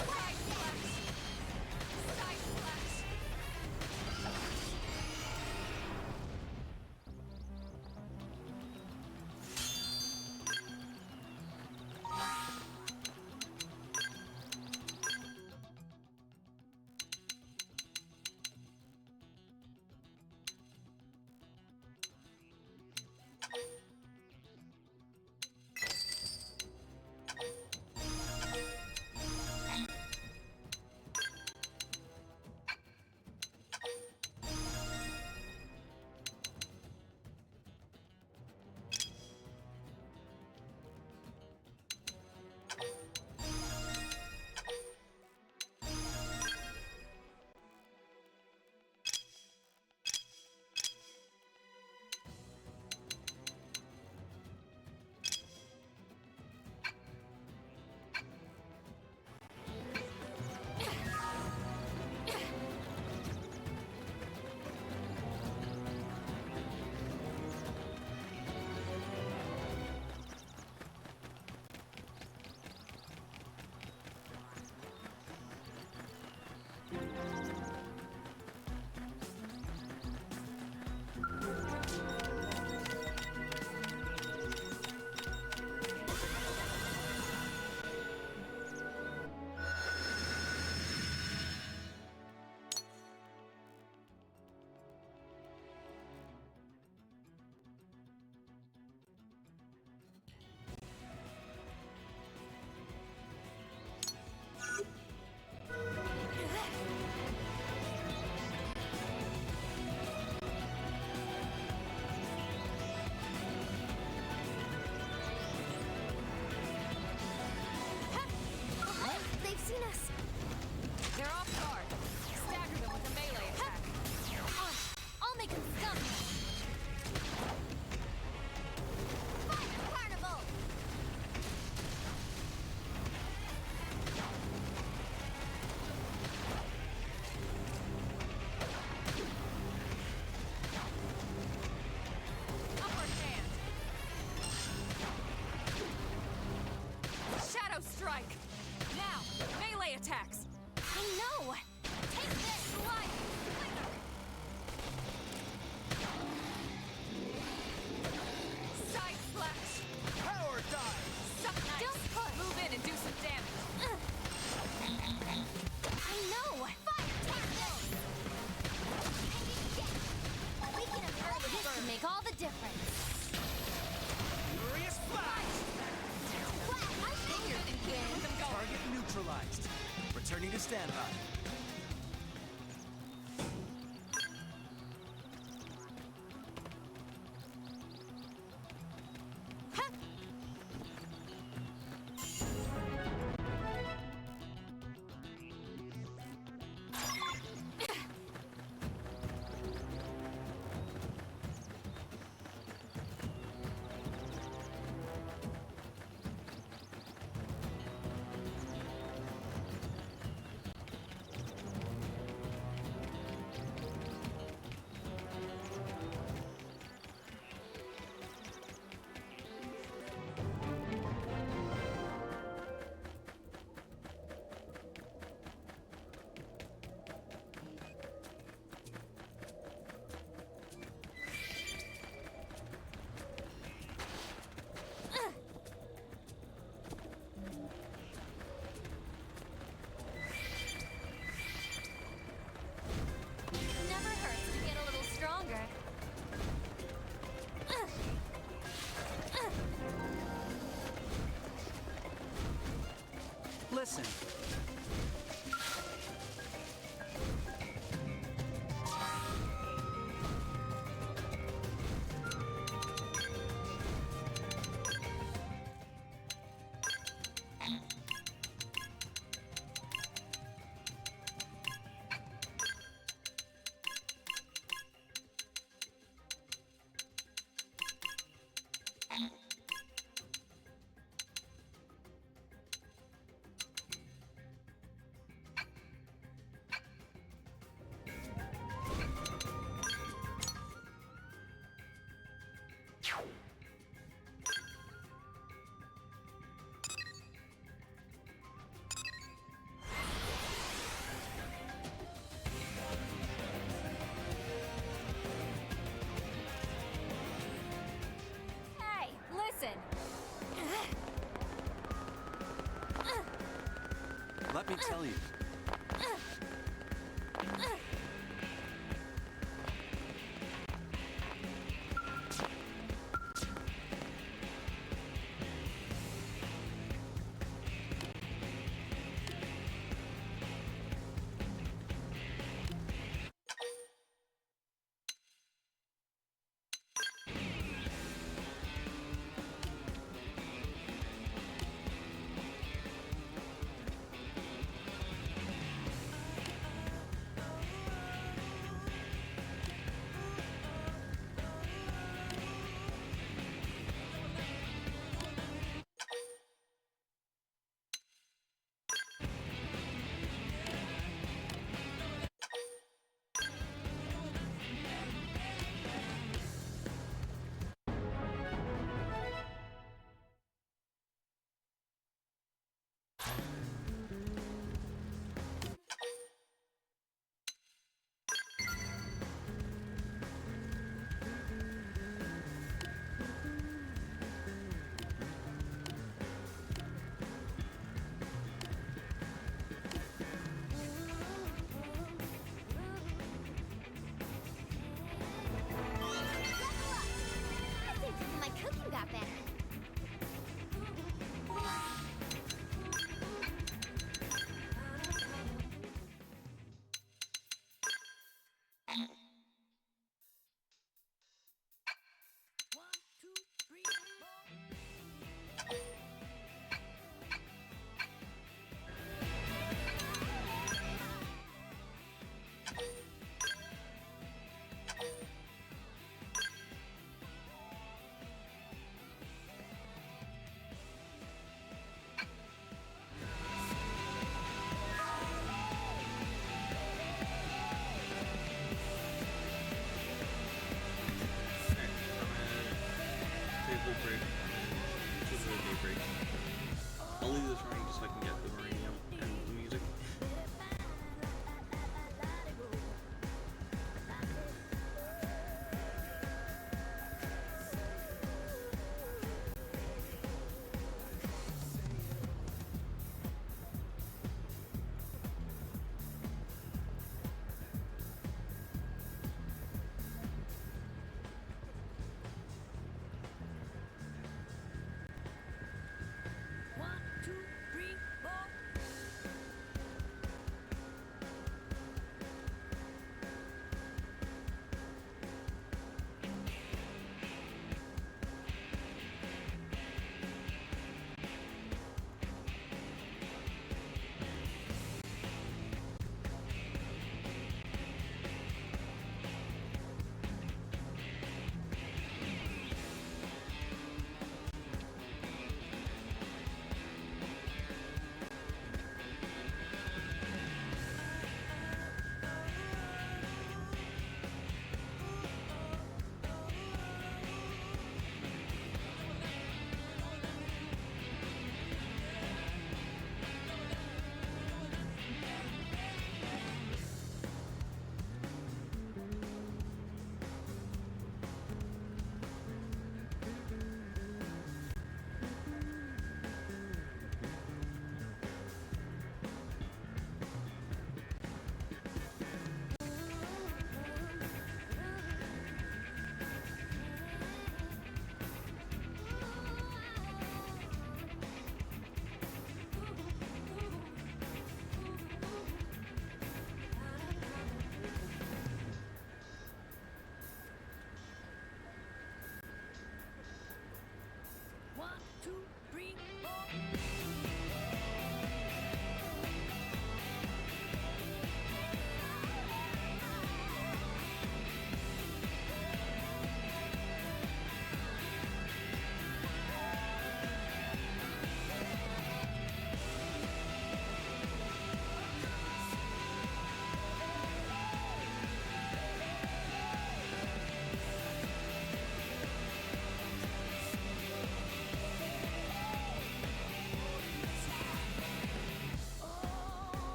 Side slash. Side slash. They've seen us. They're off guard. Stagger them with a melee attack. I'll make them scum. Fire carnival. Upward hand. Shadow strike. Now, melee attacks. I know. Take this. Slide. Side slash. Power dive. Suck nice. Don't push. Move in and do some damage. I know. Fire tornado. We can avert this to make all the difference. Furious blast. I think Move in and keep them going. Target neutralized. Returning to standby. Listen. me tell you.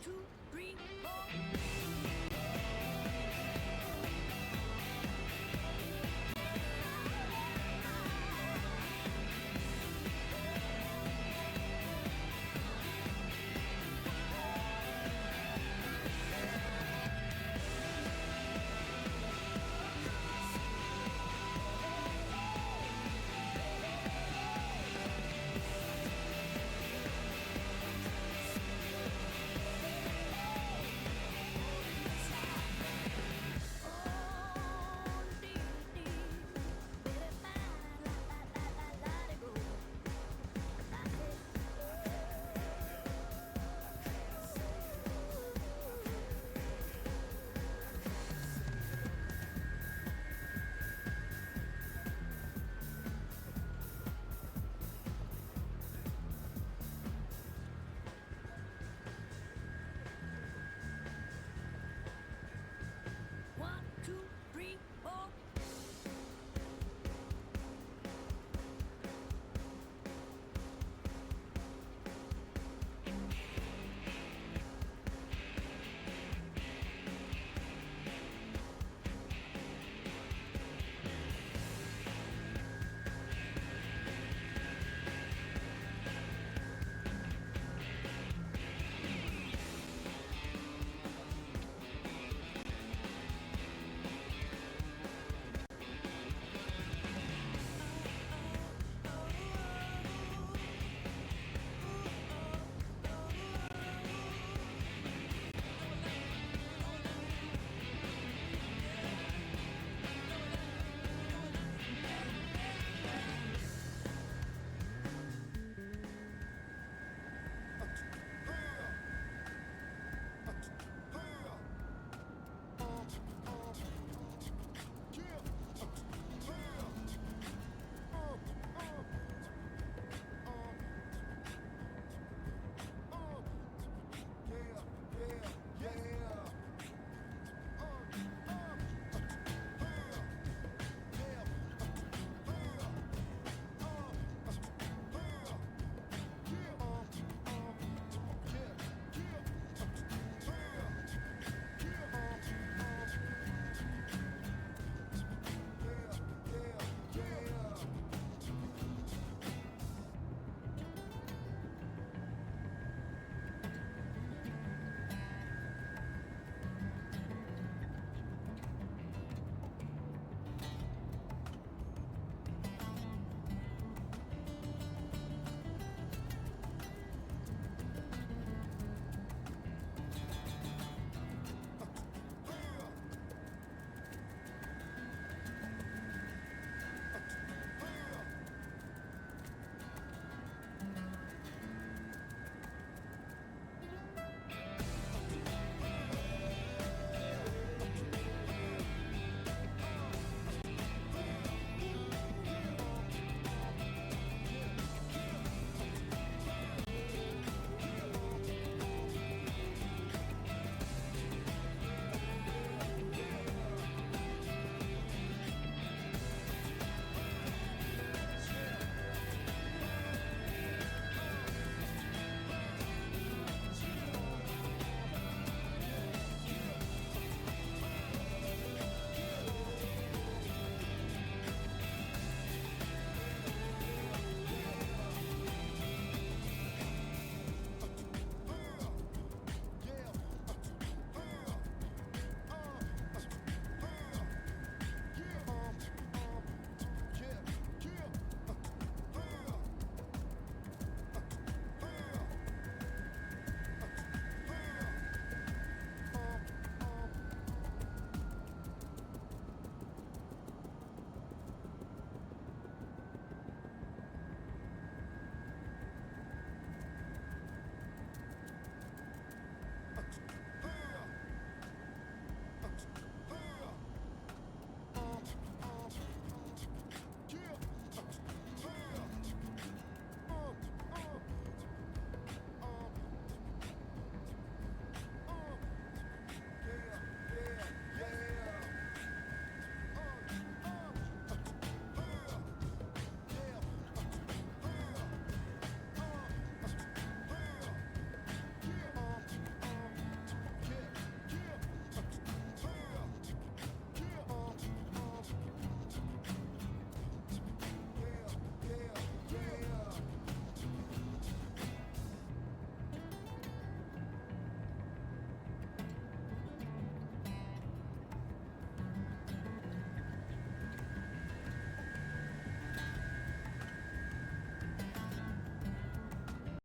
2, 3, 4.